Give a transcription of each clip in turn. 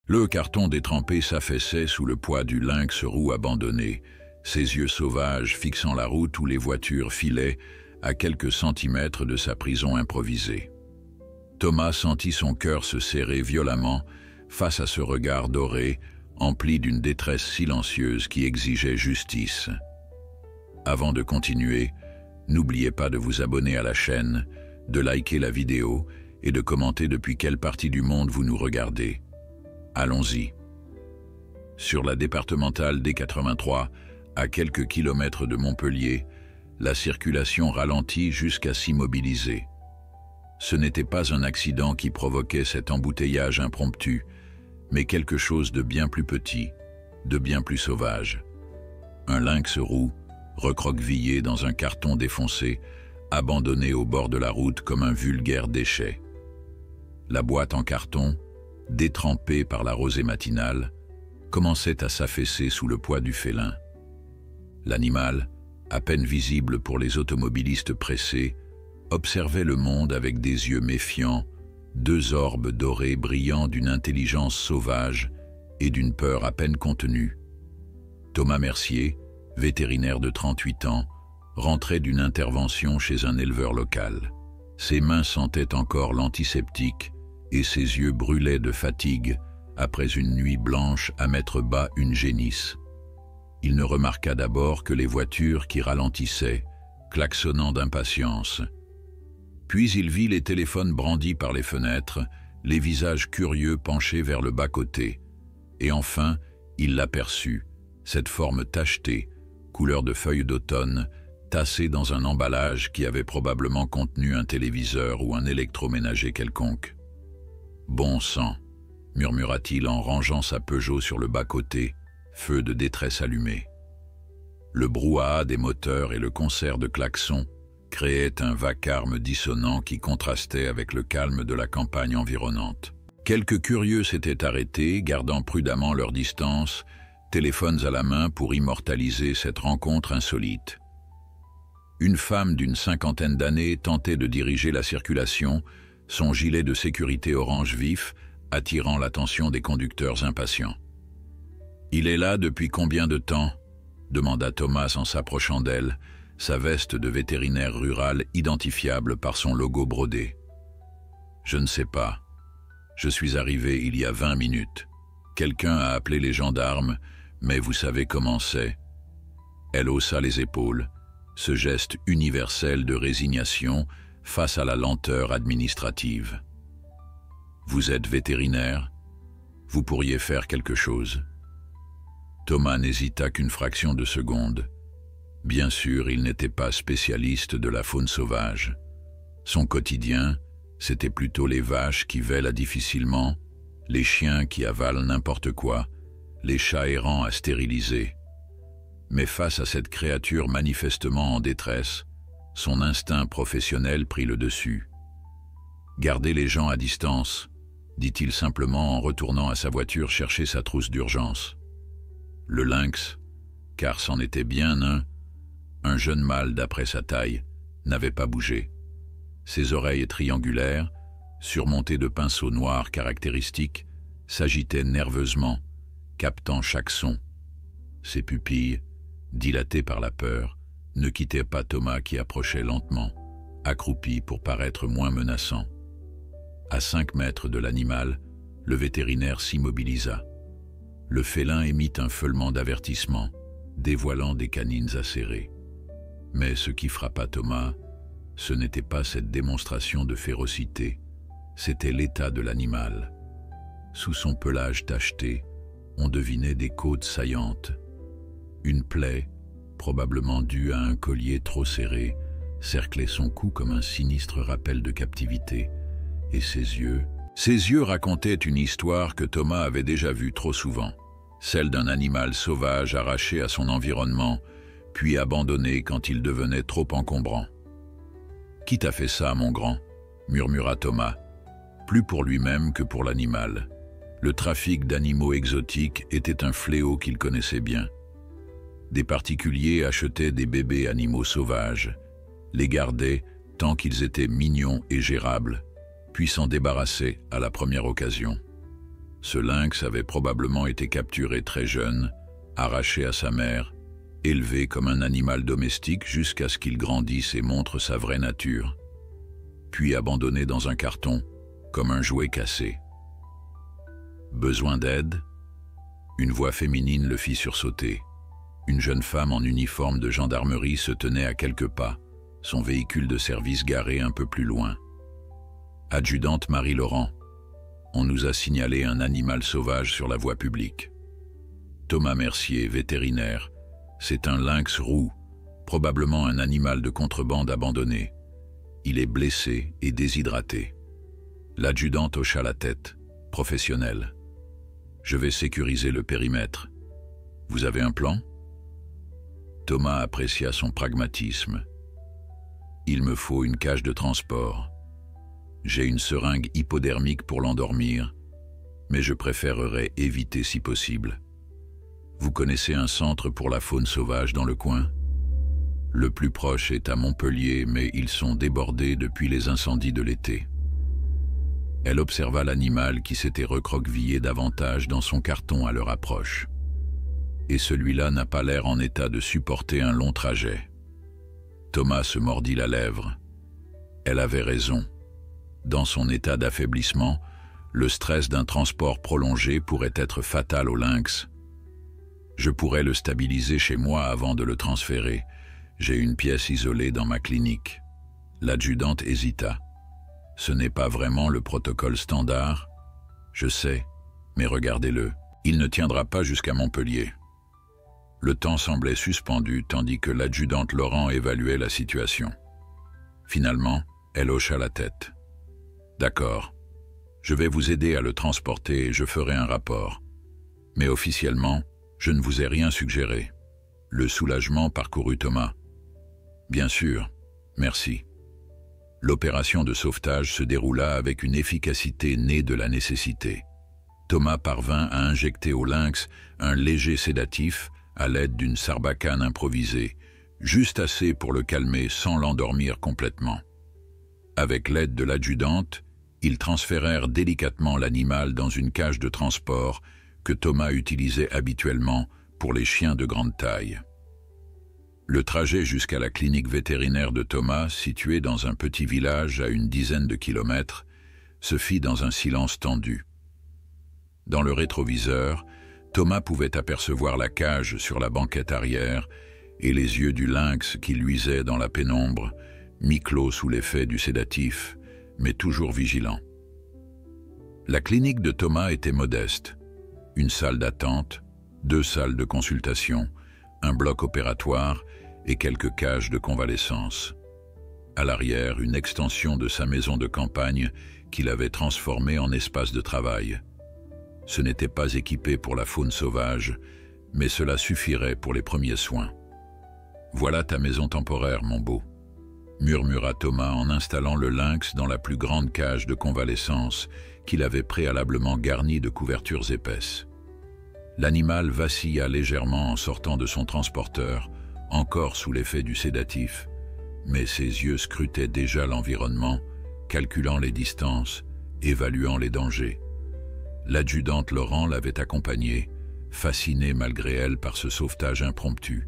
Le carton détrempé s'affaissait sous le poids du lynx roux abandonné, ses yeux sauvages fixant la route où les voitures filaient à quelques centimètres de sa prison improvisée. Thomas sentit son cœur se serrer violemment face à ce regard doré, empli d'une détresse silencieuse qui exigeait justice. Avant de continuer, n'oubliez pas de vous abonner à la chaîne, de liker la vidéo et de commenter depuis quelle partie du monde vous nous regardez. Allons-y. Sur la départementale D83, à quelques kilomètres de Montpellier, la circulation ralentit jusqu'à s'immobiliser. Ce n'était pas un accident qui provoquait cet embouteillage impromptu, mais quelque chose de bien plus petit, de bien plus sauvage. Un lynx roux, recroquevillé dans un carton défoncé, abandonné au bord de la route comme un vulgaire déchet. La boîte en carton, détrempée par la rosée matinale, commençait à s'affaisser sous le poids du félin. L'animal, à peine visible pour les automobilistes pressés, observait le monde avec des yeux méfiants, deux orbes dorés brillant d'une intelligence sauvage et d'une peur à peine contenue. Thomas Mercier, vétérinaire de 38 ans, rentrait d'une intervention chez un éleveur local. Ses mains sentaient encore l'antiseptique et ses yeux brûlaient de fatigue après une nuit blanche à mettre bas une génisse. Il ne remarqua d'abord que les voitures qui ralentissaient, klaxonnant d'impatience. Puis il vit les téléphones brandis par les fenêtres, les visages curieux penchés vers le bas-côté. Et enfin, il l'aperçut, cette forme tachetée, couleur de feuilles d'automne, tassée dans un emballage qui avait probablement contenu un téléviseur ou un électroménager quelconque. « Bon sang !» murmura-t-il en rangeant sa Peugeot sur le bas-côté, feu de détresse allumé. Le brouhaha des moteurs et le concert de klaxons créaient un vacarme dissonant qui contrastait avec le calme de la campagne environnante. Quelques curieux s'étaient arrêtés, gardant prudemment leur distance, téléphones à la main pour immortaliser cette rencontre insolite. Une femme d'une cinquantaine d'années tentait de diriger la circulation, son gilet de sécurité orange vif attirant l'attention des conducteurs impatients. « Il est là depuis combien de temps ?» demanda Thomas en s'approchant d'elle, sa veste de vétérinaire rural identifiable par son logo brodé. « Je ne sais pas. Je suis arrivé il y a 20 minutes. Quelqu'un a appelé les gendarmes, mais vous savez comment c'est. » Elle haussa les épaules, ce geste universel de résignation face à la lenteur administrative. « Vous êtes vétérinaire? Vous pourriez faire quelque chose. » Thomas n'hésita qu'une fraction de seconde. Bien sûr, il n'était pas spécialiste de la faune sauvage. Son quotidien, c'était plutôt les vaches qui vêlent difficilement, les chiens qui avalent n'importe quoi, les chats errants à stériliser. Mais face à cette créature manifestement en détresse, son instinct professionnel prit le dessus. « Gardez les gens à distance », dit-il simplement en retournant à sa voiture chercher sa trousse d'urgence. Le lynx, car c'en était bien un jeune mâle d'après sa taille, n'avait pas bougé. Ses oreilles triangulaires, surmontées de pinceaux noirs caractéristiques, s'agitaient nerveusement, captant chaque son. Ses pupilles, dilatées par la peur, ne quittaient pas Thomas qui approchait lentement, accroupi pour paraître moins menaçant. À 5 mètres de l'animal, le vétérinaire s'immobilisa. Le félin émit un feulement d'avertissement, dévoilant des canines acérées. Mais ce qui frappa Thomas, ce n'était pas cette démonstration de férocité, c'était l'état de l'animal. Sous son pelage tacheté, on devinait des côtes saillantes. Une plaie, probablement due à un collier trop serré, cerclait son cou comme un sinistre rappel de captivité, et ses yeux racontaient une histoire que Thomas avait déjà vue trop souvent, celle d'un animal sauvage arraché à son environnement, puis abandonné quand il devenait trop encombrant. « Qui t'a fait ça, mon grand ?» murmura Thomas, plus pour lui-même que pour l'animal. Le trafic d'animaux exotiques était un fléau qu'il connaissait bien. Des particuliers achetaient des bébés animaux sauvages, les gardaient tant qu'ils étaient mignons et gérables, puis s'en débarrassaient à la première occasion. Ce lynx avait probablement été capturé très jeune, arraché à sa mère, élevé comme un animal domestique jusqu'à ce qu'il grandisse et montre sa vraie nature, puis abandonné dans un carton, comme un jouet cassé. Besoin d'aide? Une voix féminine le fit sursauter. Une jeune femme en uniforme de gendarmerie se tenait à quelques pas, son véhicule de service garé un peu plus loin. Adjudante Marie-Laurent, on nous a signalé un animal sauvage sur la voie publique. Thomas Mercier, vétérinaire, c'est un lynx roux, probablement un animal de contrebande abandonné. Il est blessé et déshydraté. L'adjudante hocha la tête, professionnelle. Je vais sécuriser le périmètre. Vous avez un plan? Thomas apprécia son pragmatisme. Il me faut une cage de transport. J'ai une seringue hypodermique pour l'endormir, mais je préférerais éviter si possible. Vous connaissez un centre pour la faune sauvage dans le coin? Le plus proche est à Montpellier, mais ils sont débordés depuis les incendies de l'été. Elle observa l'animal qui s'était recroquevillé davantage dans son carton à leur approche. Et celui-là n'a pas l'air en état de supporter un long trajet. Thomas se mordit la lèvre. Elle avait raison. Dans son état d'affaiblissement, le stress d'un transport prolongé pourrait être fatal au lynx. Je pourrais le stabiliser chez moi avant de le transférer. J'ai une pièce isolée dans ma clinique. L'adjudante hésita. Ce n'est pas vraiment le protocole standard. Je sais, mais regardez-le. Il ne tiendra pas jusqu'à Montpellier. Le temps semblait suspendu tandis que l'adjudante Laurent évaluait la situation. Finalement, elle hocha la tête. D'accord. Je vais vous aider à le transporter et je ferai un rapport. Mais officiellement, je ne vous ai rien suggéré. Le soulagement parcourut Thomas. Bien sûr, merci. L'opération de sauvetage se déroula avec une efficacité née de la nécessité. Thomas parvint à injecter au lynx un léger sédatif à l'aide d'une sarbacane improvisée, juste assez pour le calmer sans l'endormir complètement. Avec l'aide de l'adjudante, ils transférèrent délicatement l'animal dans une cage de transport que Thomas utilisait habituellement pour les chiens de grande taille. Le trajet jusqu'à la clinique vétérinaire de Thomas, située dans un petit village à une dizaine de kilomètres, se fit dans un silence tendu. Dans le rétroviseur, Thomas pouvait apercevoir la cage sur la banquette arrière et les yeux du lynx qui luisaient dans la pénombre, mi-clos sous l'effet du sédatif, mais toujours vigilant. La clinique de Thomas était modeste. Une salle d'attente, 2 salles de consultation, un bloc opératoire et quelques cages de convalescence. À l'arrière, une extension de sa maison de campagne qu'il avait transformée en espace de travail. Ce n'était pas équipé pour la faune sauvage, mais cela suffirait pour les premiers soins. « Voilà ta maison temporaire, mon beau », murmura Thomas en installant le lynx dans la plus grande cage de convalescence qu'il avait préalablement garnie de couvertures épaisses. L'animal vacilla légèrement en sortant de son transporteur, encore sous l'effet du sédatif, mais ses yeux scrutaient déjà l'environnement, calculant les distances, évaluant les dangers. L'adjudante Laurent l'avait accompagné, fasciné malgré elle par ce sauvetage impromptu.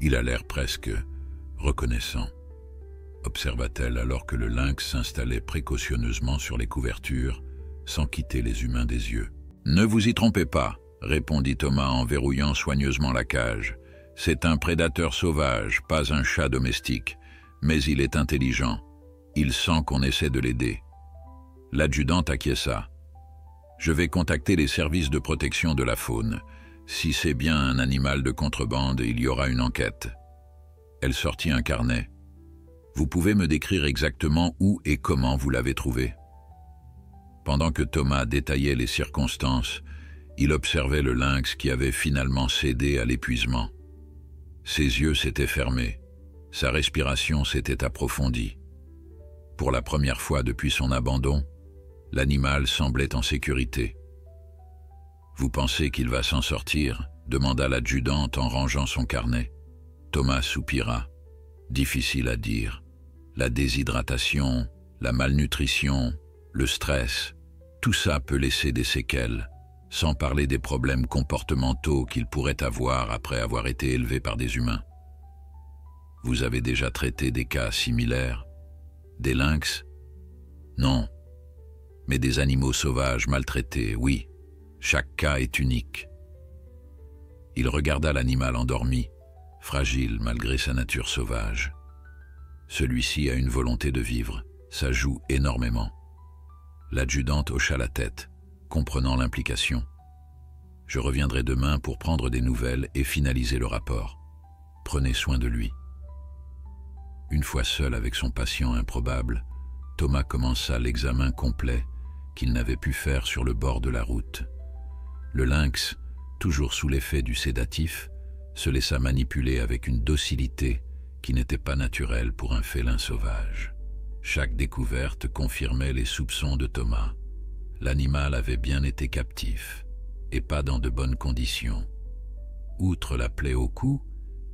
Il a l'air presque reconnaissant, observa-t-elle alors que le lynx s'installait précautionneusement sur les couvertures, sans quitter les humains des yeux. « Ne vous y trompez pas, » répondit Thomas en verrouillant soigneusement la cage. « C'est un prédateur sauvage, pas un chat domestique, mais il est intelligent. Il sent qu'on essaie de l'aider. » L'adjudante acquiesça. « Je vais contacter les services de protection de la faune. Si c'est bien un animal de contrebande, il y aura une enquête. » Elle sortit un carnet. « Vous pouvez me décrire exactement où et comment vous l'avez trouvé ?» Pendant que Thomas détaillait les circonstances, il observait le lynx qui avait finalement cédé à l'épuisement. Ses yeux s'étaient fermés, sa respiration s'était approfondie. Pour la première fois depuis son abandon, l'animal semblait en sécurité. « Vous pensez qu'il va s'en sortir ?» demanda l'adjudante en rangeant son carnet. Thomas soupira. Difficile à dire. La déshydratation, la malnutrition, le stress, Tout ça peut laisser des séquelles, sans parler des problèmes comportementaux qu'il pourrait avoir après avoir été élevé par des humains. Vous avez déjà traité des cas similaires? Des lynx? Non. Mais des animaux sauvages maltraités, oui. Chaque cas est unique. Il regarda l'animal endormi, fragile malgré sa nature sauvage. Celui-ci a une volonté de vivre, ça joue énormément. L'adjudante hocha la tête, comprenant l'implication. Je reviendrai demain pour prendre des nouvelles et finaliser le rapport. Prenez soin de lui. Une fois seul avec son patient improbable, Thomas commença l'examen complet qu'il n'avait pu faire sur le bord de la route. Le lynx, toujours sous l'effet du sédatif, se laissa manipuler avec une docilité qui n'était pas naturelle pour un félin sauvage. Chaque découverte confirmait les soupçons de Thomas. L'animal avait bien été captif, et pas dans de bonnes conditions. Outre la plaie au cou,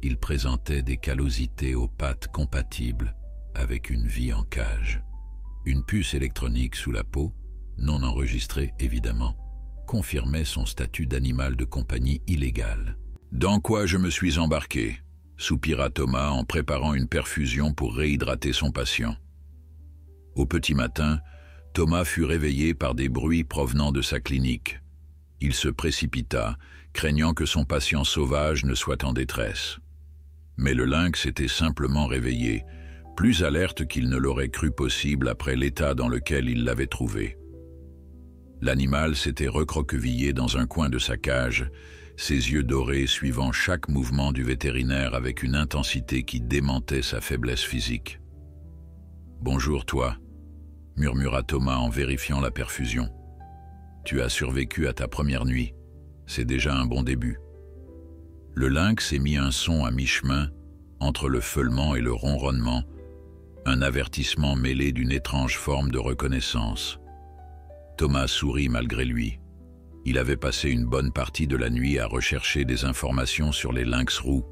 il présentait des callosités aux pattes compatibles avec une vie en cage. Une puce électronique sous la peau, non enregistrée évidemment, confirmait son statut d'animal de compagnie illégal. « Dans quoi je me suis embarqué ?» soupira Thomas en préparant une perfusion pour réhydrater son patient. Au petit matin, Thomas fut réveillé par des bruits provenant de sa clinique. Il se précipita, craignant que son patient sauvage ne soit en détresse. Mais le lynx était simplement réveillé, plus alerte qu'il ne l'aurait cru possible après l'état dans lequel il l'avait trouvé. L'animal s'était recroquevillé dans un coin de sa cage, ses yeux dorés suivant chaque mouvement du vétérinaire avec une intensité qui démentait sa faiblesse physique. « Bonjour toi », murmura Thomas en vérifiant la perfusion. « Tu as survécu à ta première nuit, c'est déjà un bon début. » Le lynx émit un son à mi-chemin, entre le feulement et le ronronnement, un avertissement mêlé d'une étrange forme de reconnaissance. Thomas sourit malgré lui. Il avait passé une bonne partie de la nuit à rechercher des informations sur les lynx roux,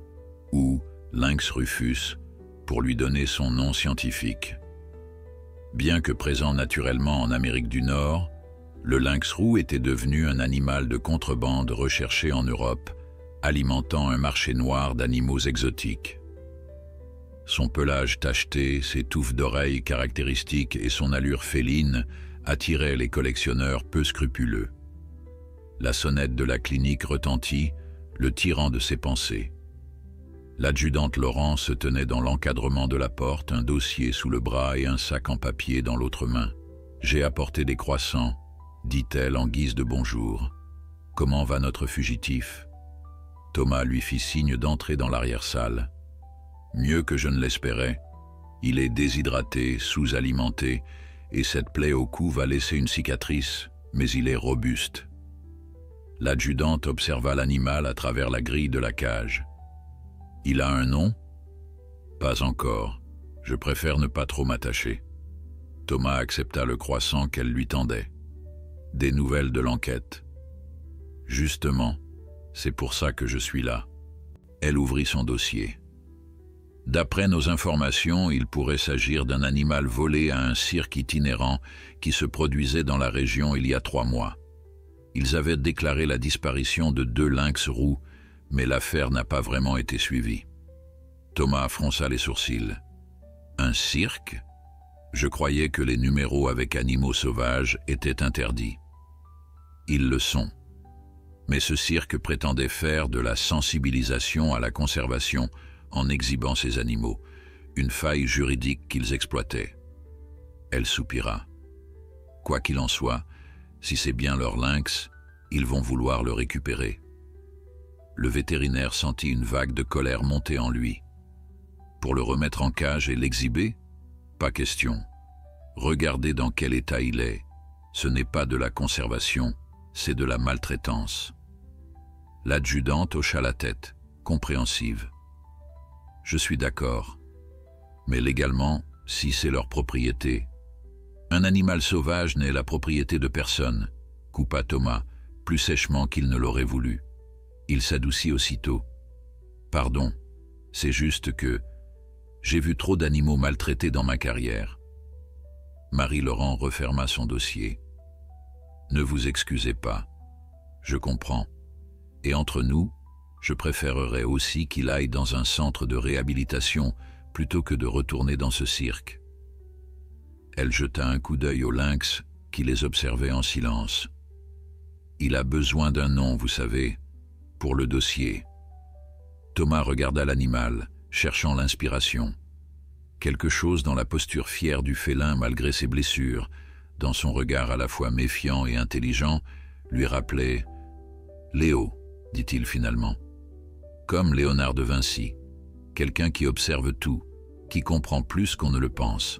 ou lynx rufus, pour lui donner son nom scientifique. Bien que présent naturellement en Amérique du Nord, le lynx roux était devenu un animal de contrebande recherché en Europe, alimentant un marché noir d'animaux exotiques. Son pelage tacheté, ses touffes d'oreilles caractéristiques et son allure féline attiraient les collectionneurs peu scrupuleux. La sonnette de la clinique retentit, le tirant de ses pensées. L'adjudante Laurent se tenait dans l'encadrement de la porte, un dossier sous le bras et un sac en papier dans l'autre main. « J'ai apporté des croissants », dit-elle en guise de bonjour. « Comment va notre fugitif ?» Thomas lui fit signe d'entrer dans l'arrière-salle. « Mieux que je ne l'espérais. Il est déshydraté, sous-alimenté, et cette plaie au cou va laisser une cicatrice, mais il est robuste. » L'adjudante observa l'animal à travers la grille de la cage. « Il a un nom ?»« Pas encore. Je préfère ne pas trop m'attacher. » Thomas accepta le croissant qu'elle lui tendait. « Des nouvelles de l'enquête ?»« Justement, c'est pour ça que je suis là. » Elle ouvrit son dossier. D'après nos informations, il pourrait s'agir d'un animal volé à un cirque itinérant qui se produisait dans la région il y a 3 mois. Ils avaient déclaré la disparition de 2 lynx roux, mais l'affaire n'a pas vraiment été suivie. Thomas fronça les sourcils. Un cirque? Je croyais que les numéros avec animaux sauvages étaient interdits. Ils le sont. Mais ce cirque prétendait faire de la sensibilisation à la conservation en exhibant ces animaux, une faille juridique qu'ils exploitaient. Elle soupira. Quoi qu'il en soit, si c'est bien leur lynx, ils vont vouloir le récupérer. Le vétérinaire sentit une vague de colère monter en lui. Pour le remettre en cage et l'exhiber? Pas question. Regardez dans quel état il est. Ce n'est pas de la conservation, c'est de la maltraitance. L'adjudante hocha la tête, compréhensive. Je suis d'accord. Mais légalement, si c'est leur propriété, un animal sauvage n'est la propriété de personne, coupa Thomas, plus sèchement qu'il ne l'aurait voulu. Il s'adoucit aussitôt. Pardon, c'est juste que j'ai vu trop d'animaux maltraités dans ma carrière. Marie-Laurent referma son dossier. Ne vous excusez pas. Je comprends. Et entre nous, je préférerais aussi qu'il aille dans un centre de réhabilitation plutôt que de retourner dans ce cirque. Elle jeta un coup d'œil au lynx qui les observait en silence. Il a besoin d'un nom, vous savez, pour le dossier. Thomas regarda l'animal, cherchant l'inspiration. Quelque chose dans la posture fière du félin malgré ses blessures, dans son regard à la fois méfiant et intelligent, lui rappelait « Léo », dit-il finalement. Comme Léonard de Vinci, quelqu'un qui observe tout, qui comprend plus qu'on ne le pense.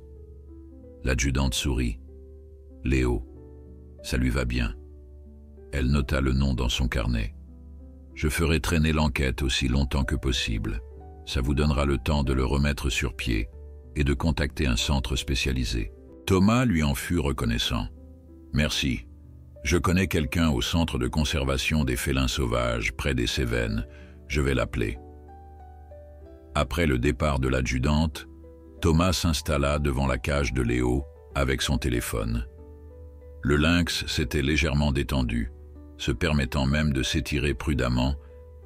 L'adjudante sourit. « Léo, ça lui va bien. » Elle nota le nom dans son carnet. « Je ferai traîner l'enquête aussi longtemps que possible. Ça vous donnera le temps de le remettre sur pied et de contacter un centre spécialisé. » Thomas lui en fut reconnaissant. « Merci. Je connais quelqu'un au centre de conservation des félins sauvages, près des Cévennes. Je vais l'appeler. » Après le départ de l'adjudante, Thomas s'installa devant la cage de Léo avec son téléphone. Le lynx s'était légèrement détendu, se permettant même de s'étirer prudemment,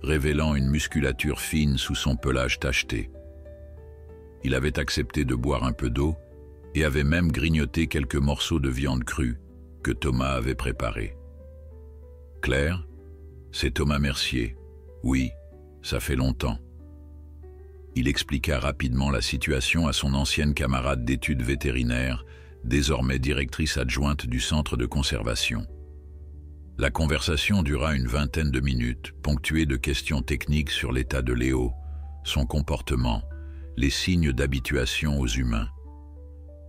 révélant une musculature fine sous son pelage tacheté. Il avait accepté de boire un peu d'eau et avait même grignoté quelques morceaux de viande crue que Thomas avait préparés. « Claire, c'est Thomas Mercier. Oui, ça fait longtemps. » Il expliqua rapidement la situation à son ancienne camarade d'études vétérinaires, désormais directrice adjointe du centre de conservation. La conversation dura une vingtaine de minutes, ponctuée de questions techniques sur l'état de Léo, son comportement, les signes d'habituation aux humains.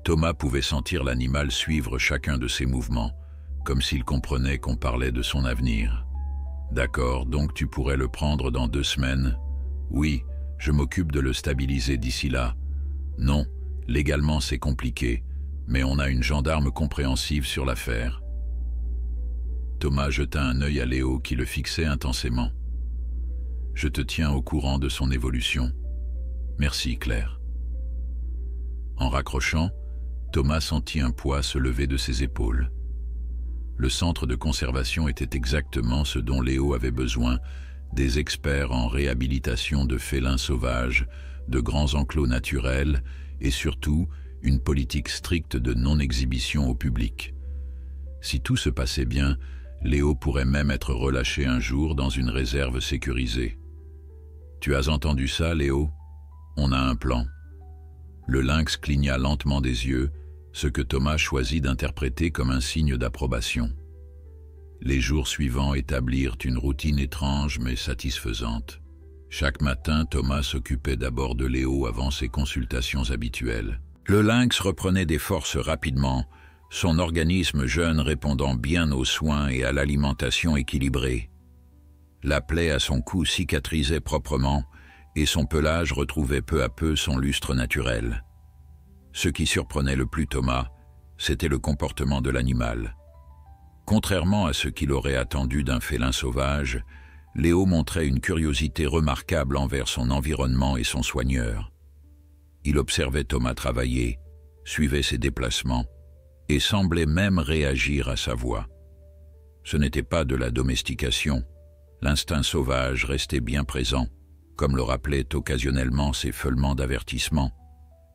Thomas pouvait sentir l'animal suivre chacun de ses mouvements, comme s'il comprenait qu'on parlait de son avenir. « D'accord, donc tu pourrais le prendre dans 2 semaines ? » « Oui, je m'occupe de le stabiliser d'ici là. »« Non, légalement c'est compliqué, mais on a une gendarme compréhensive sur l'affaire. » Thomas jeta un œil à Léo qui le fixait intensément. « Je te tiens au courant de son évolution. Merci, Claire. » En raccrochant, Thomas sentit un poids se lever de ses épaules. Le centre de conservation était exactement ce dont Léo avait besoin, des experts en réhabilitation de félins sauvages, de grands enclos naturels et surtout une politique stricte de non-exhibition au public. Si tout se passait bien, Léo pourrait même être relâché un jour dans une réserve sécurisée. « Tu as entendu ça, Léo ? On a un plan. » Le lynx cligna lentement des yeux, ce que Thomas choisit d'interpréter comme un signe d'approbation. Les jours suivants établirent une routine étrange mais satisfaisante. Chaque matin, Thomas s'occupait d'abord de Léo avant ses consultations habituelles. Le lynx reprenait des forces rapidement, son organisme jeune répondant bien aux soins et à l'alimentation équilibrée. La plaie à son cou cicatrisait proprement et son pelage retrouvait peu à peu son lustre naturel. Ce qui surprenait le plus Thomas, c'était le comportement de l'animal. Contrairement à ce qu'il aurait attendu d'un félin sauvage, Léo montrait une curiosité remarquable envers son environnement et son soigneur. Il observait Thomas travailler, suivait ses déplacements et semblait même réagir à sa voix. Ce n'était pas de la domestication, l'instinct sauvage restait bien présent, comme le rappelaient occasionnellement ses feulements d'avertissement,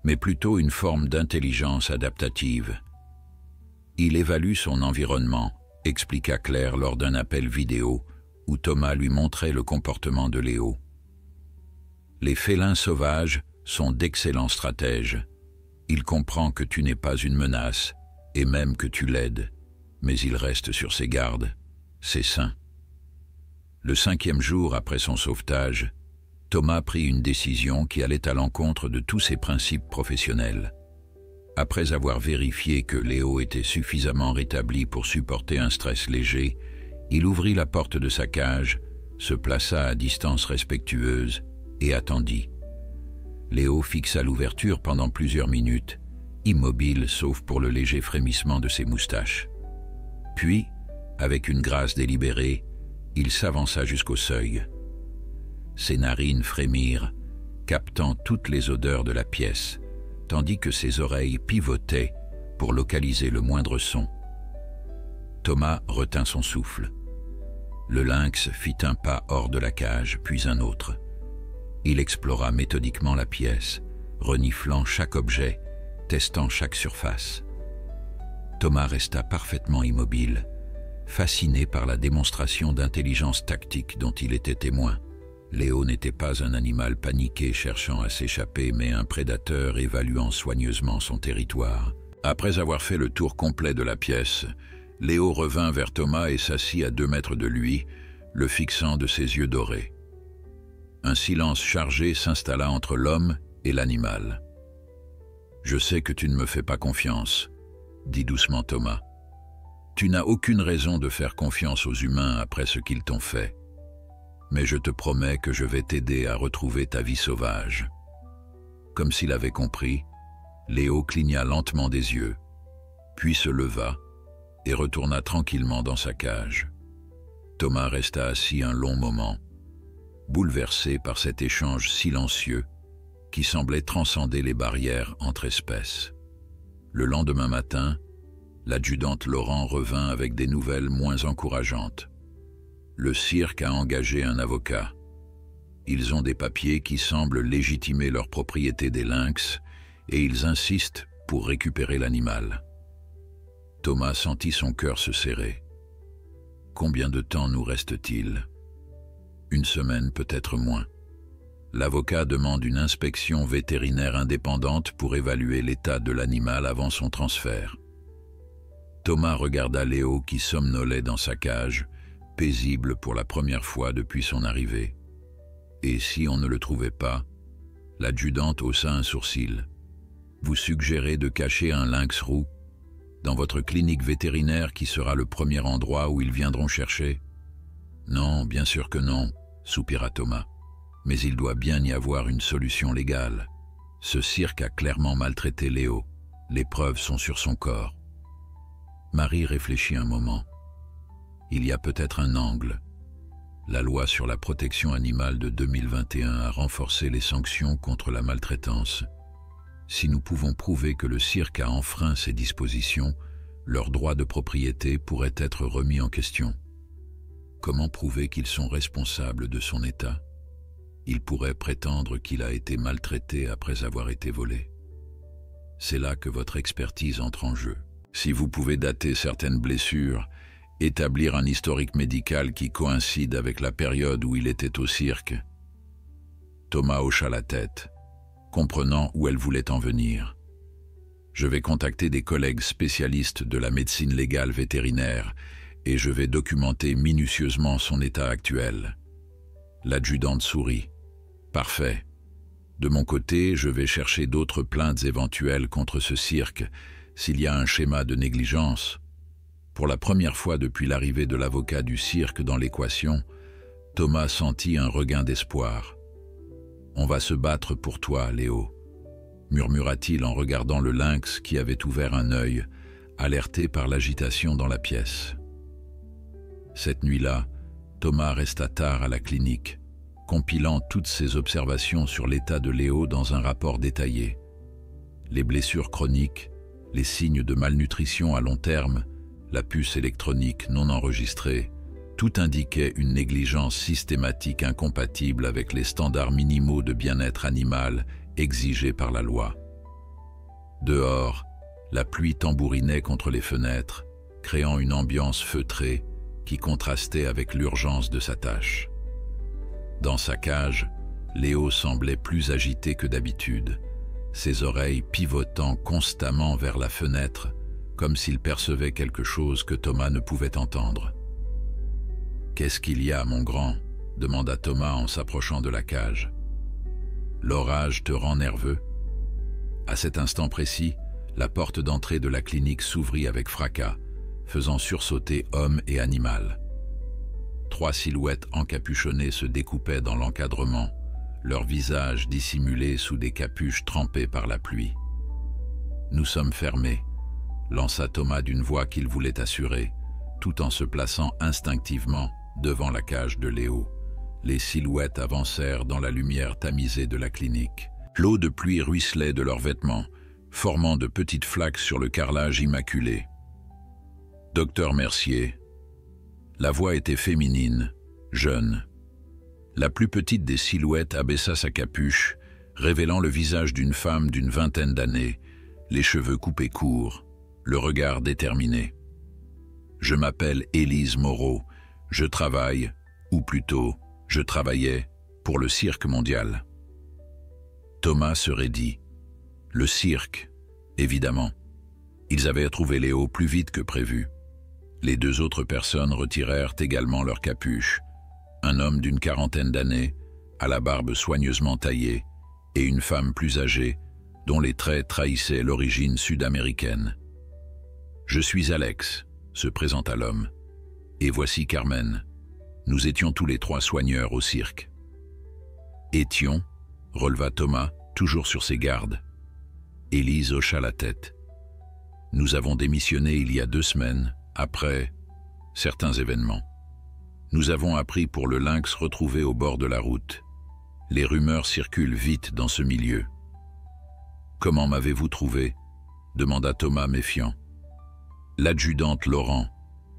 mais plutôt une forme d'intelligence adaptative. Il évalue son environnement, expliqua Claire lors d'un appel vidéo où Thomas lui montrait le comportement de Léo. Les félins sauvages sont d'excellents stratèges. Il comprend que tu n'es pas une menace et même que tu l'aides, mais il reste sur ses gardes. C'est sain. Le 5e jour après son sauvetage, Thomas prit une décision qui allait à l'encontre de tous ses principes professionnels. Après avoir vérifié que Léo était suffisamment rétabli pour supporter un stress léger, il ouvrit la porte de sa cage, se plaça à distance respectueuse et attendit. Léo fixa l'ouverture pendant plusieurs minutes, immobile sauf pour le léger frémissement de ses moustaches. Puis, avec une grâce délibérée, il s'avança jusqu'au seuil. Ses narines frémirent, captant toutes les odeurs de la pièce, tandis que ses oreilles pivotaient pour localiser le moindre son. Thomas retint son souffle. Le lynx fit un pas hors de la cage, puis un autre. Il explora méthodiquement la pièce, reniflant chaque objet, testant chaque surface. Thomas resta parfaitement immobile, fasciné par la démonstration d'intelligence tactique dont il était témoin. Léo n'était pas un animal paniqué cherchant à s'échapper, mais un prédateur évaluant soigneusement son territoire. Après avoir fait le tour complet de la pièce, Léo revint vers Thomas et s'assit à 2 mètres de lui, le fixant de ses yeux dorés. Un silence chargé s'installa entre l'homme et l'animal. « Je sais que tu ne me fais pas confiance, » dit doucement Thomas. « Tu n'as aucune raison de faire confiance aux humains après ce qu'ils t'ont fait. Mais je te promets que je vais t'aider à retrouver ta vie sauvage. » Comme s'il avait compris, Léo cligna lentement des yeux, puis se leva et retourna tranquillement dans sa cage. Thomas resta assis un long moment, bouleversé par cet échange silencieux qui semblait transcender les barrières entre espèces. Le lendemain matin, l'adjudante Laurent revint avec des nouvelles moins encourageantes. Le cirque a engagé un avocat. Ils ont des papiers qui semblent légitimer leur propriété des lynx et ils insistent pour récupérer l'animal. Thomas sentit son cœur se serrer. Combien de temps nous reste-t-il? 1 semaine, peut-être moins. L'avocat demande une inspection vétérinaire indépendante pour évaluer l'état de l'animal avant son transfert. Thomas regarda Léo qui somnolait dans sa cage, paisible pour la première fois depuis son arrivée. Et si on ne le trouvait pas? L'adjudante haussa un sourcil. Vous suggérez de cacher un lynx roux dans votre clinique vétérinaire qui sera le premier endroit où ils viendront chercher? Non, bien sûr que non, soupira Thomas. Mais il doit bien y avoir une solution légale. Ce cirque a clairement maltraité Léo. Les preuves sont sur son corps. Marie réfléchit un moment. Il y a peut-être un angle. La loi sur la protection animale de 2021 a renforcé les sanctions contre la maltraitance. Si nous pouvons prouver que le cirque a enfreint ces dispositions, leur droit de propriété pourrait être remis en question. Comment prouver qu'ils sont responsables de son état? Ils pourraient prétendre qu'il a été maltraité après avoir été volé. C'est là que votre expertise entre en jeu. Si vous pouvez dater certaines blessures, établir un historique médical qui coïncide avec la période où il était au cirque. Thomas hocha la tête, comprenant où elle voulait en venir. Je vais contacter des collègues spécialistes de la médecine légale vétérinaire et je vais documenter minutieusement son état actuel. L'adjudante sourit. Parfait. De mon côté, je vais chercher d'autres plaintes éventuelles contre ce cirque s'il y a un schéma de négligence. Pour la première fois depuis l'arrivée de l'avocat du cirque dans l'équation, Thomas sentit un regain d'espoir. « On va se battre pour toi, Léo », murmura-t-il en regardant le lynx qui avait ouvert un œil, alerté par l'agitation dans la pièce. Cette nuit-là, Thomas resta tard à la clinique, compilant toutes ses observations sur l'état de Léo dans un rapport détaillé. Les blessures chroniques, les signes de malnutrition à long terme, la puce électronique non enregistrée, tout indiquait une négligence systématique incompatible avec les standards minimaux de bien-être animal exigés par la loi. Dehors, la pluie tambourinait contre les fenêtres, créant une ambiance feutrée qui contrastait avec l'urgence de sa tâche. Dans sa cage, Léo semblait plus agité que d'habitude, ses oreilles pivotant constamment vers la fenêtre, comme s'il percevait quelque chose que Thomas ne pouvait entendre. « Qu'est-ce qu'il y a, mon grand ?» demanda Thomas en s'approchant de la cage. « L'orage te rend nerveux ?» À cet instant précis, la porte d'entrée de la clinique s'ouvrit avec fracas, faisant sursauter homme et animal. 3 silhouettes encapuchonnées se découpaient dans l'encadrement, leurs visages dissimulés sous des capuches trempées par la pluie. « Nous sommes fermés », lança Thomas d'une voix qu'il voulait assurer, tout en se plaçant instinctivement devant la cage de Léo. Les silhouettes avancèrent dans la lumière tamisée de la clinique. L'eau de pluie ruisselait de leurs vêtements, formant de petites flaques sur le carrelage immaculé. « Docteur Mercier. La voix était féminine, jeune. La plus petite des silhouettes abaissa sa capuche, révélant le visage d'une femme d'une vingtaine d'années, les cheveux coupés courts, le regard déterminé. Je m'appelle Élise Moreau, je travaille, ou plutôt, je travaillais, pour le cirque mondial. Thomas se raidit. Le cirque, évidemment. Ils avaient trouvé Léo plus vite que prévu. Les deux autres personnes retirèrent également leur capuche. Un homme d'une quarantaine d'années, à la barbe soigneusement taillée, et une femme plus âgée, dont les traits trahissaient l'origine sud-américaine. « Je suis Alex », se présenta l'homme. « Et voici Carmen. Nous étions tous les trois soigneurs au cirque. »« Étions » releva Thomas, toujours sur ses gardes. Élise hocha la tête. « Nous avons démissionné il y a 2 semaines, après certains événements. Nous avons appris pour le lynx retrouvé au bord de la route. Les rumeurs circulent vite dans ce milieu. »« Comment m'avez-vous trouvé ?» demanda Thomas méfiant. « L'adjudante Laurent, »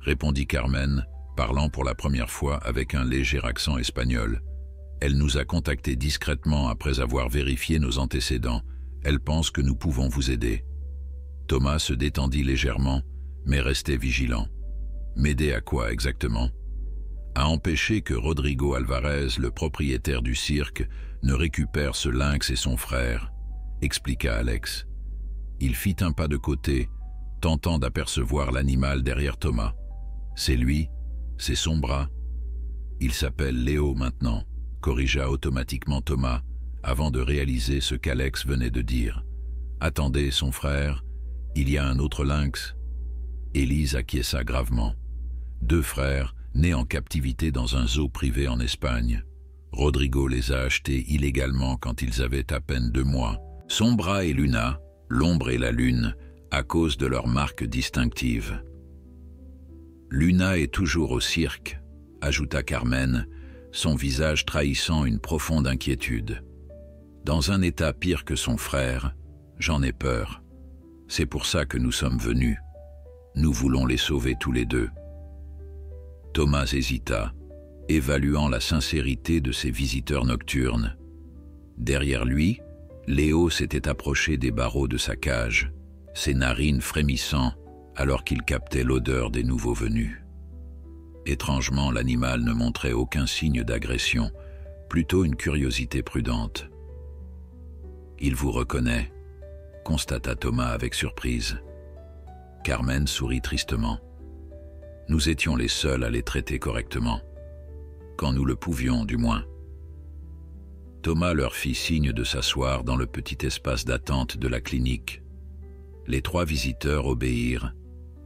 répondit Carmen, parlant pour la première fois avec un léger accent espagnol. « Elle nous a contactés discrètement après avoir vérifié nos antécédents. Elle pense que nous pouvons vous aider. » Thomas se détendit légèrement, mais restait vigilant. « M'aider à quoi exactement ? » À empêcher que Rodrigo Alvarez, le propriétaire du cirque, ne récupère ce lynx et son frère, expliqua Alex. Il fit un pas de côté, tentant d'apercevoir l'animal derrière Thomas. C'est lui, c'est son bras. Il s'appelle Léo maintenant, corrigea automatiquement Thomas, avant de réaliser ce qu'Alex venait de dire. Attendez, son frère, il y a un autre lynx. Élise acquiesça gravement. 2 frères, nés en captivité dans un zoo privé en Espagne. Rodrigo les a achetés illégalement quand ils avaient à peine 2 mois. Sombra et Luna, l'ombre et la lune, à cause de leur marque distinctive. Luna est toujours au cirque, ajouta Carmen, son visage trahissant une profonde inquiétude. Dans un état pire que son frère, j'en ai peur. C'est pour ça que nous sommes venus. Nous voulons les sauver tous les deux. Thomas hésita, évaluant la sincérité de ses visiteurs nocturnes. Derrière lui, Léo s'était approché des barreaux de sa cage, ses narines frémissant alors qu'il captait l'odeur des nouveaux venus. Étrangement, l'animal ne montrait aucun signe d'agression, plutôt une curiosité prudente. « Il vous reconnaît », constata Thomas avec surprise. Carmen sourit tristement. Nous étions les seuls à les traiter correctement. Quand nous le pouvions, du moins. Thomas leur fit signe de s'asseoir dans le petit espace d'attente de la clinique. Les 3 visiteurs obéirent,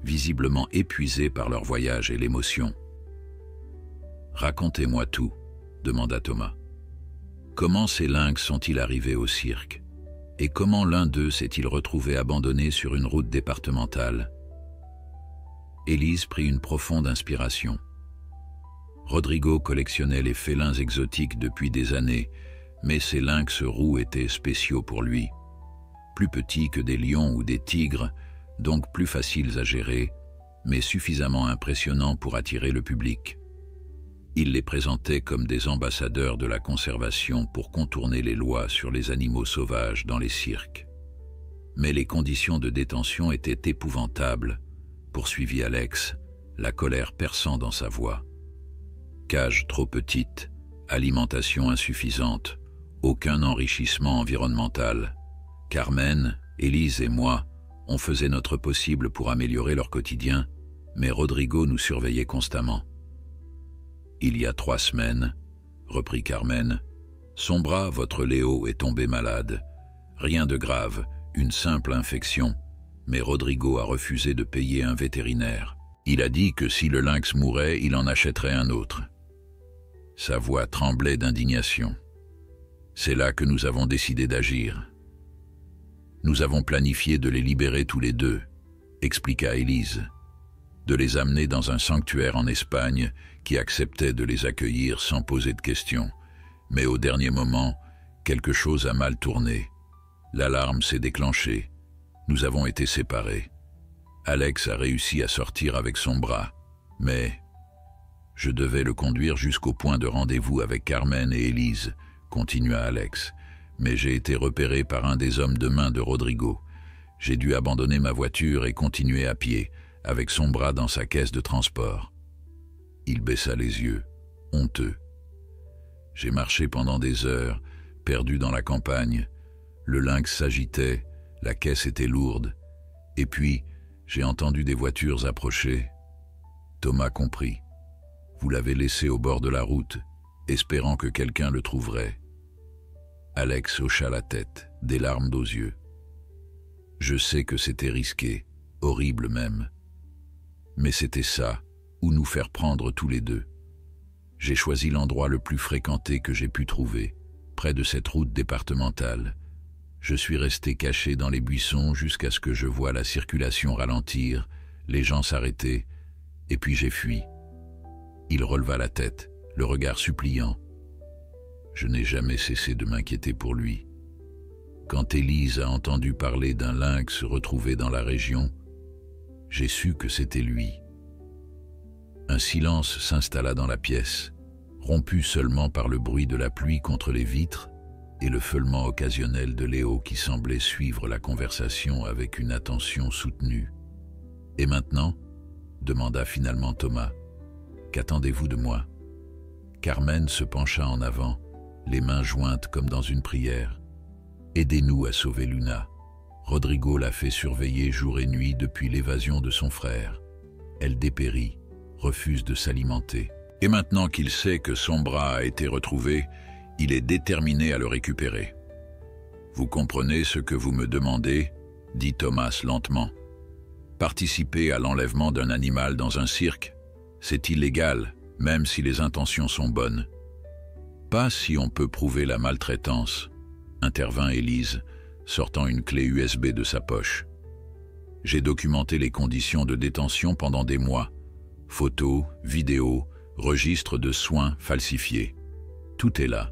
visiblement épuisés par leur voyage et l'émotion. « Racontez-moi tout », demanda Thomas. « Comment ces lynx sont-ils arrivés au cirque ? Et comment l'un d'eux s'est-il retrouvé abandonné sur une route départementale ?» Élise prit une profonde inspiration. Rodrigo collectionnait les félins exotiques depuis des années, mais ces lynx roux étaient spéciaux pour lui. Plus petits que des lions ou des tigres, donc plus faciles à gérer, mais suffisamment impressionnants pour attirer le public. Il les présentait comme des ambassadeurs de la conservation pour contourner les lois sur les animaux sauvages dans les cirques. Mais les conditions de détention étaient épouvantables, poursuivit Alex, la colère perçant dans sa voix. Cage trop petite, alimentation insuffisante, aucun enrichissement environnemental. Carmen, Élise et moi, on faisait notre possible pour améliorer leur quotidien, mais Rodrigo nous surveillait constamment. Il y a 3 semaines, reprit Carmen, son bras, votre Léo, est tombé malade. Rien de grave, une simple infection, mais Rodrigo a refusé de payer un vétérinaire. Il a dit que si le lynx mourait, il en achèterait un autre. Sa voix tremblait d'indignation. C'est là que nous avons décidé d'agir. Nous avons planifié de les libérer tous les 2, expliqua Élise, de les amener dans un sanctuaire en Espagne qui acceptait de les accueillir sans poser de questions. Mais au dernier moment, quelque chose a mal tourné. L'alarme s'est déclenchée. Nous avons été séparés. Alex a réussi à sortir avec son bras, mais je devais le conduire jusqu'au point de rendez-vous avec Carmen et Élise, continua Alex. Mais j'ai été repéré par un des hommes de main de Rodrigo. J'ai dû abandonner ma voiture et continuer à pied, avec son bras dans sa caisse de transport. Il baissa les yeux, honteux. J'ai marché pendant des heures, perdu dans la campagne. Le lynx s'agitait, la caisse était lourde. Et puis, j'ai entendu des voitures approcher. Thomas comprit. Vous l'avez laissé au bord de la route, espérant que quelqu'un le trouverait. Alex hocha la tête, des larmes aux yeux. Je sais que c'était risqué, horrible même. Mais c'était ça, ou nous faire prendre tous les deux. J'ai choisi l'endroit le plus fréquenté que j'ai pu trouver, près de cette route départementale. Je suis resté caché dans les buissons jusqu'à ce que je voie la circulation ralentir, les gens s'arrêter, et puis j'ai fui. Il releva la tête, le regard suppliant. Je n'ai jamais cessé de m'inquiéter pour lui. Quand Élise a entendu parler d'un lynx retrouvé dans la région, j'ai su que c'était lui. Un silence s'installa dans la pièce, rompu seulement par le bruit de la pluie contre les vitres et le feulement occasionnel de Léo qui semblait suivre la conversation avec une attention soutenue. « Et maintenant ?» demanda finalement Thomas. « Qu'attendez-vous de moi ?» Carmen se pencha en avant, les mains jointes comme dans une prière. « Aidez-nous à sauver Luna. Rodrigo l'a fait surveiller jour et nuit depuis l'évasion de son frère. Elle dépérit, refuse de s'alimenter. Et maintenant qu'il sait que son bras a été retrouvé, il est déterminé à le récupérer. « Vous comprenez ce que vous me demandez ?» dit Thomas lentement. « Participer à l'enlèvement d'un animal dans un cirque, c'est illégal, même si les intentions sont bonnes. Pas si on peut prouver la maltraitance, » intervint Élise, sortant une clé USB de sa poche. « J'ai documenté les conditions de détention pendant des mois. Photos, vidéos, registres de soins falsifiés. Tout est là. »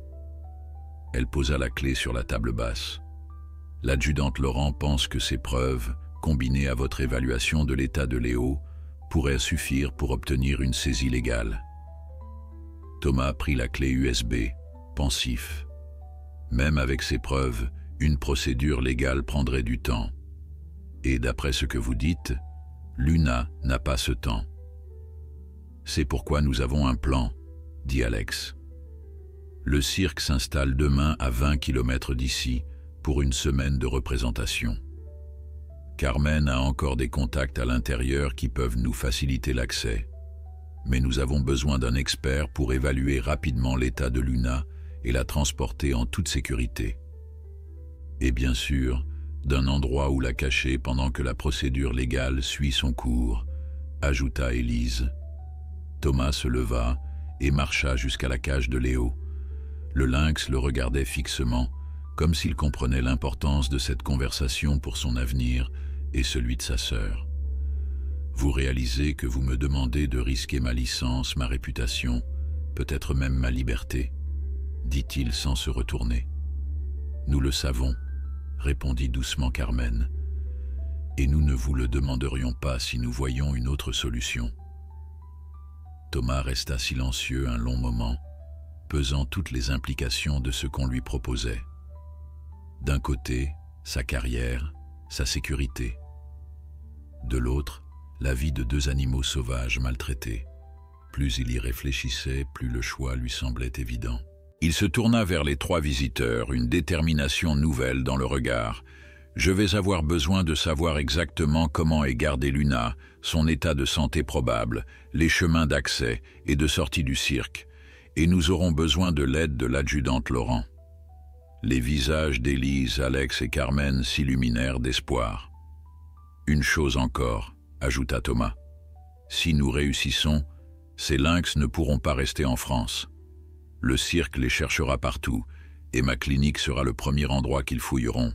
Elle posa la clé sur la table basse. « L'adjudante Laurent pense que ces preuves, combinées à votre évaluation de l'état de Léo, pourraient suffire pour obtenir une saisie légale. » Thomas prit la clé USB, pensif. Même avec ces preuves, une procédure légale prendrait du temps. Et d'après ce que vous dites, Luna n'a pas ce temps. « C'est pourquoi nous avons un plan, » dit Alex. « Le cirque s'installe demain à 20 km d'ici pour une semaine de représentation. Carmen a encore des contacts à l'intérieur qui peuvent nous faciliter l'accès. Mais nous avons besoin d'un expert pour évaluer rapidement l'état de Luna et la transporter en toute sécurité. Et bien sûr, d'un endroit où la cacher pendant que la procédure légale suit son cours, » ajouta Élise. Thomas se leva et marcha jusqu'à la cage de Léo. Le lynx le regardait fixement, comme s'il comprenait l'importance de cette conversation pour son avenir et celui de sa sœur. « Vous réalisez que vous me demandez de risquer ma licence, ma réputation, peut-être même ma liberté ?» dit-il sans se retourner. « Nous le savons, » répondit doucement Carmen, « et nous ne vous le demanderions pas si nous voyions une autre solution. » Thomas resta silencieux un long moment, pesant toutes les implications de ce qu'on lui proposait. D'un côté, sa carrière, sa sécurité. De l'autre, la vie de deux animaux sauvages maltraités. Plus il y réfléchissait, plus le choix lui semblait évident. Il se tourna vers les trois visiteurs, une détermination nouvelle dans le regard. « Je vais avoir besoin de savoir exactement comment est gardée Luna, son état de santé probable, les chemins d'accès et de sortie du cirque. Et nous aurons besoin de l'aide de l'adjudante Laurent. » Les visages d'Élise, Alex et Carmen s'illuminèrent d'espoir. « Une chose encore, » ajouta Thomas. « Si nous réussissons, ces lynx ne pourront pas rester en France. Le cirque les cherchera partout, et ma clinique sera le premier endroit qu'ils fouilleront.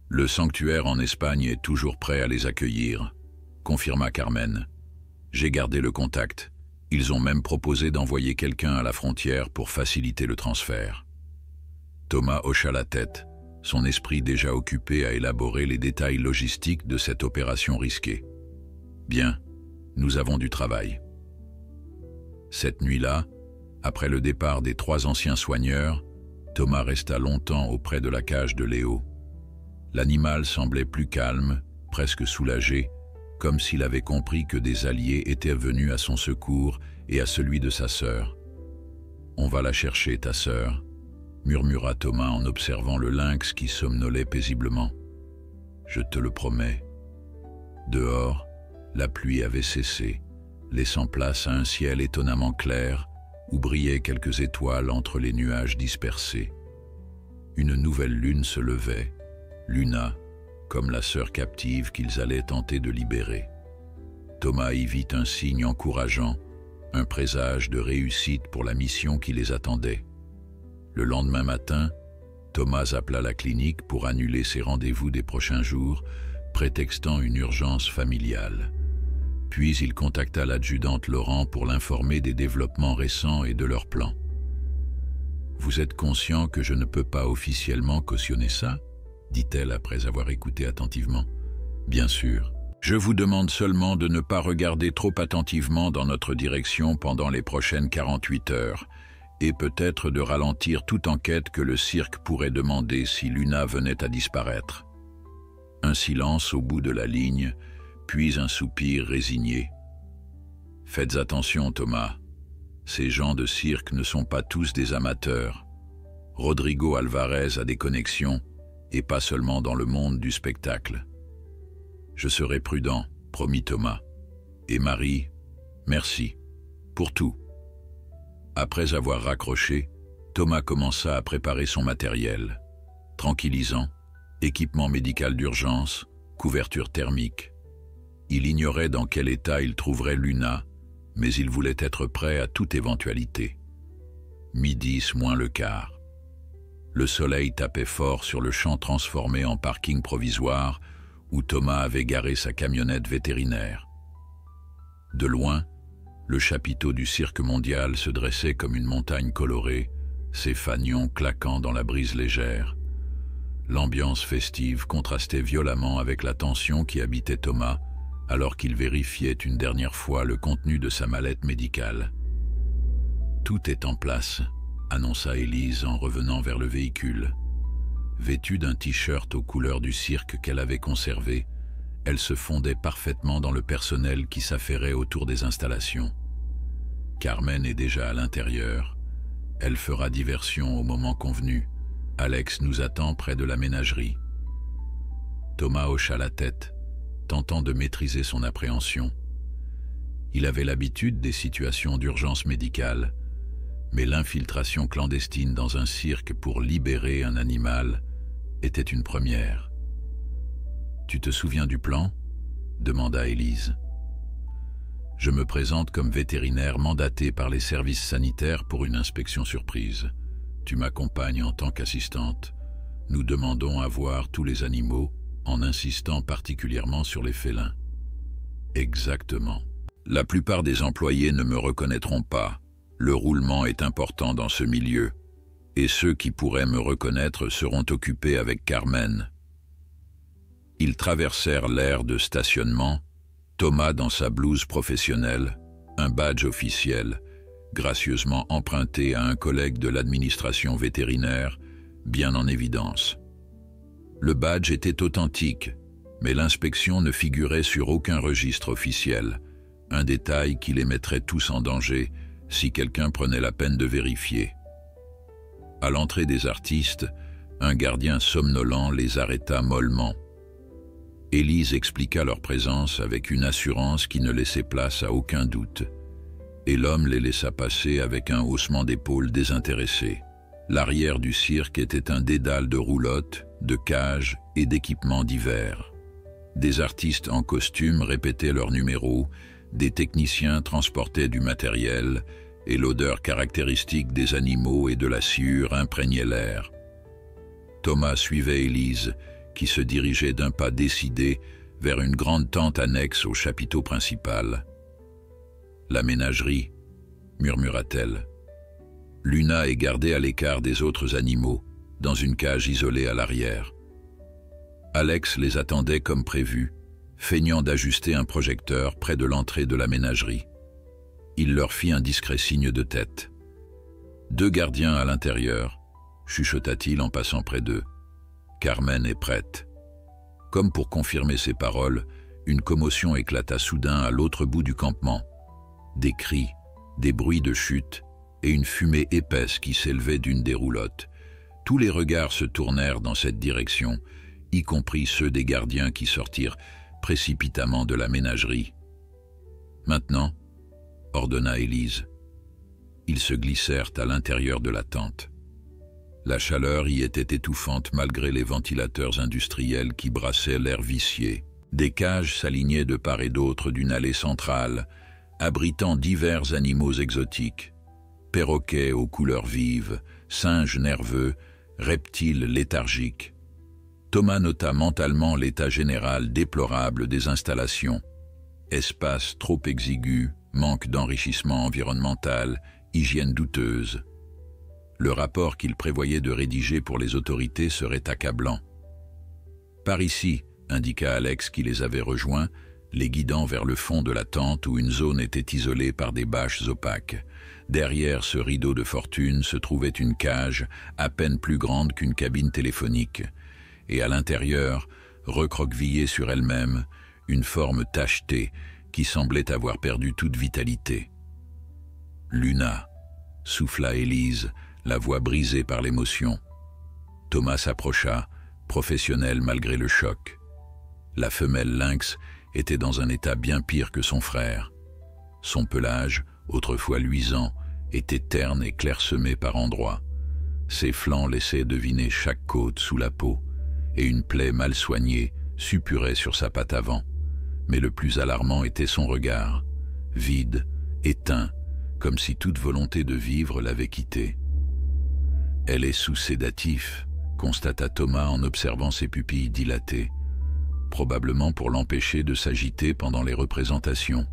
Le sanctuaire en Espagne est toujours prêt à les accueillir, » confirma Carmen. « J'ai gardé le contact. Ils ont même proposé d'envoyer quelqu'un à la frontière pour faciliter le transfert. » Thomas hocha la tête, son esprit déjà occupé à élaborer les détails logistiques de cette opération risquée. Bien, nous avons du travail. Cette nuit-là, après le départ des 3 anciens soigneurs, Thomas resta longtemps auprès de la cage de Léo. L'animal semblait plus calme, presque soulagé, comme s'il avait compris que des alliés étaient venus à son secours et à celui de sa sœur. « On va la chercher, ta sœur », murmura Thomas en observant le lynx qui somnolait paisiblement. « Je te le promets. » Dehors, la pluie avait cessé, laissant place à un ciel étonnamment clair où brillaient quelques étoiles entre les nuages dispersés. Une nouvelle lune se levait, Luna, comme la sœur captive qu'ils allaient tenter de libérer. Thomas y vit un signe encourageant, un présage de réussite pour la mission qui les attendait. Le lendemain matin, Thomas appela la clinique pour annuler ses rendez-vous des prochains jours, prétextant une urgence familiale. Puis il contacta l'adjudante Laurent pour l'informer des développements récents et de leurs plans. « Vous êtes conscient que je ne peux pas officiellement cautionner ça ?» dit-elle après avoir écouté attentivement. « Bien sûr. Je vous demande seulement de ne pas regarder trop attentivement dans notre direction pendant les prochaines 48 heures, et peut-être de ralentir toute enquête que le cirque pourrait demander si Luna venait à disparaître. » Un silence au bout de la ligne, puis un soupir résigné. « Faites attention, Thomas. Ces gens de cirque ne sont pas tous des amateurs. Rodrigo Alvarez a des connexions, et pas seulement dans le monde du spectacle. Je serai prudent, promis Thomas. Et Marie, merci. Pour tout. » Après avoir raccroché, Thomas commença à préparer son matériel. Tranquillisant, équipement médical d'urgence, couverture thermique. Il ignorait dans quel état il trouverait Luna, mais il voulait être prêt à toute éventualité. 12h moins le quart. Le soleil tapait fort sur le champ transformé en parking provisoire où Thomas avait garé sa camionnette vétérinaire. De loin, le chapiteau du cirque mondial se dressait comme une montagne colorée, ses fanions claquant dans la brise légère. L'ambiance festive contrastait violemment avec la tension qui habitait Thomas alors qu'il vérifiait une dernière fois le contenu de sa mallette médicale. « Tout est en place », annonça Élise en revenant vers le véhicule. Vêtue d'un t-shirt aux couleurs du cirque qu'elle avait conservé, elle se fondait parfaitement dans le personnel qui s'affairait autour des installations. Carmen est déjà à l'intérieur. Elle fera diversion au moment convenu. Alex nous attend près de la ménagerie. Thomas hocha la tête, tentant de maîtriser son appréhension. Il avait l'habitude des situations d'urgence médicale, mais l'infiltration clandestine dans un cirque pour libérer un animal était une première. « Tu te souviens du plan ?» demanda Élise. « Je me présente comme vétérinaire mandaté par les services sanitaires pour une inspection surprise. Tu m'accompagnes en tant qu'assistante. Nous demandons à voir tous les animaux, en insistant particulièrement sur les félins. » « Exactement. La plupart des employés ne me reconnaîtront pas. Le roulement est important dans ce milieu, et ceux qui pourraient me reconnaître seront occupés avec Carmen. » Ils traversèrent l'aire de stationnement, Thomas dans sa blouse professionnelle, un badge officiel, gracieusement emprunté à un collègue de l'administration vétérinaire, bien en évidence. Le badge était authentique, mais l'inspection ne figurait sur aucun registre officiel, un détail qui les mettrait tous en danger si quelqu'un prenait la peine de vérifier. À l'entrée des artistes, un gardien somnolent les arrêta mollement. Élise expliqua leur présence avec une assurance qui ne laissait place à aucun doute, et l'homme les laissa passer avec un haussement d'épaules désintéressé. L'arrière du cirque était un dédale de roulottes, de cages et d'équipements divers. Des artistes en costume répétaient leurs numéros, des techniciens transportaient du matériel, et l'odeur caractéristique des animaux et de la sciure imprégnait l'air. Thomas suivait Élise, qui se dirigeait d'un pas décidé vers une grande tente annexe au chapiteau principal. « La ménagerie », murmura-t-elle. « Luna est gardée à l'écart des autres animaux, dans une cage isolée à l'arrière. Alex les attendait comme prévu, feignant d'ajuster un projecteur près de l'entrée de la ménagerie. Il leur fit un discret signe de tête. « 2 gardiens à l'intérieur », chuchota-t-il en passant près d'eux. « Carmen est prête. » Comme pour confirmer ses paroles, une commotion éclata soudain à l'autre bout du campement. Des cris, des bruits de chute et une fumée épaisse qui s'élevait d'une des roulottes. Tous les regards se tournèrent dans cette direction, y compris ceux des gardiens qui sortirent précipitamment de la ménagerie. « Maintenant » ordonna Élise. Ils se glissèrent à l'intérieur de la tente. La chaleur y était étouffante malgré les ventilateurs industriels qui brassaient l'air vicié. Des cages s'alignaient de part et d'autre d'une allée centrale, abritant divers animaux exotiques. Perroquets aux couleurs vives, singes nerveux, reptiles léthargiques. Thomas nota mentalement l'état général déplorable des installations. Espace trop exigu, manque d'enrichissement environnemental, hygiène douteuse. Le rapport qu'il prévoyait de rédiger pour les autorités serait accablant. « Par ici », indiqua Alex qui les avait rejoints, les guidant vers le fond de la tente où une zone était isolée par des bâches opaques. Derrière ce rideau de fortune se trouvait une cage à peine plus grande qu'une cabine téléphonique, et à l'intérieur, recroquevillée sur elle-même, une forme tachetée qui semblait avoir perdu toute vitalité. « Luna », souffla Élise, la voix brisée par l'émotion. Thomas s'approcha, professionnel malgré le choc. La femelle lynx était dans un état bien pire que son frère. Son pelage, autrefois luisant, était terne et clairsemé par endroits. Ses flancs laissaient deviner chaque côte sous la peau, et une plaie mal soignée suppurait sur sa patte avant. Mais le plus alarmant était son regard, vide, éteint, comme si toute volonté de vivre l'avait quitté. « Elle est sous sédatif », constata Thomas en observant ses pupilles dilatées, probablement pour l'empêcher de s'agiter pendant les représentations.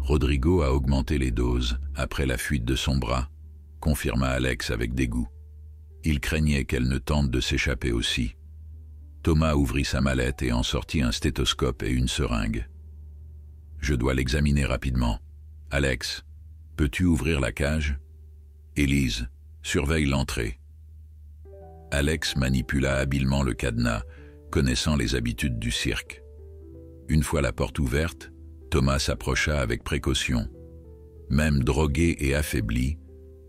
Rodrigo a augmenté les doses après la fuite de son bras, confirma Alex avec dégoût. Il craignait qu'elle ne tente de s'échapper aussi. Thomas ouvrit sa mallette et en sortit un stéthoscope et une seringue. « Je dois l'examiner rapidement. Alex, peux-tu ouvrir la cage ? Élise, surveille l'entrée. » Alex manipula habilement le cadenas, connaissant les habitudes du cirque. Une fois la porte ouverte, Thomas s'approcha avec précaution. Même droguée et affaiblie,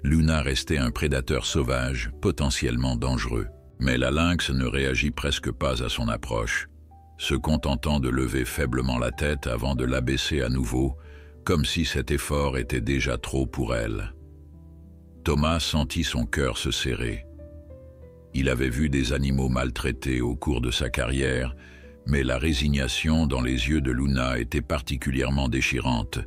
Luna restait un prédateur sauvage, potentiellement dangereux. Mais la lynx ne réagit presque pas à son approche, se contentant de lever faiblement la tête avant de l'abaisser à nouveau, comme si cet effort était déjà trop pour elle. Thomas sentit son cœur se serrer. Il avait vu des animaux maltraités au cours de sa carrière, mais la résignation dans les yeux de Luna était particulièrement déchirante.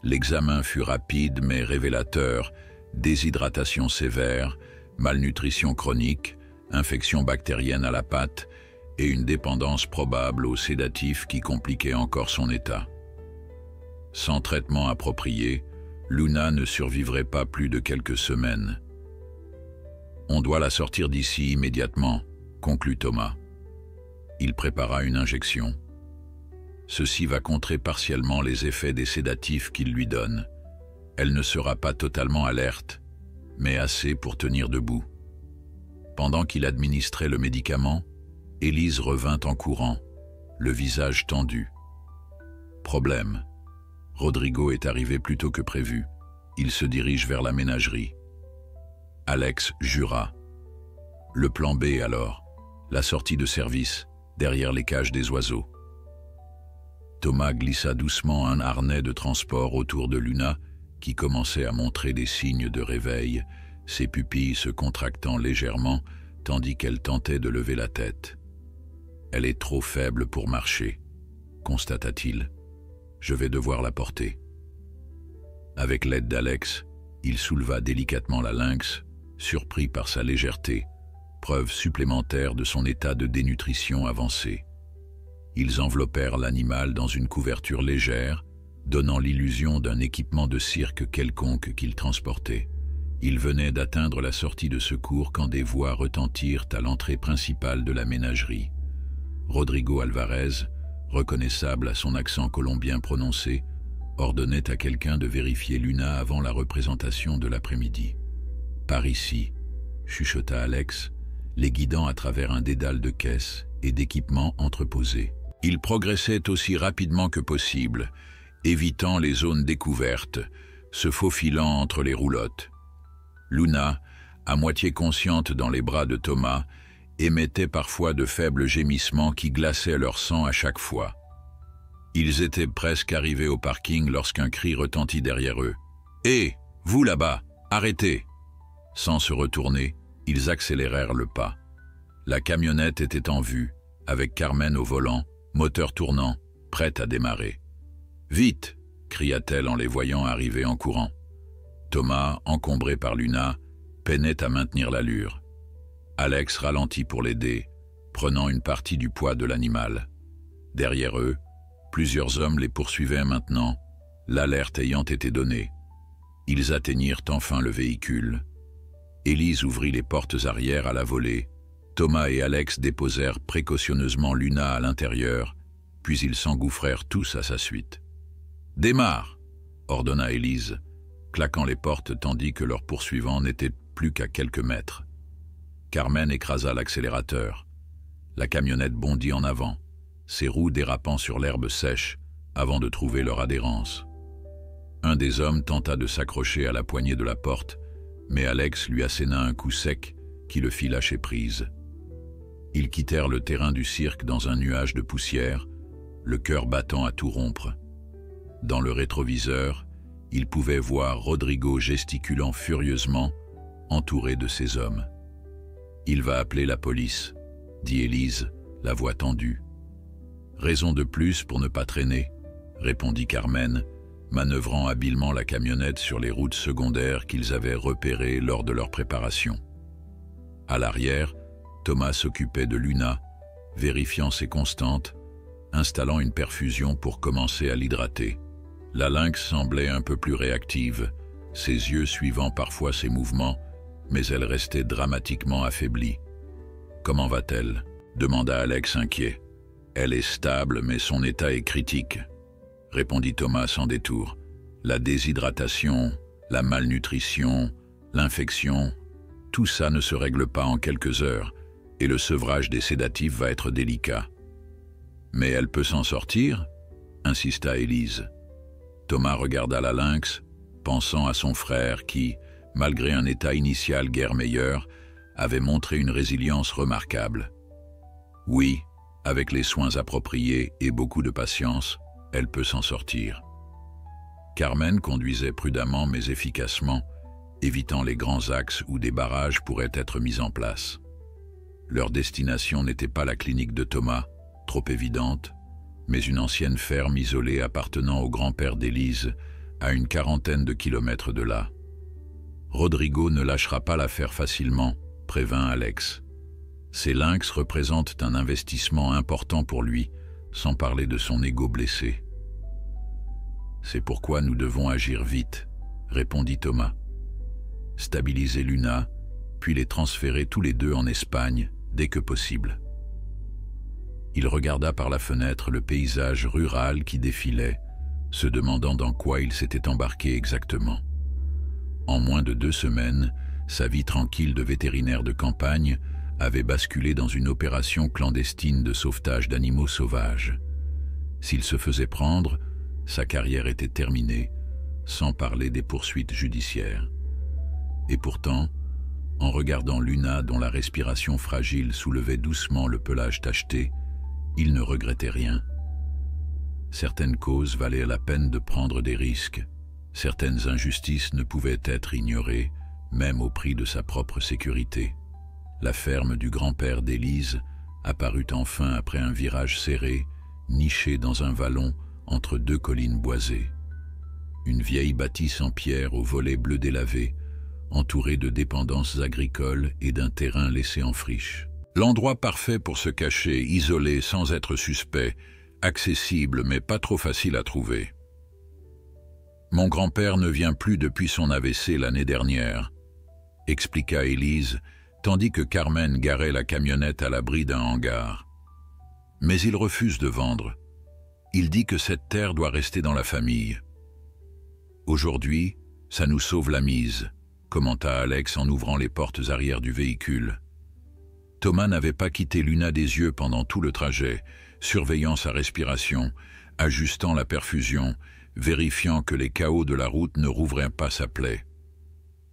L'examen fut rapide mais révélateur, déshydratation sévère, malnutrition chronique, infection bactérienne à la patte et une dépendance probable aux sédatifs qui compliquait encore son état. Sans traitement approprié, Luna ne survivrait pas plus de quelques semaines. « On doit la sortir d'ici immédiatement », conclut Thomas. Il prépara une injection. Ceci va contrer partiellement les effets des sédatifs qu'il lui donne. Elle ne sera pas totalement alerte, mais assez pour tenir debout. Pendant qu'il administrait le médicament, Élise revint en courant, le visage tendu. Problème. Rodrigo est arrivé plus tôt que prévu. Il se dirige vers la ménagerie. Alex jura. Le plan B alors, la sortie de service, derrière les cages des oiseaux. Thomas glissa doucement un harnais de transport autour de Luna, qui commençait à montrer des signes de réveil, ses pupilles se contractant légèrement, tandis qu'elle tentait de lever la tête. « Elle est trop faible pour marcher », constata-t-il. « Je vais devoir la porter. » Avec l'aide d'Alex, il souleva délicatement la lynx, surpris par sa légèreté, preuve supplémentaire de son état de dénutrition avancé. Ils enveloppèrent l'animal dans une couverture légère, donnant l'illusion d'un équipement de cirque quelconque qu'ils transportaient, Il venait d'atteindre la sortie de secours quand des voix retentirent à l'entrée principale de la ménagerie. Rodrigo Alvarez, reconnaissable à son accent colombien prononcé, ordonnait à quelqu'un de vérifier Luna avant la représentation de l'après-midi. « Par ici », chuchota Alex, les guidant à travers un dédale de caisses et d'équipements entreposés. Il progressait aussi rapidement que possible, évitant les zones découvertes, se faufilant entre les roulottes. Luna, à moitié consciente dans les bras de Thomas, émettait parfois de faibles gémissements qui glaçaient leur sang à chaque fois. Ils étaient presque arrivés au parking lorsqu'un cri retentit derrière eux. « Hé, vous là-bas, arrêtez !» Sans se retourner, ils accélérèrent le pas. La camionnette était en vue, avec Carmen au volant, moteur tournant, prête à démarrer. « Vite !» cria-t-elle en les voyant arriver en courant. Thomas, encombré par Luna, peinait à maintenir l'allure. Alex ralentit pour l'aider, prenant une partie du poids de l'animal. Derrière eux, plusieurs hommes les poursuivaient maintenant, l'alerte ayant été donnée. Ils atteignirent enfin le véhicule. Élise ouvrit les portes arrière à la volée. Thomas et Alex déposèrent précautionneusement Luna à l'intérieur, puis ils s'engouffrèrent tous à sa suite. « Démarre !» ordonna Élise, claquant les portes tandis que leurs poursuivants n'étaient plus qu'à quelques mètres. Carmen écrasa l'accélérateur. La camionnette bondit en avant, ses roues dérapant sur l'herbe sèche avant de trouver leur adhérence. Un des hommes tenta de s'accrocher à la poignée de la porte, mais Alex lui asséna un coup sec qui le fit lâcher prise. Ils quittèrent le terrain du cirque dans un nuage de poussière, le cœur battant à tout rompre. Dans le rétroviseur, ils pouvaient voir Rodrigo gesticulant furieusement, entouré de ses hommes. « Il va appeler la police », dit Élise, la voix tendue. « Raison de plus pour ne pas traîner », répondit Carmen, manœuvrant habilement la camionnette sur les routes secondaires qu'ils avaient repérées lors de leur préparation. À l'arrière, Thomas s'occupait de Luna, vérifiant ses constantes, installant une perfusion pour commencer à l'hydrater. La lynx semblait un peu plus réactive, ses yeux suivant parfois ses mouvements, mais elle restait dramatiquement affaiblie. « Comment va-t-elle » demanda Alex inquiet. « Elle est stable, mais son état est critique », répondit Thomas sans détour. « La déshydratation, la malnutrition, l'infection, tout ça ne se règle pas en quelques heures, et le sevrage des sédatifs va être délicat. »« Mais elle peut s'en sortir ?» insista Élise. Thomas regarda la lynx, pensant à son frère qui, malgré un état initial guère meilleur, avait montré une résilience remarquable. Oui, avec les soins appropriés et beaucoup de patience, elle peut s'en sortir. Carmen conduisait prudemment mais efficacement, évitant les grands axes où des barrages pourraient être mis en place. Leur destination n'était pas la clinique de Thomas, trop évidente, mais une ancienne ferme isolée appartenant au grand-père d'Élise, à une quarantaine de kilomètres de là. Rodrigo ne lâchera pas l'affaire facilement, prévint Alex. Ces lynx représentent un investissement important pour lui, sans parler de son ego blessé. C'est pourquoi nous devons agir vite, répondit Thomas. Stabiliser Luna, puis les transférer tous les deux en Espagne, dès que possible. Il regarda par la fenêtre le paysage rural qui défilait, se demandant dans quoi il s'était embarqué exactement. En moins de 2 semaines, sa vie tranquille de vétérinaire de campagne avait basculé dans une opération clandestine de sauvetage d'animaux sauvages. S'il se faisait prendre, sa carrière était terminée, sans parler des poursuites judiciaires. Et pourtant, en regardant Luna dont la respiration fragile soulevait doucement le pelage tacheté, il ne regrettait rien. Certaines causes valaient la peine de prendre des risques. Certaines injustices ne pouvaient être ignorées, même au prix de sa propre sécurité. La ferme du grand-père d'Élise apparut enfin après un virage serré, niché dans un vallon entre 2 collines boisées. Une vieille bâtisse en pierre aux volets bleus délavés, entourée de dépendances agricoles et d'un terrain laissé en friche. L'endroit parfait pour se cacher, isolé sans être suspect, accessible mais pas trop facile à trouver. « Mon grand-père ne vient plus depuis son AVC l'année dernière », expliqua Élise, tandis que Carmen garait la camionnette à l'abri d'un hangar. Mais il refuse de vendre. Il dit que cette terre doit rester dans la famille. Aujourd'hui, ça nous sauve la mise, commenta Alex en ouvrant les portes arrière du véhicule. Thomas n'avait pas quitté Luna des yeux pendant tout le trajet, surveillant sa respiration, ajustant la perfusion, vérifiant que les chaos de la route ne rouvraient pas sa plaie.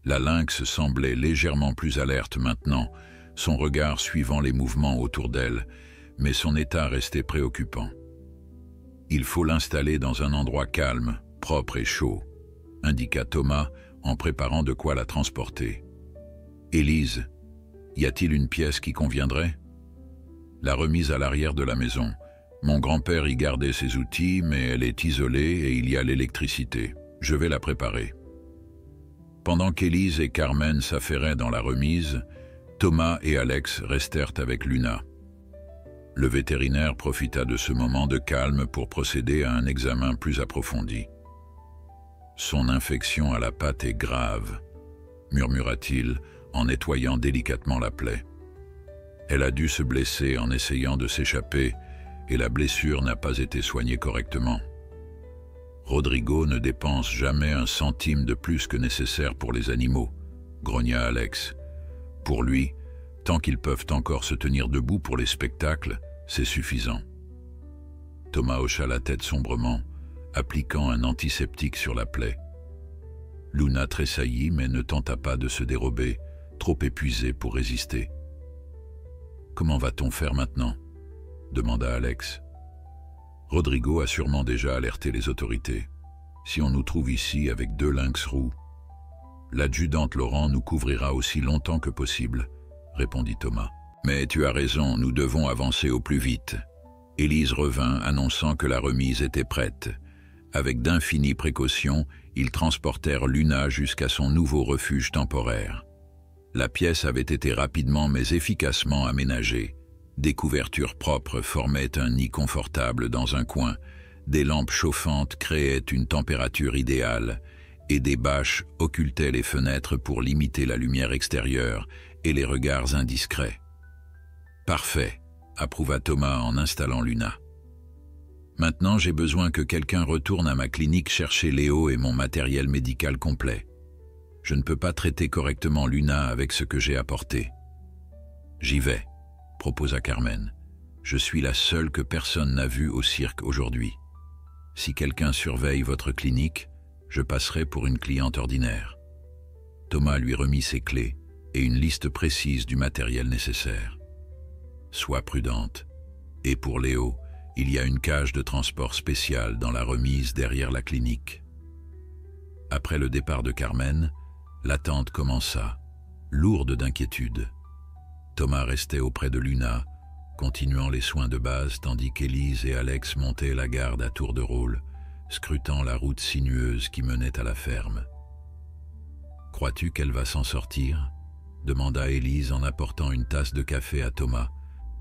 La lynx semblait légèrement plus alerte maintenant, son regard suivant les mouvements autour d'elle, mais son état restait préoccupant. Il faut l'installer dans un endroit calme, propre et chaud, indiqua Thomas en préparant de quoi la transporter. Élise, y a-t-il une pièce qui conviendrait? La remise à l'arrière de la maison. Mon grand-père y gardait ses outils, mais elle est isolée et il y a l'électricité. Je vais la préparer. Pendant qu'Élise et Carmen s'affairaient dans la remise, Thomas et Alex restèrent avec Luna. Le vétérinaire profita de ce moment de calme pour procéder à un examen plus approfondi. « Son infection à la patte est grave », murmura-t-il en nettoyant délicatement la plaie. « Elle a dû se blesser en essayant de s'échapper et la blessure n'a pas été soignée correctement. Rodrigo ne dépense jamais un centime de plus que nécessaire pour les animaux, » grogna Alex. « Pour lui, tant qu'ils peuvent encore se tenir debout pour les spectacles, c'est suffisant. » Thomas hocha la tête sombrement, appliquant un antiseptique sur la plaie. Luna tressaillit mais ne tenta pas de se dérober, trop épuisée pour résister. « Comment va-t-on faire maintenant ?» demanda Alex. « Rodrigo a sûrement déjà alerté les autorités. Si on nous trouve ici avec 2 lynx roux, l'adjudante Laurent nous couvrira aussi longtemps que possible, » répondit Thomas. « Mais tu as raison, nous devons avancer au plus vite. » Élise revint, annonçant que la remise était prête. Avec d'infinies précautions, ils transportèrent Luna jusqu'à son nouveau refuge temporaire. La pièce avait été rapidement mais efficacement aménagée. Des couvertures propres formaient un nid confortable dans un coin, des lampes chauffantes créaient une température idéale, et des bâches occultaient les fenêtres pour limiter la lumière extérieure et les regards indiscrets. « Parfait », approuva Thomas en installant Luna. « Maintenant, j'ai besoin que quelqu'un retourne à ma clinique chercher Léo et mon matériel médical complet. Je ne peux pas traiter correctement Luna avec ce que j'ai apporté. »« J'y vais », proposa Carmen. « Je suis la seule que personne n'a vue au cirque aujourd'hui. Si quelqu'un surveille votre clinique, je passerai pour une cliente ordinaire. » Thomas lui remit ses clés et une liste précise du matériel nécessaire. « Sois prudente. Et pour Léo, il y a une cage de transport spéciale dans la remise derrière la clinique. » Après le départ de Carmen, l'attente commença, lourde d'inquiétude. Thomas restait auprès de Luna, continuant les soins de base tandis qu'Élise et Alex montaient la garde à tour de rôle, scrutant la route sinueuse qui menait à la ferme. « Crois-tu qu'elle va s'en sortir ?» demanda Élise en apportant une tasse de café à Thomas,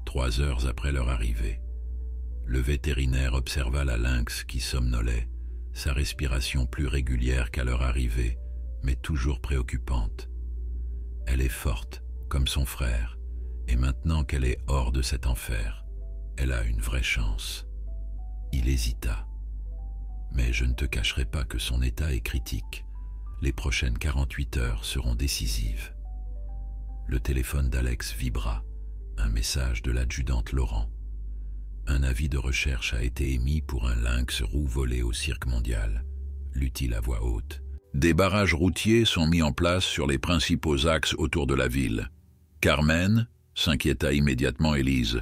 3 heures après leur arrivée. Le vétérinaire observa la lynx qui somnolait, sa respiration plus régulière qu'à leur arrivée, mais toujours préoccupante. « Elle est forte, comme son frère, et maintenant qu'elle est hors de cet enfer, elle a une vraie chance. » Il hésita. « Mais je ne te cacherai pas que son état est critique. Les prochaines 48 heures seront décisives. » Le téléphone d'Alex vibra, un message de l'adjudante Laurent. Un avis de recherche a été émis pour un lynx roux volé au cirque mondial, lut-il à voix haute. Des barrages routiers sont mis en place sur les principaux axes autour de la ville. Carmen s'inquiéta immédiatement Élise.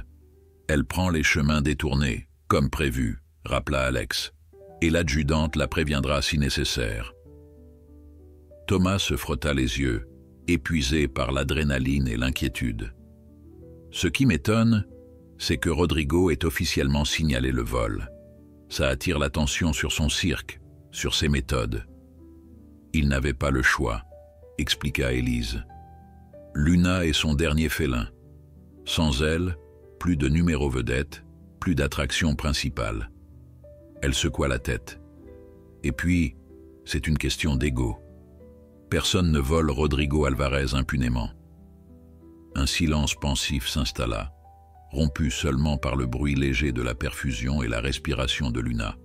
Elle prend les chemins détournés, comme prévu, rappela Alex, et l'adjudante la préviendra si nécessaire. Thomas se frotta les yeux, épuisé par l'adrénaline et l'inquiétude. Ce qui m'étonne, c'est que Rodrigo ait officiellement signalé le vol. Ça attire l'attention sur son cirque, sur ses méthodes. Il n'avait pas le choix, expliqua Élise. Luna est son dernier félin. Sans elle, plus de numéro vedette, plus d'attraction principale. Elle secoua la tête. Et puis, c'est une question d'ego. Personne ne vole Rodrigo Alvarez impunément. Un silence pensif s'installa, rompu seulement par le bruit léger de la perfusion et la respiration de Luna.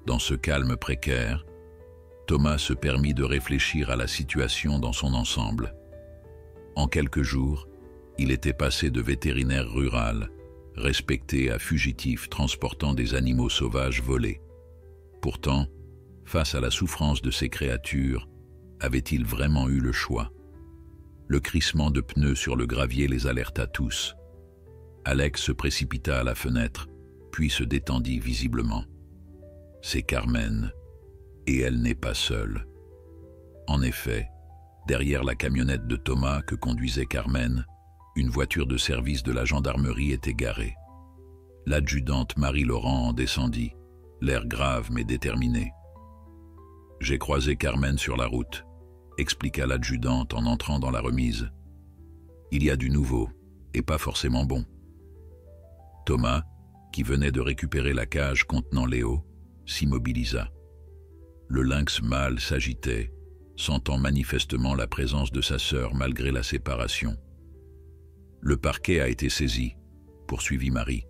Dans ce calme précaire, Thomas se permit de réfléchir à la situation dans son ensemble. En quelques jours, il était passé de vétérinaire rural, respecté, à fugitif transportant des animaux sauvages volés. Pourtant, face à la souffrance de ces créatures, avait-il vraiment eu le choix? Le crissement de pneus sur le gravier les alerta tous. Alex se précipita à la fenêtre, puis se détendit visiblement. C'est Carmen, et elle n'est pas seule. En effet, derrière la camionnette de Thomas que conduisait Carmen, une voiture de service de la gendarmerie était garée. L'adjudante Marie-Laurent en descendit, l'air grave mais déterminé. « J'ai croisé Carmen sur la route », expliqua l'adjudante en entrant dans la remise. « Il y a du nouveau, et pas forcément bon. » Thomas, qui venait de récupérer la cage contenant Léo, s'immobilisa. Le lynx mâle s'agitait, sentant manifestement la présence de sa sœur malgré la séparation. Le parquet a été saisi, poursuivit Marie.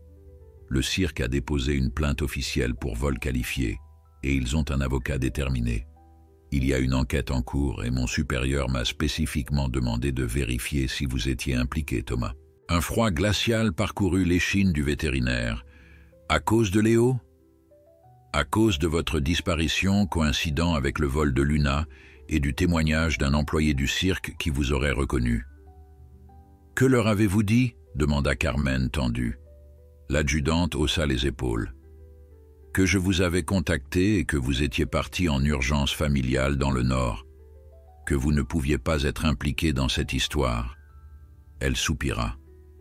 Le cirque a déposé une plainte officielle pour vol qualifié et ils ont un avocat déterminé. Il y a une enquête en cours et mon supérieur m'a spécifiquement demandé de vérifier si vous étiez impliqué, Thomas. Un froid glacial parcourut l'échine du vétérinaire. À cause de Léo ? À cause de votre disparition coïncidant avec le vol de Luna et du témoignage d'un employé du cirque qui vous aurait reconnu. « Que leur avez-vous dit » demanda Carmen tendue. L'adjudante haussa les épaules. « Que je vous avais contacté et que vous étiez parti en urgence familiale dans le Nord. Que vous ne pouviez pas être impliqué dans cette histoire. » Elle soupira.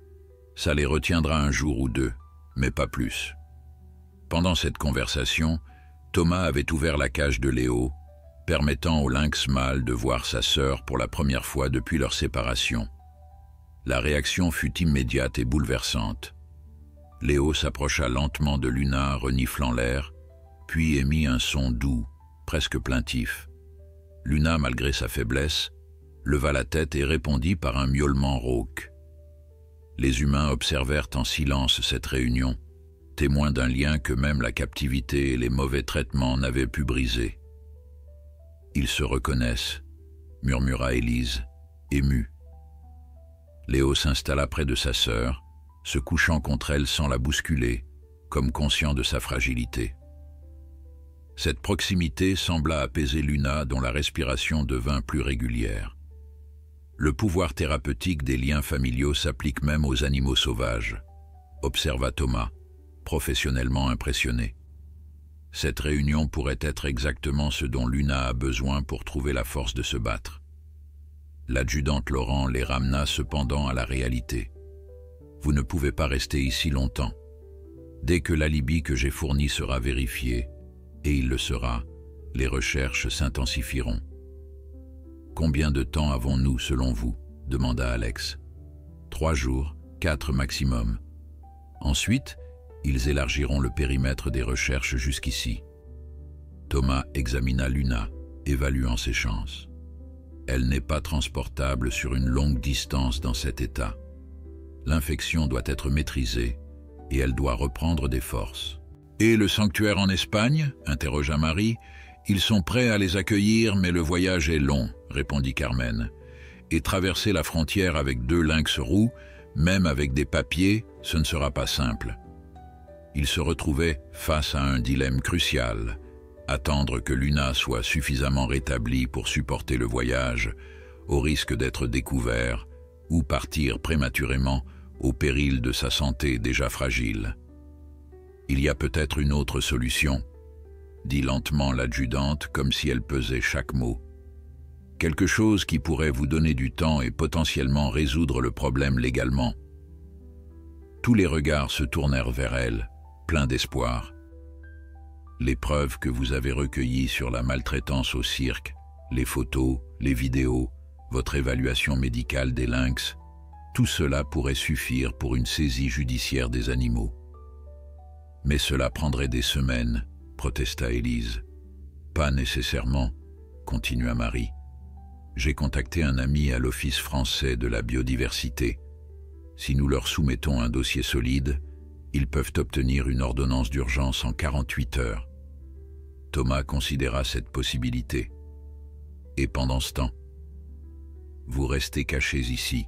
« Ça les retiendra un jour ou deux, mais pas plus. » Pendant cette conversation, Thomas avait ouvert la cage de Léo, permettant au lynx mâle de voir sa sœur pour la première fois depuis leur séparation. La réaction fut immédiate et bouleversante. Léo s'approcha lentement de Luna, reniflant l'air, puis émit un son doux, presque plaintif. Luna, malgré sa faiblesse, leva la tête et répondit par un miaulement rauque. Les humains observèrent en silence cette réunion, témoins d'un lien que même la captivité et les mauvais traitements n'avaient pu briser. « Ils se reconnaissent », murmura Élise, émue. Léo s'installa près de sa sœur, se couchant contre elle sans la bousculer, comme conscient de sa fragilité. Cette proximité sembla apaiser Luna, dont la respiration devint plus régulière. Le pouvoir thérapeutique des liens familiaux s'applique même aux animaux sauvages, observa Thomas, professionnellement impressionné. Cette réunion pourrait être exactement ce dont Luna a besoin pour trouver la force de se battre. L'adjudante Laurent les ramena cependant à la réalité. Vous ne pouvez pas rester ici longtemps. Dès que l'alibi que j'ai fourni sera vérifié, et il le sera, les recherches s'intensifieront. Combien de temps avons-nous selon vous ? Demanda Alex. 3 jours, 4 maximum. Ensuite, ils élargiront le périmètre des recherches jusqu'ici. Thomas examina Luna, évaluant ses chances. Elle n'est pas transportable sur une longue distance dans cet état. L'infection doit être maîtrisée et elle doit reprendre des forces. « Et le sanctuaire en Espagne ?» interrogea Marie. « Ils sont prêts à les accueillir, mais le voyage est long, » répondit Carmen. « Et traverser la frontière avec 2 lynx roux, même avec des papiers, ce ne sera pas simple. » Ils se retrouvaient face à un dilemme crucial. Attendre que Luna soit suffisamment rétablie pour supporter le voyage, au risque d'être découvert, ou partir prématurément au péril de sa santé déjà fragile. « Il y a peut-être une autre solution », dit lentement l'adjudante comme si elle pesait chaque mot. « Quelque chose qui pourrait vous donner du temps et potentiellement résoudre le problème légalement. » Tous les regards se tournèrent vers elle, pleins d'espoir. Les preuves que vous avez recueillies sur la maltraitance au cirque, les photos, les vidéos, votre évaluation médicale des lynx, tout cela pourrait suffire pour une saisie judiciaire des animaux. Mais cela prendrait des semaines, protesta Élise. Pas nécessairement, continua Marie. J'ai contacté un ami à l'Office français de la biodiversité. Si nous leur soumettons un dossier solide, ils peuvent obtenir une ordonnance d'urgence en 48 heures. Thomas considéra cette possibilité. Et pendant ce temps, vous restez cachés ici.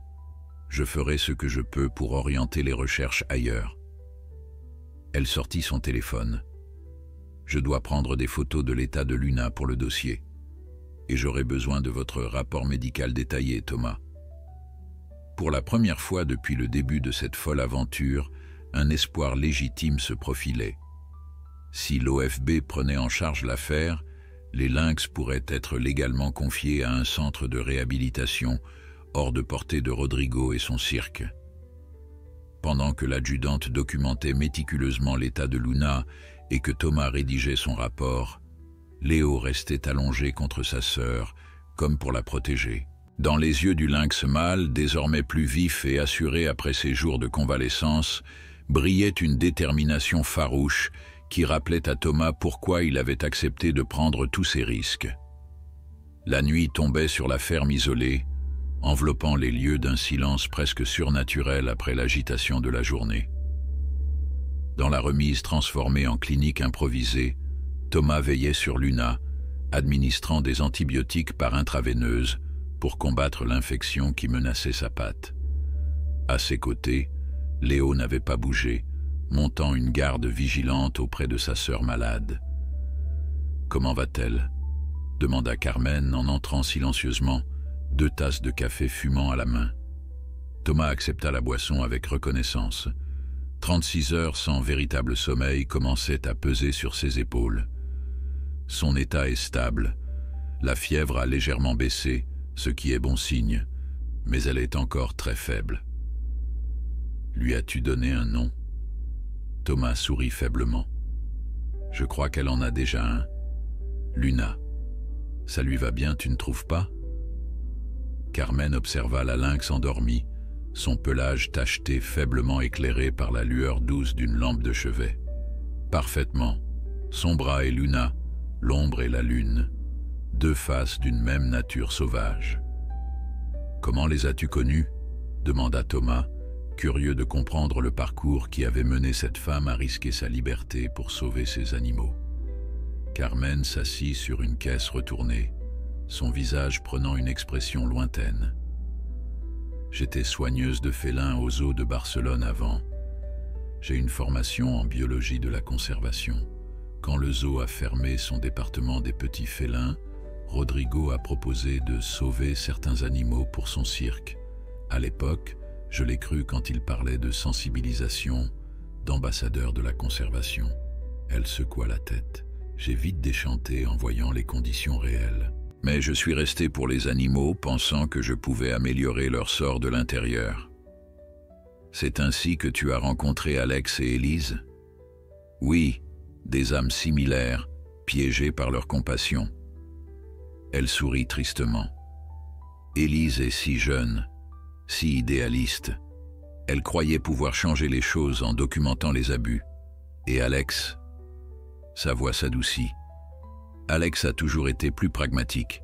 Je ferai ce que je peux pour orienter les recherches ailleurs. Elle sortit son téléphone. Je dois prendre des photos de l'état de Luna pour le dossier. Et j'aurai besoin de votre rapport médical détaillé, Thomas. Pour la première fois depuis le début de cette folle aventure, un espoir légitime se profilait. Si l'OFB prenait en charge l'affaire, les lynx pourraient être légalement confiés à un centre de réhabilitation hors de portée de Rodrigo et son cirque. Pendant que l'adjudante documentait méticuleusement l'état de Luna et que Thomas rédigeait son rapport, Léo restait allongé contre sa sœur, comme pour la protéger. Dans les yeux du lynx mâle, désormais plus vif et assuré après ses jours de convalescence, brillait une détermination farouche qui rappelait à Thomas pourquoi il avait accepté de prendre tous ces risques. La nuit tombait sur la ferme isolée, enveloppant les lieux d'un silence presque surnaturel après l'agitation de la journée. Dans la remise transformée en clinique improvisée, Thomas veillait sur Luna, administrant des antibiotiques par intraveineuse pour combattre l'infection qui menaçait sa patte. À ses côtés, Léo n'avait pas bougé, montant une garde vigilante auprès de sa sœur malade. « Comment va-t-elle » demanda Carmen en entrant silencieusement, 2 tasses de café fumant à la main. Thomas accepta la boisson avec reconnaissance. 36 heures sans véritable sommeil commençaient à peser sur ses épaules. Son état est stable. La fièvre a légèrement baissé, ce qui est bon signe, mais elle est encore très faible. « Lui as-tu donné un nom ?» Thomas sourit faiblement. « Je crois qu'elle en a déjà un. Luna. Ça lui va bien, tu ne trouves pas ?» Carmen observa la lynx endormie, son pelage tacheté faiblement éclairé par la lueur douce d'une lampe de chevet. « Parfaitement. Son bras est Luna, l'ombre et la lune, 2 faces d'une même nature sauvage. »« Comment les as-tu connus ?» demanda Thomas, curieux de comprendre le parcours qui avait mené cette femme à risquer sa liberté pour sauver ses animaux. Carmen s'assit sur une caisse retournée, son visage prenant une expression lointaine. « J'étais soigneuse de félins aux zoos de Barcelone avant. J'ai une formation en biologie de la conservation. Quand le zoo a fermé son département des petits félins, Rodrigo a proposé de sauver certains animaux pour son cirque. À l'époque, je l'ai cru quand il parlait de sensibilisation, d'ambassadeur de la conservation. » Elle secoua la tête. J'ai vite déchanté en voyant les conditions réelles. Mais je suis resté pour les animaux, pensant que je pouvais améliorer leur sort de l'intérieur. C'est ainsi que tu as rencontré Alex et Élise ? Oui, des âmes similaires, piégées par leur compassion. Elle sourit tristement. Élise est si jeune, si idéaliste. Elle croyait pouvoir changer les choses en documentant les abus. Et Alex, sa voix s'adoucit. Alex a toujours été plus pragmatique.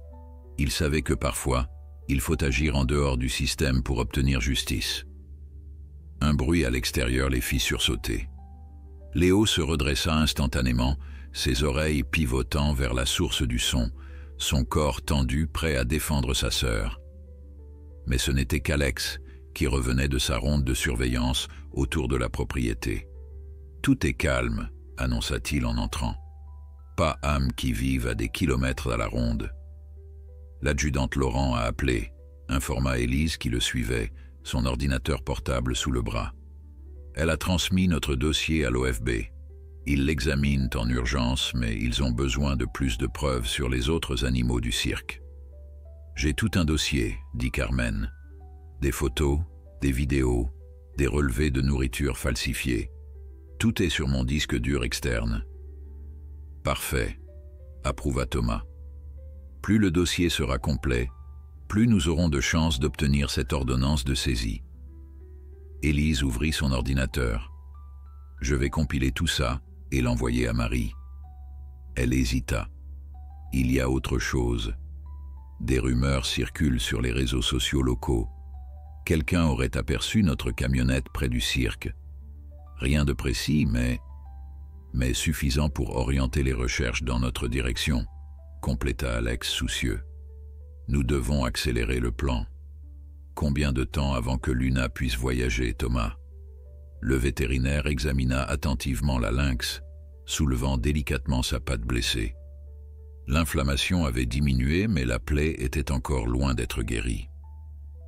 Il savait que parfois, il faut agir en dehors du système pour obtenir justice. Un bruit à l'extérieur les fit sursauter. Léo se redressa instantanément, ses oreilles pivotant vers la source du son corps tendu prêt à défendre sa sœur. Mais ce n'était qu'Alex qui revenait de sa ronde de surveillance autour de la propriété. « Tout est calme », annonça-t-il en entrant. « Pas âme qui vive à des kilomètres à la ronde. » L'adjudante Laurent a appelé, informa Élise qui le suivait, son ordinateur portable sous le bras. Elle a transmis notre dossier à l'OFB. Ils l'examinent en urgence, mais ils ont besoin de plus de preuves sur les autres animaux du cirque. « J'ai tout un dossier, » dit Carmen. « Des photos, des vidéos, des relevés de nourriture falsifiée. Tout est sur mon disque dur externe. » « Parfait, » approuva Thomas. « Plus le dossier sera complet, plus nous aurons de chances d'obtenir cette ordonnance de saisie. » Élise ouvrit son ordinateur. « Je vais compiler tout ça et l'envoyer à Marie. » Elle hésita. « Il y a autre chose. » Des rumeurs circulent sur les réseaux sociaux locaux. Quelqu'un aurait aperçu notre camionnette près du cirque. Rien de précis, mais suffisant pour orienter les recherches dans notre direction, compléta Alex soucieux. Nous devons accélérer le plan. Combien de temps avant que Luna puisse voyager, Thomas? Le vétérinaire examina attentivement la lynx, soulevant délicatement sa patte blessée. L'inflammation avait diminué, mais la plaie était encore loin d'être guérie.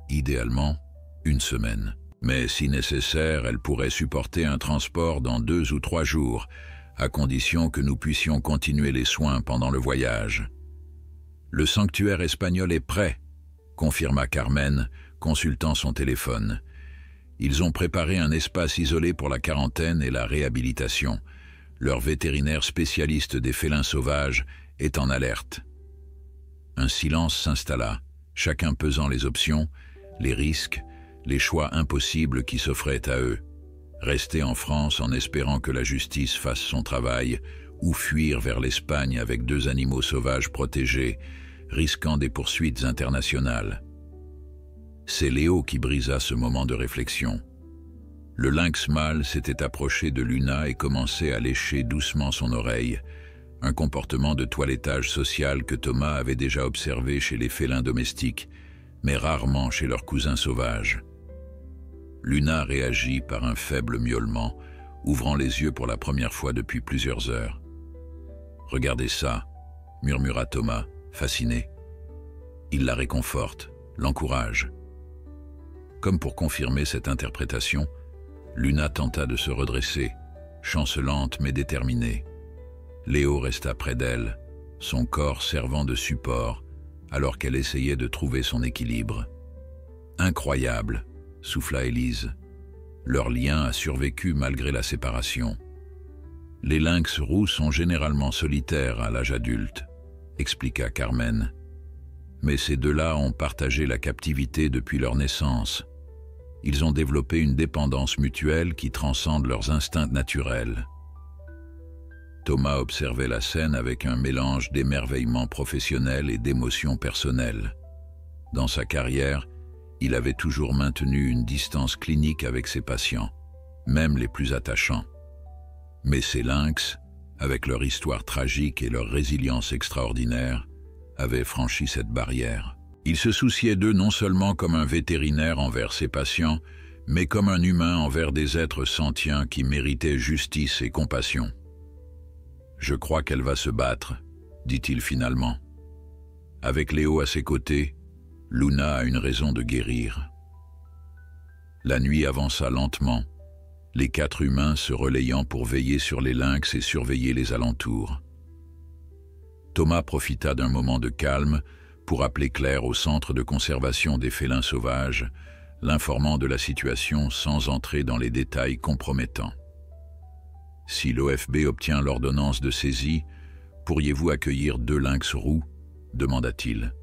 Idéalement, 1 semaine. Mais si nécessaire, elle pourrait supporter un transport dans 2 ou 3 jours, à condition que nous puissions continuer les soins pendant le voyage. Le sanctuaire espagnol est prêt, confirma Carmen, consultant son téléphone. Ils ont préparé un espace isolé pour la quarantaine et la réhabilitation. Leur vétérinaire spécialiste des félins sauvages est en alerte. Un silence s'installa, chacun pesant les options, les risques, les choix impossibles qui s'offraient à eux. Rester en France en espérant que la justice fasse son travail, ou fuir vers l'Espagne avec 2 animaux sauvages protégés, risquant des poursuites internationales. C'est Léo qui brisa ce moment de réflexion. Le lynx mâle s'était approché de Luna et commençait à lécher doucement son oreille, un comportement de toilettage social que Thomas avait déjà observé chez les félins domestiques, mais rarement chez leurs cousins sauvages. Luna réagit par un faible miaulement, ouvrant les yeux pour la première fois depuis plusieurs heures. « Regardez ça », murmura Thomas, fasciné. Il la réconforte, l'encourage. Comme pour confirmer cette interprétation, Luna tenta de se redresser, chancelante mais déterminée. Léo resta près d'elle, son corps servant de support, alors qu'elle essayait de trouver son équilibre. « Incroyable !» souffla Élise. Leur lien a survécu malgré la séparation. Les lynx roux sont généralement solitaires à l'âge adulte, expliqua Carmen. Mais ces deux-là ont partagé la captivité depuis leur naissance. Ils ont développé une dépendance mutuelle qui transcende leurs instincts naturels. Thomas observait la scène avec un mélange d'émerveillement professionnel et d'émotion personnelle. Dans sa carrière, il avait toujours maintenu une distance clinique avec ses patients, même les plus attachants. Mais ces lynx, avec leur histoire tragique et leur résilience extraordinaire, avaient franchi cette barrière. Il se souciait d'eux non seulement comme un vétérinaire envers ses patients, mais comme un humain envers des êtres sentients qui méritaient justice et compassion. « Je crois qu'elle va se battre », dit-il finalement. Avec Léo à ses côtés, Luna a une raison de guérir. La nuit avança lentement, les 4 humains se relayant pour veiller sur les lynx et surveiller les alentours. Thomas profita d'un moment de calme pour appeler Claire au centre de conservation des félins sauvages, l'informant de la situation sans entrer dans les détails compromettants. « Si l'OFB obtient l'ordonnance de saisie, pourriez-vous accueillir 2 lynx roux ?» demanda-t-il.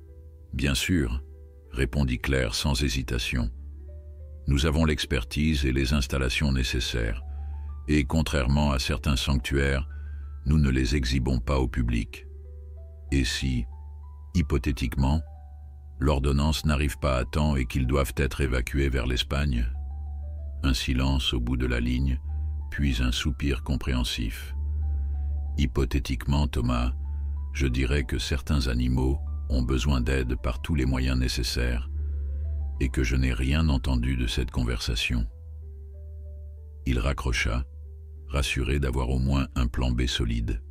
« Bien sûr, » répondit Claire sans hésitation. « Nous avons l'expertise et les installations nécessaires, et contrairement à certains sanctuaires, nous ne les exhibons pas au public. Et si, hypothétiquement, l'ordonnance n'arrive pas à temps et qu'ils doivent être évacués vers l'Espagne ?» Un silence au bout de la ligne, puis un soupir compréhensif. « Hypothétiquement, Thomas, je dirais que certains animaux ont besoin d'aide par tous les moyens nécessaires et que je n'ai rien entendu de cette conversation. » Il raccrocha, rassuré d'avoir au moins un plan B solide.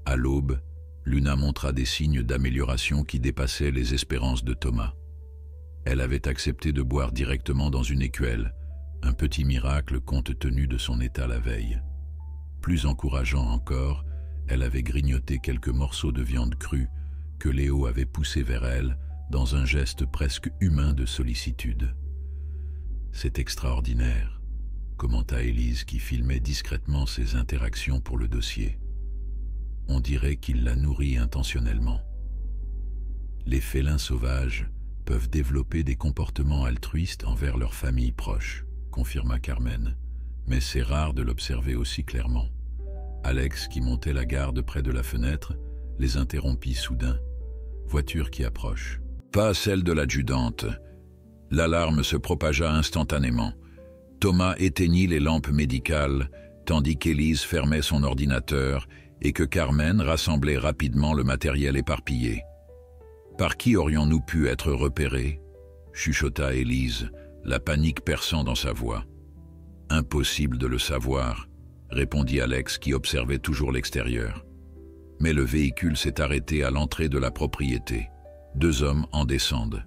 À l'aube, Luna montra des signes d'amélioration qui dépassaient les espérances de Thomas. Elle avait accepté de boire directement dans une écuelle, un petit miracle compte tenu de son état la veille. Plus encourageant encore, elle avait grignoté quelques morceaux de viande crue que Léo avait poussé vers elle dans un geste presque humain de sollicitude. « C'est extraordinaire », commenta Élise qui filmait discrètement ses interactions pour le dossier. « On dirait qu'il la nourrit intentionnellement. » Les félins sauvages peuvent développer des comportements altruistes envers leurs familles proches, confirma Carmen, mais c'est rare de l'observer aussi clairement. Alex, qui montait la garde près de la fenêtre, les interrompit soudain. Voiture qui approche. Pas celle de l'adjudante. L'alarme se propagea instantanément. Thomas éteignit les lampes médicales, tandis qu'Élise fermait son ordinateur et que Carmen rassemblait rapidement le matériel éparpillé. « Par qui aurions-nous pu être repérés ?» chuchota Élise, la panique perçant dans sa voix. « Impossible de le savoir », répondit Alex qui observait toujours l'extérieur. Mais le véhicule s'est arrêté à l'entrée de la propriété. 2 hommes en descendent.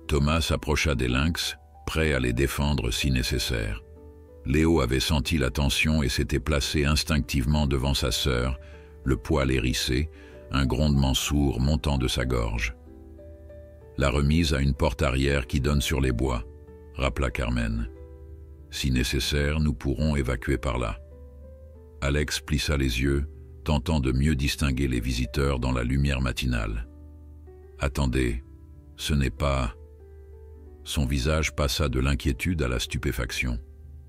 Thomas s'approcha des lynx, prêt à les défendre si nécessaire. Léo avait senti la tension et s'était placé instinctivement devant sa sœur, le poil hérissé, un grondement sourd montant de sa gorge. « La remise a une porte arrière qui donne sur les bois », rappela Carmen. « Si nécessaire, nous pourrons évacuer par là. » Alex plissa les yeux, tentant de mieux distinguer les visiteurs dans la lumière matinale. « Attendez, ce n'est pas... » Son visage passa de l'inquiétude à la stupéfaction.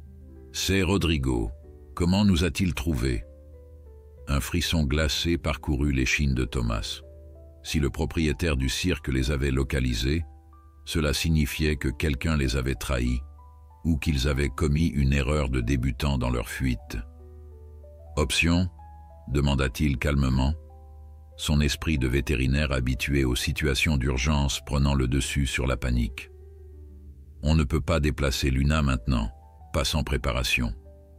« C'est Rodrigo. Comment nous a-t-il trouvés ?» Un frisson glacé parcourut l'échine de Thomas. Si le propriétaire du cirque les avait localisés, cela signifiait que quelqu'un les avait trahis ou qu'ils avaient commis une erreur de débutant dans leur fuite. « Option ?» demanda-t-il calmement, son esprit de vétérinaire habitué aux situations d'urgence prenant le dessus sur la panique. « On ne peut pas déplacer Luna maintenant, pas sans préparation, »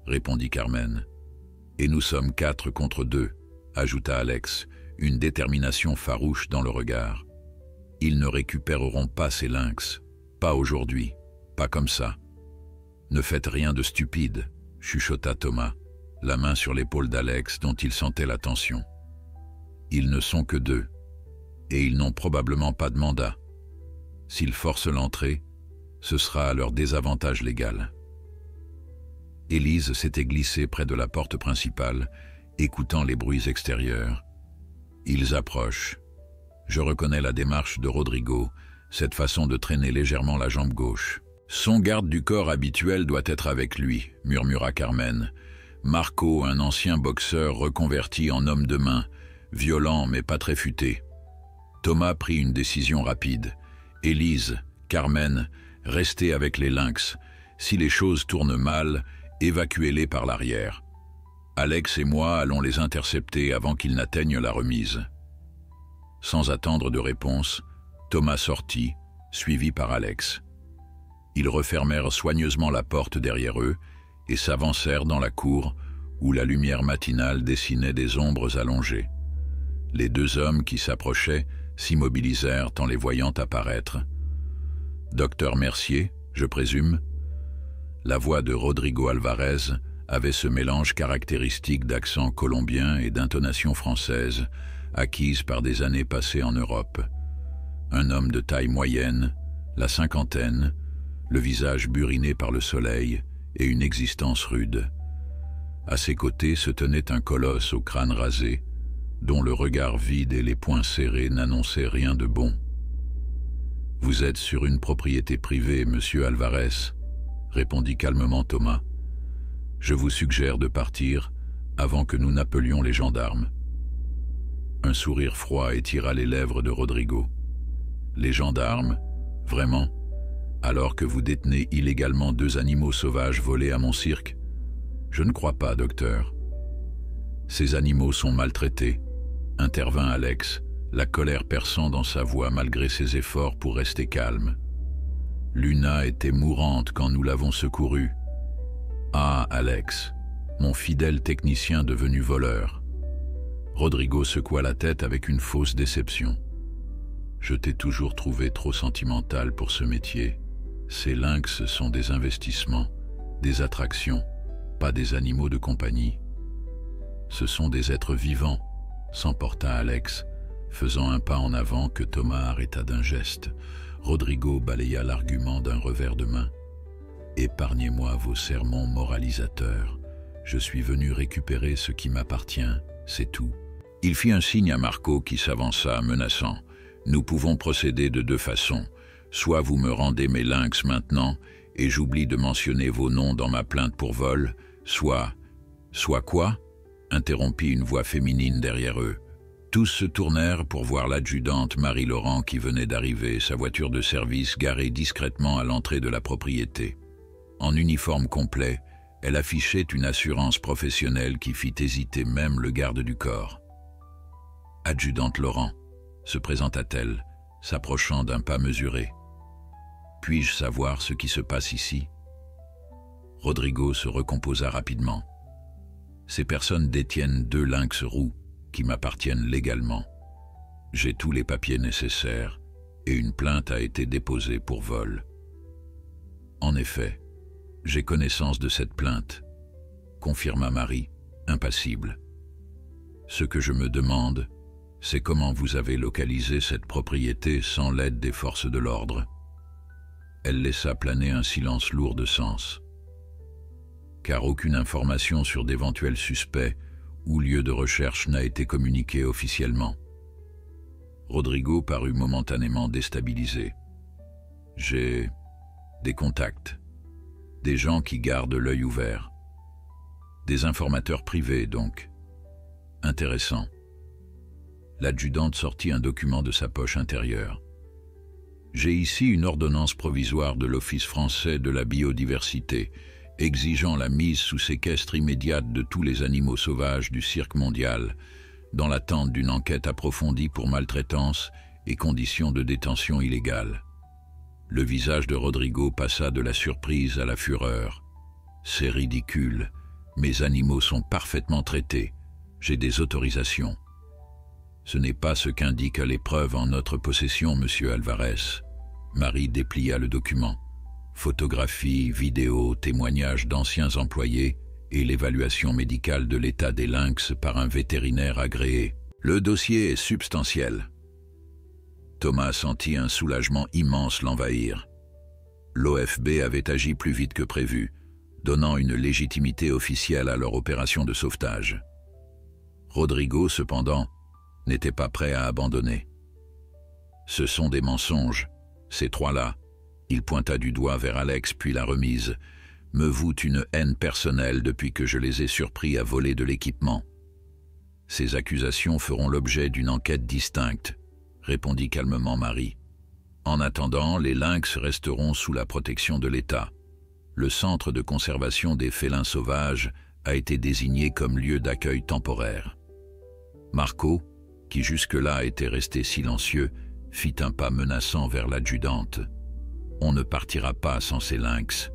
répondit Carmen. « Et nous sommes 4 contre 2, ajouta Alex, une détermination farouche dans le regard. « Ils ne récupéreront pas ces lynx, pas aujourd'hui, pas comme ça. »« Ne faites rien de stupide, » chuchota Thomas, la main sur l'épaule d'Alex dont il sentait la tension. « Ils ne sont que 2, et ils n'ont probablement pas de mandat. S'ils forcent l'entrée, ce sera à leur désavantage légal. » Élise s'était glissée près de la porte principale, écoutant les bruits extérieurs. Ils approchent. Je reconnais la démarche de Rodrigo, cette façon de traîner légèrement la jambe gauche. « Son garde du corps habituel doit être avec lui, » murmura Carmen. Marco, un ancien boxeur reconverti en homme de main, violent mais pas très futé. Thomas prit une décision rapide. « Élise, Carmen, restez avec les lynx. Si les choses tournent mal, évacuez-les par l'arrière. Alex et moi allons les intercepter avant qu'ils n'atteignent la remise. » Sans attendre de réponse, Thomas sortit, suivi par Alex. Ils refermèrent soigneusement la porte derrière eux et s'avancèrent dans la cour où la lumière matinale dessinait des ombres allongées. Les 2 hommes qui s'approchaient s'immobilisèrent en les voyant apparaître. « Docteur Mercier, je présume ?» La voix de Rodrigo Alvarez avait ce mélange caractéristique d'accent colombien et d'intonation française, acquise par des années passées en Europe. Un homme de taille moyenne, la cinquantaine, le visage buriné par le soleil et une existence rude. À ses côtés se tenait un colosse au crâne rasé, dont le regard vide et les poings serrés n'annonçaient rien de bon. « Vous êtes sur une propriété privée, monsieur Alvarez, » répondit calmement Thomas. « Je vous suggère de partir avant que nous n'appelions les gendarmes. » Un sourire froid étira les lèvres de Rodrigo. « Les gendarmes? Vraiment? Alors que vous détenez illégalement 2 animaux sauvages volés à mon cirque? Je ne crois pas, docteur. » « Ces animaux sont maltraités, » intervint Alex, la colère perçant dans sa voix malgré ses efforts pour rester calme. « Luna était mourante quand nous l'avons secourue. »« Ah, Alex, mon fidèle technicien devenu voleur. » Rodrigo secoua la tête avec une fausse déception. « Je t'ai toujours trouvé trop sentimental pour ce métier. Ces lynx sont des investissements, des attractions, pas des animaux de compagnie. » « Ce sont des êtres vivants, » s'emporta Alex, faisant un pas en avant que Thomas arrêta d'un geste. Rodrigo balaya l'argument d'un revers de main. « Épargnez-moi vos sermons moralisateurs. Je suis venu récupérer ce qui m'appartient, c'est tout. » Il fit un signe à Marco qui s'avança, menaçant. « Nous pouvons procéder de 2 façons. Soit vous me rendez mes lynx maintenant, et j'oublie de mentionner vos noms dans ma plainte pour vol, soit... »« Soit quoi ?» interrompit une voix féminine derrière eux. Tous se tournèrent pour voir l'adjudante Marie-Laurent qui venait d'arriver, sa voiture de service garée discrètement à l'entrée de la propriété. En uniforme complet, elle affichait une assurance professionnelle qui fit hésiter même le garde du corps. « Adjudante Laurent », se présenta-t-elle, s'approchant d'un pas mesuré. « Puis-je savoir ce qui se passe ici ?» Rodrigo se recomposa rapidement. « Ces personnes détiennent 2 lynx roux qui m'appartiennent légalement. J'ai tous les papiers nécessaires et une plainte a été déposée pour vol. » En effet, j'ai connaissance de cette plainte, confirma Marie, impassible. Ce que je me demande, c'est comment vous avez localisé cette propriété sans l'aide des forces de l'ordre. Elle laissa planer un silence lourd de sens. Car aucune information sur d'éventuels suspects ou lieu de recherche n'a été communiquée officiellement. Rodrigo parut momentanément déstabilisé. J'ai des contacts, des gens qui gardent l'œil ouvert, des informateurs privés donc. Intéressant. L'adjudante sortit un document de sa poche intérieure. J'ai ici une ordonnance provisoire de l'Office français de la biodiversité, exigeant la mise sous séquestre immédiate de tous les animaux sauvages du cirque mondial, dans l'attente d'une enquête approfondie pour maltraitance et conditions de détention illégale. Le visage de Rodrigo passa de la surprise à la fureur. « C'est ridicule. Mes animaux sont parfaitement traités. J'ai des autorisations. » « Ce n'est pas ce qu'indique l'épreuve en notre possession, monsieur Alvarez. » Marie déplia le document. Photographies, vidéos, témoignages d'anciens employés et l'évaluation médicale de l'état des lynx par un vétérinaire agréé. Le dossier est substantiel. Thomas sentit un soulagement immense l'envahir. L'OFB avait agi plus vite que prévu, donnant une légitimité officielle à leur opération de sauvetage. Rodrigo, cependant, n'était pas prêt à abandonner. « Ce sont des mensonges, ces 3-là. » Il pointa du doigt vers Alex puis la remise, me vouent une haine personnelle depuis que je les ai surpris à voler de l'équipement. Ces accusations feront l'objet d'une enquête distincte, répondit calmement Marie. En attendant, les lynx resteront sous la protection de l'État. Le centre de conservation des félins sauvages a été désigné comme lieu d'accueil temporaire. Marco, qui jusque-là était resté silencieux, fit un pas menaçant vers l'adjudante. On ne partira pas sans ces lynx.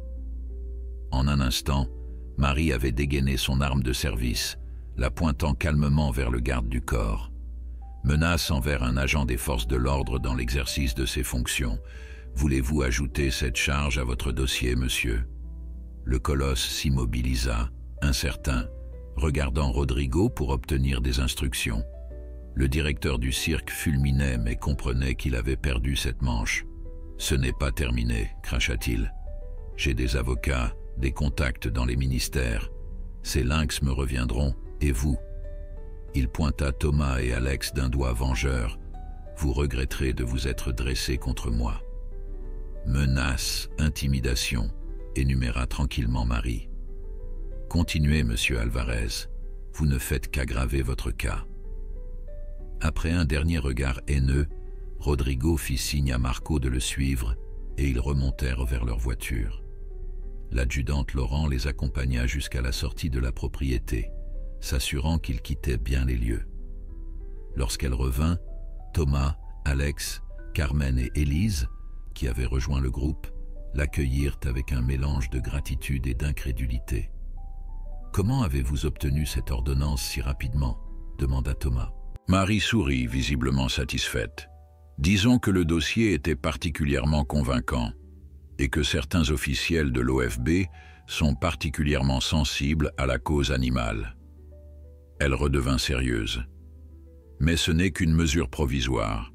En un instant, Marie avait dégainé son arme de service, la pointant calmement vers le garde du corps. Menace envers un agent des forces de l'ordre dans l'exercice de ses fonctions. Voulez-vous ajouter cette charge à votre dossier, monsieur? Le colosse s'immobilisa, incertain, regardant Rodrigo pour obtenir des instructions. Le directeur du cirque fulminait mais comprenait qu'il avait perdu cette manche. « Ce n'est pas terminé », cracha-t-il. « J'ai des avocats, des contacts dans les ministères. Ces lynx me reviendront, et vous ?» Il pointa Thomas et Alex d'un doigt vengeur. « Vous regretterez de vous être dressés contre moi. » Menace, intimidation, énuméra tranquillement Marie. « Continuez, monsieur Alvarez. Vous ne faites qu'aggraver votre cas. » Après un dernier regard haineux, Rodrigo fit signe à Marco de le suivre et ils remontèrent vers leur voiture. L'adjudante Laurent les accompagna jusqu'à la sortie de la propriété, s'assurant qu'ils quittaient bien les lieux. Lorsqu'elle revint, Thomas, Alex, Carmen et Élise, qui avaient rejoint le groupe, l'accueillirent avec un mélange de gratitude et d'incrédulité. « Comment avez-vous obtenu cette ordonnance si rapidement ?» demanda Thomas. Marie sourit, visiblement satisfaite. Disons que le dossier était particulièrement convaincant et que certains officiels de l'OFB sont particulièrement sensibles à la cause animale. Elle redevint sérieuse. Mais ce n'est qu'une mesure provisoire.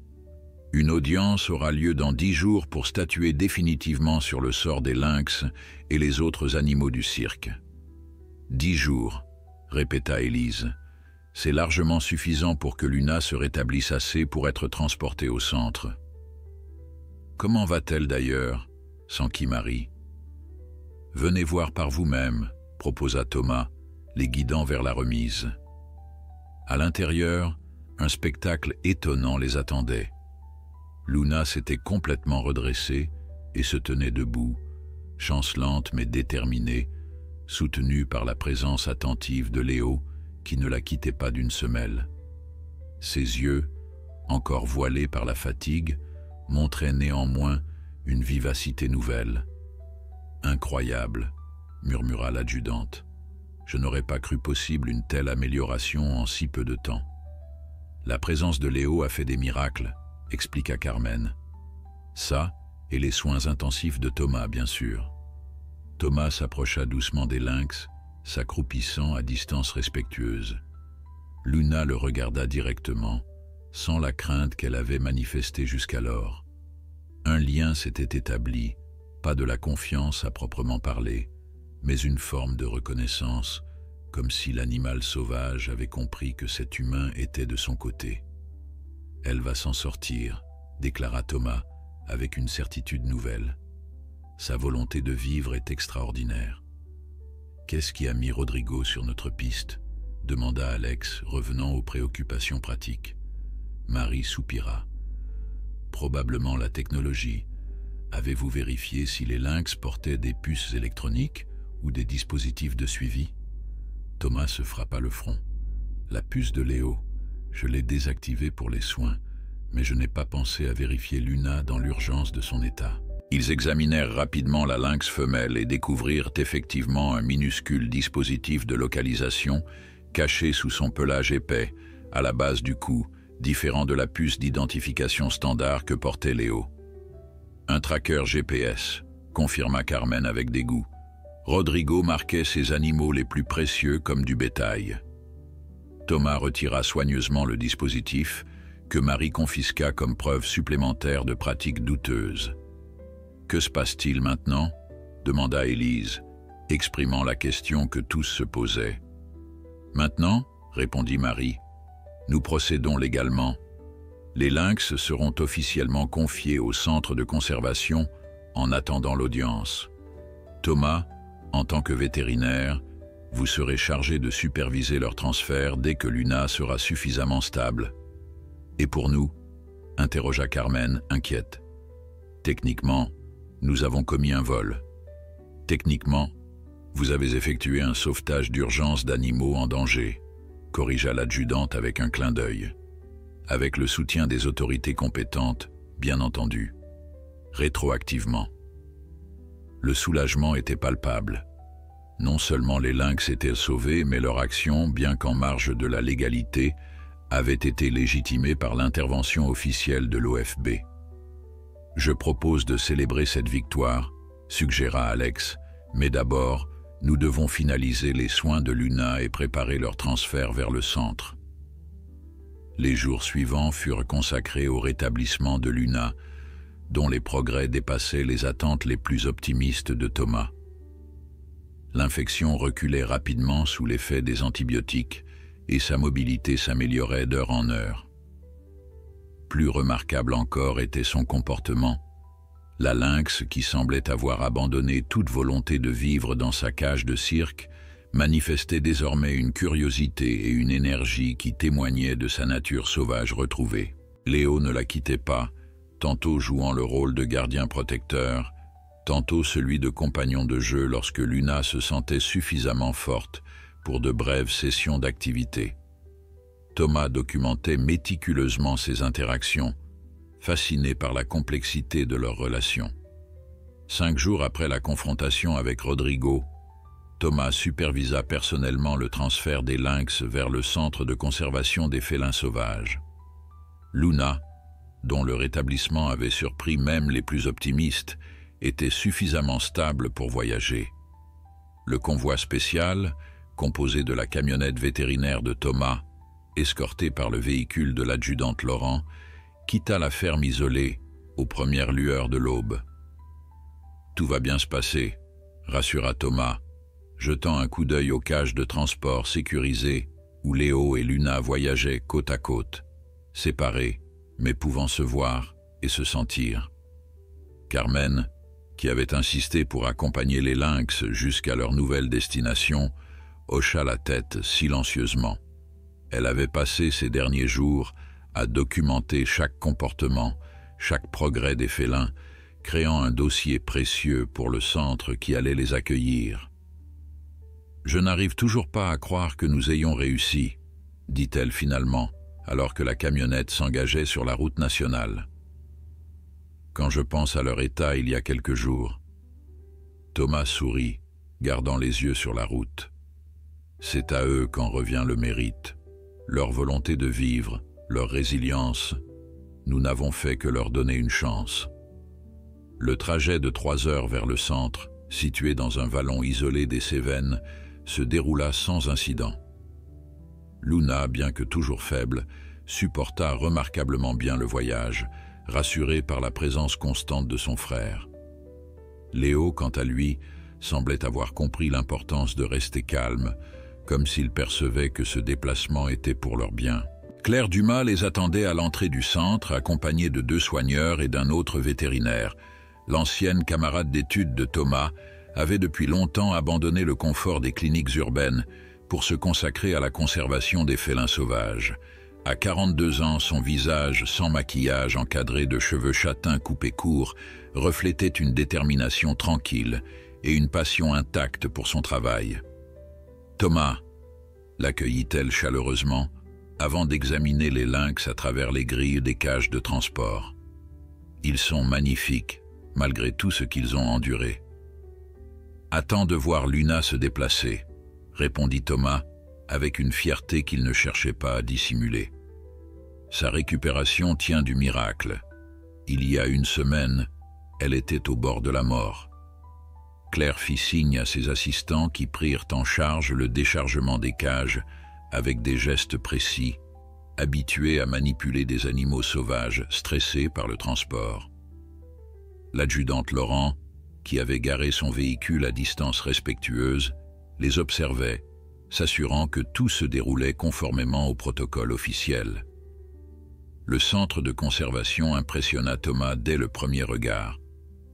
Une audience aura lieu dans 10 jours pour statuer définitivement sur le sort des lynx et les autres animaux du cirque. 10 jours, répéta Élise. C'est largement suffisant pour que Luna se rétablisse assez pour être transportée au centre. Comment va-t-elle d'ailleurs, s'enquit Marie. Venez voir par vous-même, proposa Thomas, les guidant vers la remise. À l'intérieur, Un spectacle étonnant les attendait. Luna s'était complètement redressée et se tenait debout, chancelante mais déterminée, soutenue par la présence attentive de Léo qui ne la quittait pas d'une semelle. Ses yeux, encore voilés par la fatigue, montraient néanmoins une vivacité nouvelle. « Incroyable », murmura l'adjudante. « Je n'aurais pas cru possible une telle amélioration en si peu de temps. » La présence de Léo a fait des miracles, expliqua Carmen. Ça, et les soins intensifs de Thomas, bien sûr. Thomas s'approcha doucement des lynx, s'accroupissant à distance respectueuse. Luna le regarda directement, sans la crainte qu'elle avait manifestée jusqu'alors. Un lien s'était établi, pas de la confiance à proprement parler, mais une forme de reconnaissance, comme si l'animal sauvage avait compris que cet humain était de son côté. « Elle va s'en sortir », déclara Thomas, avec une certitude nouvelle. Sa volonté de vivre est extraordinaire. « Qu'est-ce qui a mis Rodrigo sur notre piste ?» demanda Alex, revenant aux préoccupations pratiques. Marie soupira. « Probablement la technologie. Avez-vous vérifié si les lynx portaient des puces électroniques ou des dispositifs de suivi ?» Thomas se frappa le front. « La puce de Léo, je l'ai désactivée pour les soins, mais je n'ai pas pensé à vérifier Luna dans l'urgence de son état. » Ils examinèrent rapidement la lynx femelle et découvrirent effectivement un minuscule dispositif de localisation caché sous son pelage épais, à la base du cou, différent de la puce d'identification standard que portait Léo. « Un tracker GPS », confirma Carmen avec dégoût. Rodrigo marquait ses animaux les plus précieux comme du bétail. Thomas retira soigneusement le dispositif, que Marie confisqua comme preuve supplémentaire de pratiques douteuses. « Que se passe-t-il maintenant ?» demanda Élise, exprimant la question que tous se posaient. « Maintenant ?» répondit Marie. « Nous procédons légalement. Les lynx seront officiellement confiés au centre de conservation en attendant l'audience. Thomas, en tant que vétérinaire, vous serez chargé de superviser leur transfert dès que Luna sera suffisamment stable. »« Et pour nous ?» interrogea Carmen, inquiète. « Techniquement, nous avons commis un vol. Techniquement, vous avez effectué un sauvetage d'urgence d'animaux en danger, » corrigea l'adjudante avec un clin d'œil. « Avec le soutien des autorités compétentes, bien entendu. Rétroactivement. » Le soulagement était palpable. Non seulement les lynx étaient sauvés, mais leur action, bien qu'en marge de la légalité, avait été légitimée par l'intervention officielle de l'OFB. « Je propose de célébrer cette victoire », suggéra Alex, « mais d'abord, nous devons finaliser les soins de Luna et préparer leur transfert vers le centre. » Les jours suivants furent consacrés au rétablissement de Luna, dont les progrès dépassaient les attentes les plus optimistes de Thomas. L'infection reculait rapidement sous l'effet des antibiotiques et sa mobilité s'améliorait d'heure en heure. Plus remarquable encore était son comportement. La lynx, qui semblait avoir abandonné toute volonté de vivre dans sa cage de cirque, manifestait désormais une curiosité et une énergie qui témoignaient de sa nature sauvage retrouvée. Léo ne la quittait pas, tantôt jouant le rôle de gardien protecteur, tantôt celui de compagnon de jeu lorsque Luna se sentait suffisamment forte pour de brèves sessions d'activité. Thomas documentait méticuleusement ces interactions, fasciné par la complexité de leur relation. 5 jours après la confrontation avec Rodrigo, Thomas supervisa personnellement le transfert des lynx vers le centre de conservation des félins sauvages. Luna, dont le rétablissement avait surpris même les plus optimistes, était suffisamment stable pour voyager. Le convoi spécial, composé de la camionnette vétérinaire de Thomas, escorté par le véhicule de l'adjudante Laurent, quitta la ferme isolée aux premières lueurs de l'aube. « Tout va bien se passer », rassura Thomas, jetant un coup d'œil aux cages de transport sécurisées où Léo et Luna voyageaient côte à côte, séparés, mais pouvant se voir et se sentir. Carmen, qui avait insisté pour accompagner les lynx jusqu'à leur nouvelle destination, hocha la tête silencieusement. Elle avait passé ces derniers jours à documenter chaque comportement, chaque progrès des félins, créant un dossier précieux pour le centre qui allait les accueillir. « Je n'arrive toujours pas à croire que nous ayons réussi », dit-elle finalement, alors que la camionnette s'engageait sur la route nationale. Quand je pense à leur état il y a quelques jours. Thomas sourit, gardant les yeux sur la route. C'est à eux qu'en revient le mérite. Leur volonté de vivre, leur résilience, nous n'avons fait que leur donner une chance. Le trajet de 3 heures vers le centre, situé dans un vallon isolé des Cévennes, se déroula sans incident. Luna, bien que toujours faible, supporta remarquablement bien le voyage, rassurée par la présence constante de son frère. Léo, quant à lui, semblait avoir compris l'importance de rester calme, comme s'il percevait que ce déplacement était pour leur bien. Claire Dumas les attendait à l'entrée du centre, accompagnée de 2 soigneurs et d'un autre vétérinaire. L'ancienne camarade d'études de Thomas avait depuis longtemps abandonné le confort des cliniques urbaines pour se consacrer à la conservation des félins sauvages. À 42 ans, son visage, sans maquillage, encadré de cheveux châtains coupés courts, reflétait une détermination tranquille et une passion intacte pour son travail. « Thomas », l'accueillit-elle chaleureusement, avant d'examiner les lynx à travers les grilles des cages de transport. « Ils sont magnifiques, malgré tout ce qu'ils ont enduré. »« Attends de voir Luna se déplacer », répondit Thomas, avec une fierté qu'il ne cherchait pas à dissimuler. Sa récupération tient du miracle. Il y a 1 semaine, elle était au bord de la mort. Claire fit signe à ses assistants qui prirent en charge le déchargement des cages avec des gestes précis, habitués à manipuler des animaux sauvages stressés par le transport. L'adjudante Laurent, qui avait garé son véhicule à distance respectueuse, les observait, s'assurant que tout se déroulait conformément au protocole officiel. Le centre de conservation impressionna Thomas dès le premier regard.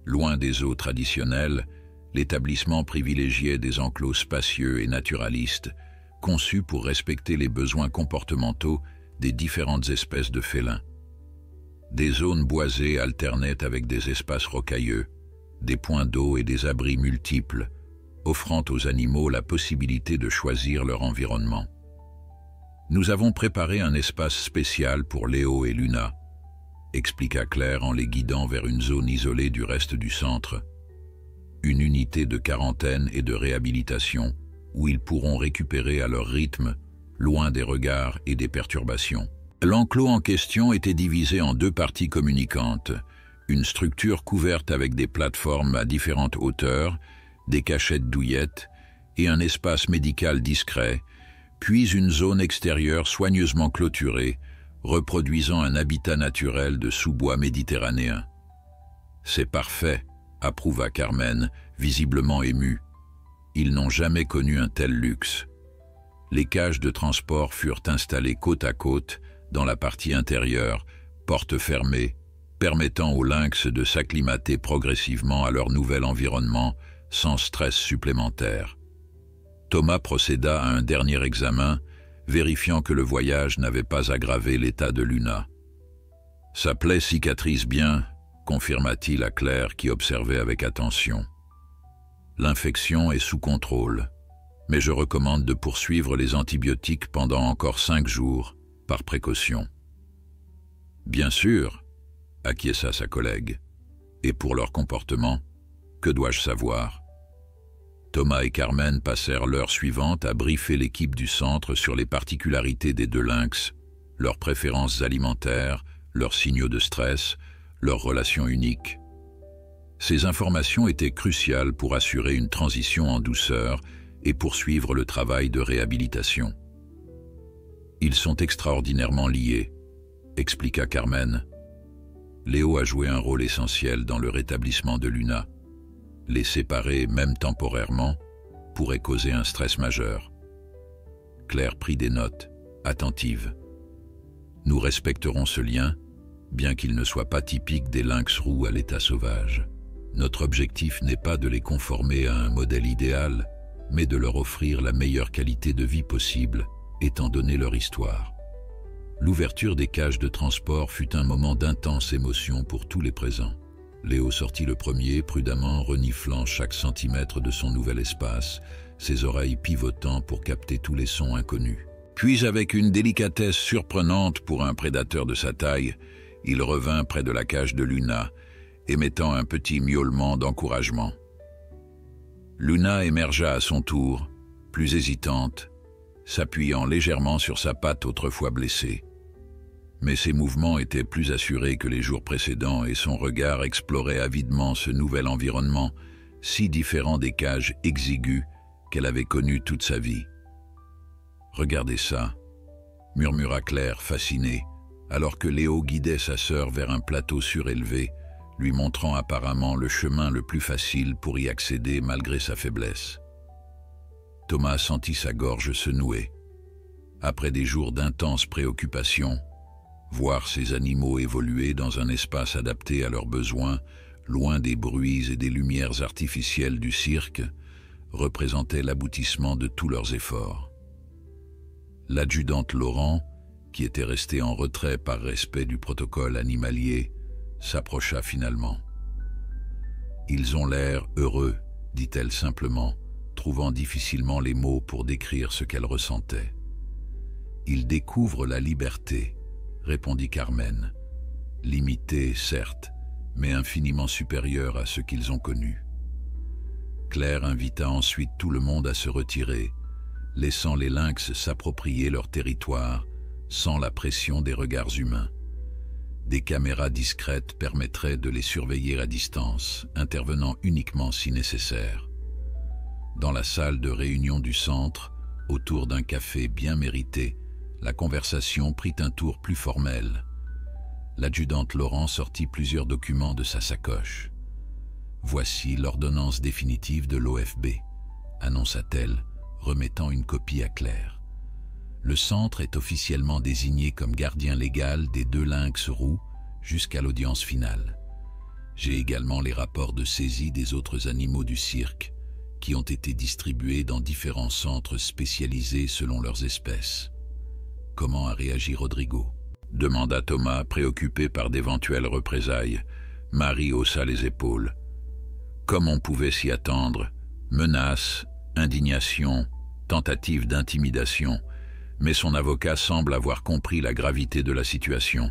Loin des eaux traditionnelles, l'établissement privilégiait des enclos spacieux et naturalistes, conçus pour respecter les besoins comportementaux des différentes espèces de félins. Des zones boisées alternaient avec des espaces rocailleux, des points d'eau et des abris multiples, offrant aux animaux la possibilité de choisir leur environnement. Nous avons préparé un espace spécial pour Léo et Luna, expliqua Claire en les guidant vers une zone isolée du reste du centre. Une unité de quarantaine et de réhabilitation où ils pourront récupérer à leur rythme, loin des regards et des perturbations. L'enclos en question était divisé en 2 parties communicantes, une structure couverte avec des plateformes à différentes hauteurs, des cachettes douillettes et un espace médical discret, puis une zone extérieure soigneusement clôturée, reproduisant un habitat naturel de sous-bois méditerranéen. « C'est parfait », approuva Carmen, visiblement émue. Ils n'ont jamais connu un tel luxe. Les cages de transport furent installées côte à côte, dans la partie intérieure, portes fermées, permettant aux lynx de s'acclimater progressivement à leur nouvel environnement, sans stress supplémentaire. Thomas procéda à un dernier examen, vérifiant que le voyage n'avait pas aggravé l'état de Luna. « Sa plaie cicatrise bien », confirma-t-il à Claire qui observait avec attention. « L'infection est sous contrôle, mais je recommande de poursuivre les antibiotiques pendant encore 5 jours, par précaution. »« Bien sûr », acquiesça sa collègue. « Et pour leur comportement, que dois-je savoir ?» Thomas et Carmen passèrent l'heure suivante à briefer l'équipe du centre sur les particularités des 2 lynx, leurs préférences alimentaires, leurs signaux de stress, leurs relations uniques. Ces informations étaient cruciales pour assurer une transition en douceur et poursuivre le travail de réhabilitation. « Ils sont extraordinairement liés », expliqua Carmen. Léo a joué un rôle essentiel dans le rétablissement de Luna. Les séparer, même temporairement, pourrait causer un stress majeur. Claire prit des notes, attentive. Nous respecterons ce lien, bien qu'il ne soit pas typique des lynx roux à l'état sauvage. Notre objectif n'est pas de les conformer à un modèle idéal, mais de leur offrir la meilleure qualité de vie possible étant donné leur histoire. L'ouverture des cages de transport fut un moment d'intense émotion pour tous les présents. Léo sortit le premier, prudemment reniflant chaque centimètre de son nouvel espace, ses oreilles pivotant pour capter tous les sons inconnus. Puis, avec une délicatesse surprenante pour un prédateur de sa taille, il revint près de la cage de Luna, émettant un petit miaulement d'encouragement. Luna émergea à son tour, plus hésitante, s'appuyant légèrement sur sa patte autrefois blessée. Mais ses mouvements étaient plus assurés que les jours précédents et son regard explorait avidement ce nouvel environnement, si différent des cages exiguës qu'elle avait connues toute sa vie. « Regardez ça », murmura Claire, fascinée, alors que Léo guidait sa sœur vers un plateau surélevé, lui montrant apparemment le chemin le plus facile pour y accéder malgré sa faiblesse. Thomas sentit sa gorge se nouer. Après des jours d'intenses préoccupations, voir ces animaux évoluer dans un espace adapté à leurs besoins, loin des bruits et des lumières artificielles du cirque, représentait l'aboutissement de tous leurs efforts. L'adjudante Laurent, qui était restée en retrait par respect du protocole animalier, s'approcha finalement. « Ils ont l'air heureux », dit-elle simplement, trouvant difficilement les mots pour décrire ce qu'elle ressentait. « Ils découvrent la liberté », répondit Carmen. « Limitée, certes, mais infiniment supérieure à ce qu'ils ont connu. » Claire invita ensuite tout le monde à se retirer, laissant les lynx s'approprier leur territoire sans la pression des regards humains. Des caméras discrètes permettraient de les surveiller à distance, intervenant uniquement si nécessaire. Dans la salle de réunion du centre, autour d'un café bien mérité, la conversation prit un tour plus formel. L'adjudante Laurent sortit plusieurs documents de sa sacoche. « Voici l'ordonnance définitive de l'OFB », annonça-t-elle, remettant une copie à Claire. Le centre est officiellement désigné comme gardien légal des 2 lynx roux jusqu'à l'audience finale. J'ai également les rapports de saisie des autres animaux du cirque, qui ont été distribués dans différents centres spécialisés selon leurs espèces. Comment a réagi Rodrigo ? Demanda Thomas, préoccupé par d'éventuelles représailles. Marie haussa les épaules. Comme on pouvait s'y attendre, menaces, indignation, tentative d'intimidation, mais son avocat semble avoir compris la gravité de la situation.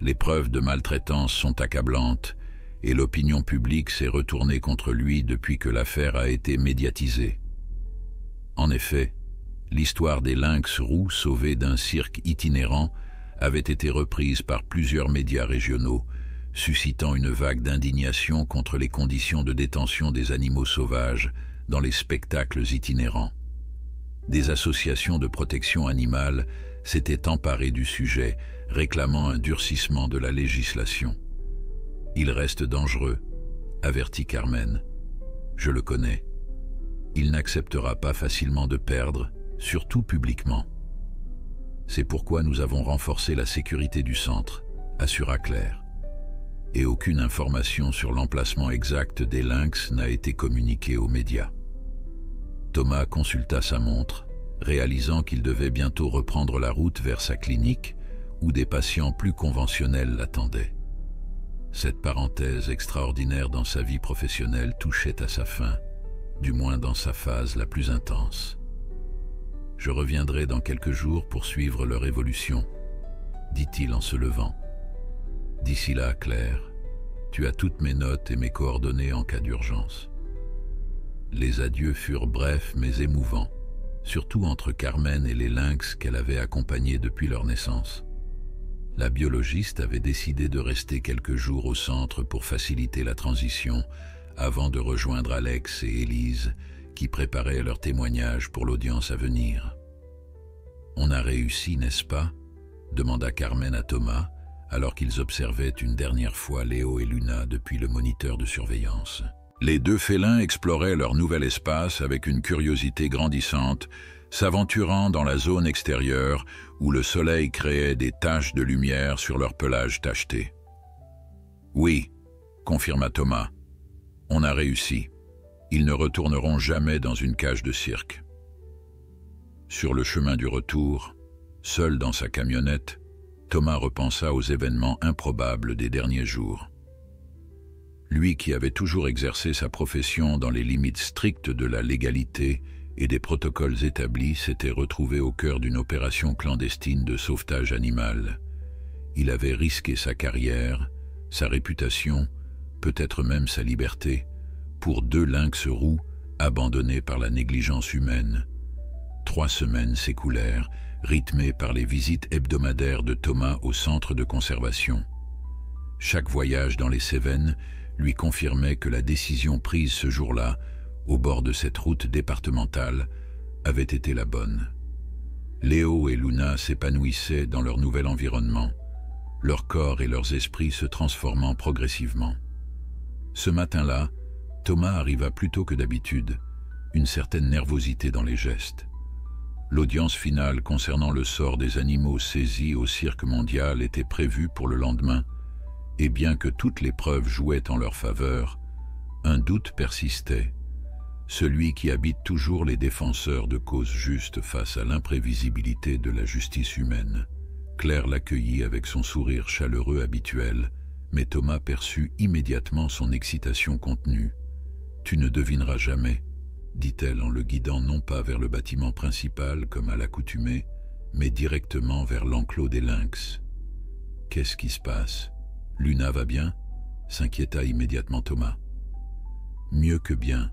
Les preuves de maltraitance sont accablantes et l'opinion publique s'est retournée contre lui depuis que l'affaire a été médiatisée. En effet, l'histoire des lynx roux sauvés d'un cirque itinérant avait été reprise par plusieurs médias régionaux, suscitant une vague d'indignation contre les conditions de détention des animaux sauvages dans les spectacles itinérants. Des associations de protection animale s'étaient emparées du sujet, réclamant un durcissement de la législation. « Il reste dangereux », avertit Carmen. « Je le connais. Il n'acceptera pas facilement de perdre, surtout publiquement. C'est pourquoi nous avons renforcé la sécurité du centre, assura Claire. Et aucune information sur l'emplacement exact des lynx n'a été communiquée aux médias. » Thomas consulta sa montre, réalisant qu'il devait bientôt reprendre la route vers sa clinique, où des patients plus conventionnels l'attendaient. Cette parenthèse extraordinaire dans sa vie professionnelle touchait à sa fin, du moins dans sa phase la plus intense. « Je reviendrai dans quelques jours pour suivre leur évolution, » dit-il en se levant. « D'ici là, Claire, tu as toutes mes notes et mes coordonnées en cas d'urgence. » Les adieux furent brefs mais émouvants, surtout entre Carmen et les lynx qu'elle avait accompagnés depuis leur naissance. La biologiste avait décidé de rester quelques jours au centre pour faciliter la transition, avant de rejoindre Alex et Élise, qui préparaient leur témoignage pour l'audience à venir. « On a réussi, n'est-ce pas ?» demanda Carmen à Thomas, alors qu'ils observaient une dernière fois Léo et Luna depuis le moniteur de surveillance. Les 2 félins exploraient leur nouvel espace avec une curiosité grandissante, s'aventurant dans la zone extérieure où le soleil créait des taches de lumière sur leur pelage tacheté. « Oui », confirma Thomas, « on a réussi. Ils ne retourneront jamais dans une cage de cirque. » Sur le chemin du retour, seul dans sa camionnette, Thomas repensa aux événements improbables des derniers jours. Lui qui avait toujours exercé sa profession dans les limites strictes de la légalité et des protocoles établis, s'était retrouvé au cœur d'une opération clandestine de sauvetage animal. Il avait risqué sa carrière, sa réputation, peut-être même sa liberté, pour 2 lynx roux abandonnés par la négligence humaine. 3 semaines s'écoulèrent, rythmées par les visites hebdomadaires de Thomas au centre de conservation. Chaque voyage dans les Cévennes lui confirmait que la décision prise ce jour-là, au bord de cette route départementale, avait été la bonne. Léo et Luna s'épanouissaient dans leur nouvel environnement, leurs corps et leurs esprits se transformant progressivement. Ce matin-là, Thomas arriva plus tôt que d'habitude, une certaine nervosité dans les gestes. L'audience finale concernant le sort des animaux saisis au cirque mondial était prévue pour le lendemain, et bien que toutes les preuves jouaient en leur faveur, un doute persistait, celui qui habite toujours les défenseurs de causes justes face à l'imprévisibilité de la justice humaine. Claire l'accueillit avec son sourire chaleureux habituel, mais Thomas perçut immédiatement son excitation contenue. « Tu ne devineras jamais », dit-elle en le guidant non pas vers le bâtiment principal comme à l'accoutumée, mais directement vers l'enclos des lynx. « Qu'est-ce qui se passe? Luna va bien ?» s'inquiéta immédiatement Thomas. « Mieux que bien »,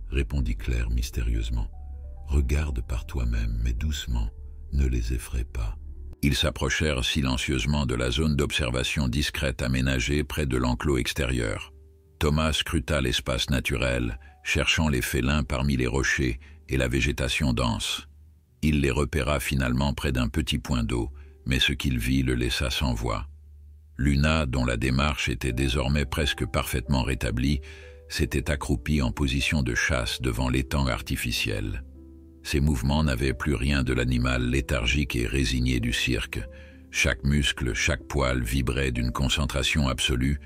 répondit Claire mystérieusement. « Regarde par toi-même, mais doucement, ne les effraie pas. » Ils s'approchèrent silencieusement de la zone d'observation discrète aménagée près de l'enclos extérieur. Thomas scruta l'espace naturel, cherchant les félins parmi les rochers et la végétation dense. Il les repéra finalement près d'un petit point d'eau, mais ce qu'il vit le laissa sans voix. Luna, dont la démarche était désormais presque parfaitement rétablie, s'était accroupie en position de chasse devant l'étang artificiel. Ses mouvements n'avaient plus rien de l'animal léthargique et résigné du cirque. Chaque muscle, chaque poil vibrait d'une concentration absolue,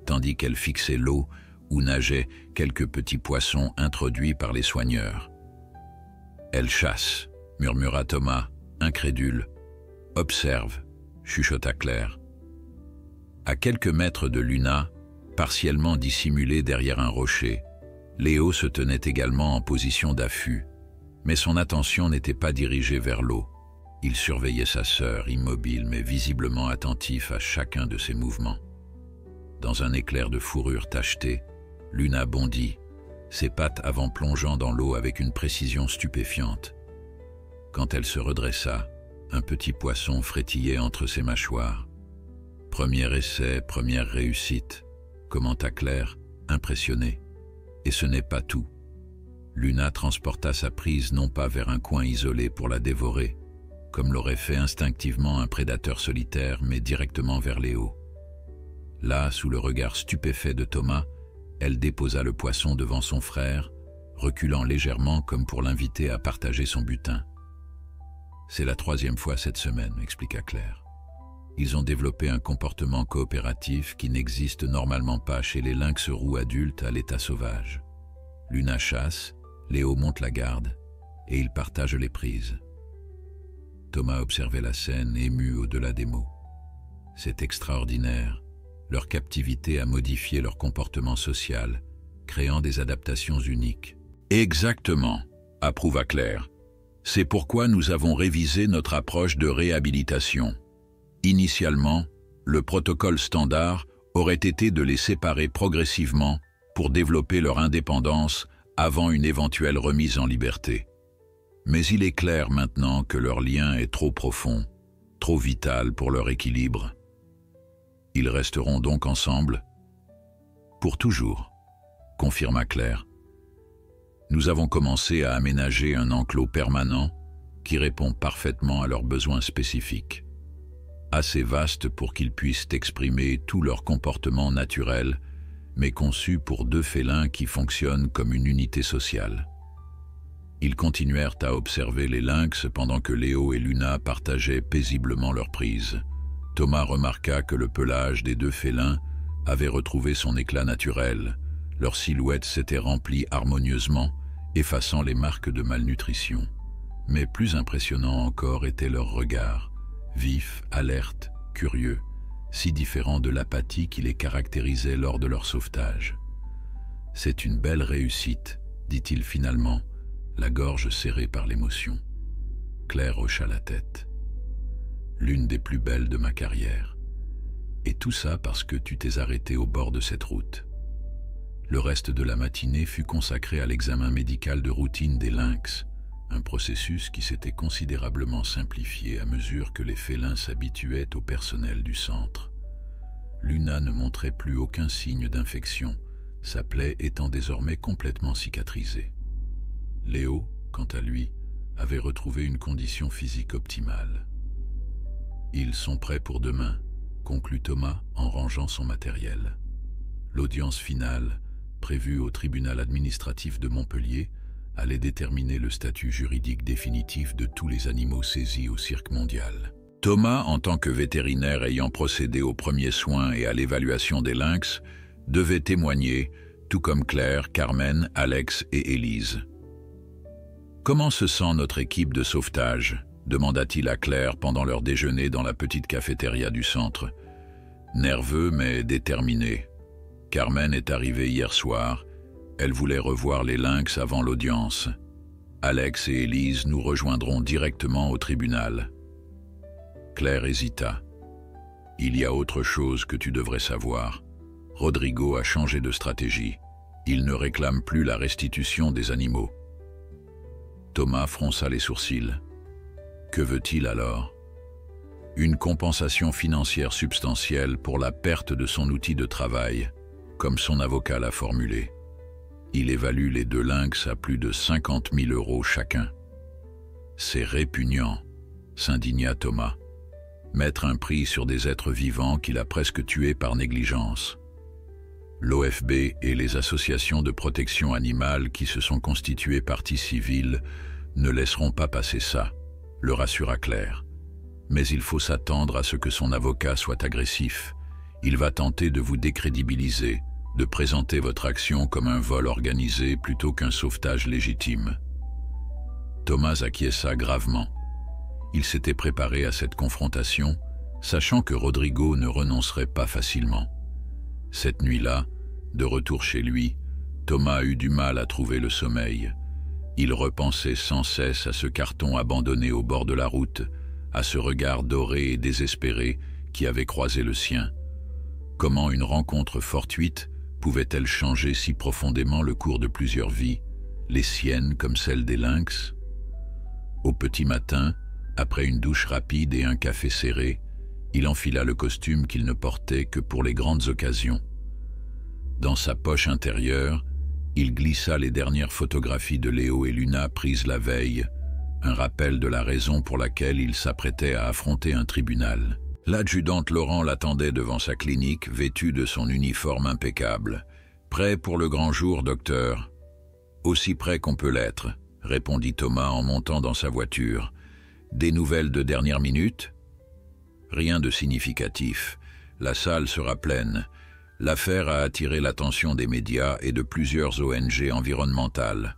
tandis qu'elle fixait l'eau où nageaient quelques petits poissons introduits par les soigneurs. « Elle chasse », murmura Thomas, incrédule. « Observe », chuchota Claire. À quelques mètres de Luna, partiellement dissimulée derrière un rocher, Léo se tenait également en position d'affût, mais son attention n'était pas dirigée vers l'eau. Il surveillait sa sœur, immobile mais visiblement attentif à chacun de ses mouvements. Dans un éclair de fourrure tachetée, Luna bondit, ses pattes avant plongeant dans l'eau avec une précision stupéfiante. Quand elle se redressa, un petit poisson frétillait entre ses mâchoires. « Premier essai, première réussite », commenta Claire, impressionnée. Et ce n'est pas tout. Luna transporta sa prise non pas vers un coin isolé pour la dévorer, comme l'aurait fait instinctivement un prédateur solitaire, mais directement vers Léo. Là, sous le regard stupéfait de Thomas, elle déposa le poisson devant son frère, reculant légèrement comme pour l'inviter à partager son butin. « C'est la 3e fois cette semaine », expliqua Claire. Ils ont développé un comportement coopératif qui n'existe normalement pas chez les lynx roux adultes à l'état sauvage. Luna chasse, Léo monte la garde, et ils partagent les prises. Thomas observait la scène, ému au-delà des mots. C'est extraordinaire. Leur captivité a modifié leur comportement social, créant des adaptations uniques. Exactement, approuva Claire. C'est pourquoi nous avons révisé notre approche de réhabilitation. Initialement, le protocole standard aurait été de les séparer progressivement pour développer leur indépendance avant une éventuelle remise en liberté. Mais il est clair maintenant que leur lien est trop profond, trop vital pour leur équilibre. Ils resteront donc ensemble pour toujours, confirma Claire. Nous avons commencé à aménager un enclos permanent qui répond parfaitement à leurs besoins spécifiques. Assez vaste pour qu'ils puissent exprimer tout leur comportement naturel, mais conçu pour 2 félins qui fonctionnent comme une unité sociale. Ils continuèrent à observer les lynx pendant que Léo et Luna partageaient paisiblement leur prise. Thomas remarqua que le pelage des 2 félins avait retrouvé son éclat naturel. Leurs silhouettes s'étaient remplies harmonieusement, effaçant les marques de malnutrition. Mais plus impressionnant encore était leur regard, vif, alerte, curieux, si différent de l'apathie qui les caractérisait lors de leur sauvetage. « C'est une belle réussite », dit-il finalement, la gorge serrée par l'émotion. Claire hocha la tête. « L'une des plus belles de ma carrière. Et tout ça parce que tu t'es arrêté au bord de cette route. » Le reste de la matinée fut consacré à l'examen médical de routine des lynx, un processus qui s'était considérablement simplifié à mesure que les félins s'habituaient au personnel du centre. Luna ne montrait plus aucun signe d'infection, sa plaie étant désormais complètement cicatrisée. Léo, quant à lui, avait retrouvé une condition physique optimale. « Ils sont prêts pour demain », conclut Thomas en rangeant son matériel. L'audience finale, prévue au tribunal administratif de Montpellier, allait déterminer le statut juridique définitif de tous les animaux saisis au cirque mondial. Thomas, en tant que vétérinaire ayant procédé aux premiers soins et à l'évaluation des lynx, devait témoigner, tout comme Claire, Carmen, Alex et Élise. « Comment se sent notre équipe de sauvetage ?» demanda-t-il à Claire pendant leur déjeuner dans la petite cafétéria du centre. Nerveux mais déterminé. Carmen est arrivée hier soir. Elle voulait revoir les lynx avant l'audience. Alex et Élise nous rejoindront directement au tribunal. Claire hésita. « Il y a autre chose que tu devrais savoir. Rodrigo a changé de stratégie. Il ne réclame plus la restitution des animaux. » Thomas fronça les sourcils. « Que veut-il alors ? » « Une compensation financière substantielle pour la perte de son outil de travail, comme son avocat l'a formulé. Il évalue les 2 lynx à plus de 50 000 € chacun. »« C'est répugnant, » s'indigna Thomas. « Mettre un prix sur des êtres vivants qu'il a presque tués par négligence. » L'OFB et les associations de protection animale qui se sont constituées partie civile ne laisseront pas passer ça, le rassura Claire. Mais il faut s'attendre à ce que son avocat soit agressif. Il va tenter de vous décrédibiliser, de présenter votre action comme un vol organisé plutôt qu'un sauvetage légitime. Thomas acquiesça gravement. Il s'était préparé à cette confrontation, sachant que Rodrigo ne renoncerait pas facilement. Cette nuit-là, de retour chez lui, Thomas eut du mal à trouver le sommeil. Il repensait sans cesse à ce carton abandonné au bord de la route, à ce regard doré et désespéré qui avait croisé le sien. Comment une rencontre fortuite pouvait-elle changer si profondément le cours de plusieurs vies, les siennes comme celles des lynx? Au petit matin, après une douche rapide et un café serré, il enfila le costume qu'il ne portait que pour les grandes occasions. Dans sa poche intérieure, il glissa les dernières photographies de Léo et Luna prises la veille, un rappel de la raison pour laquelle il s'apprêtait à affronter un tribunal. L'adjudante Laurent l'attendait devant sa clinique, vêtue de son uniforme impeccable. « Prêt pour le grand jour, docteur ?»« Aussi prêt qu'on peut l'être », répondit Thomas en montant dans sa voiture. « Des nouvelles de dernière minute ?»« Rien de significatif. La salle sera pleine. L'affaire a attiré l'attention des médias et de plusieurs ONG environnementales.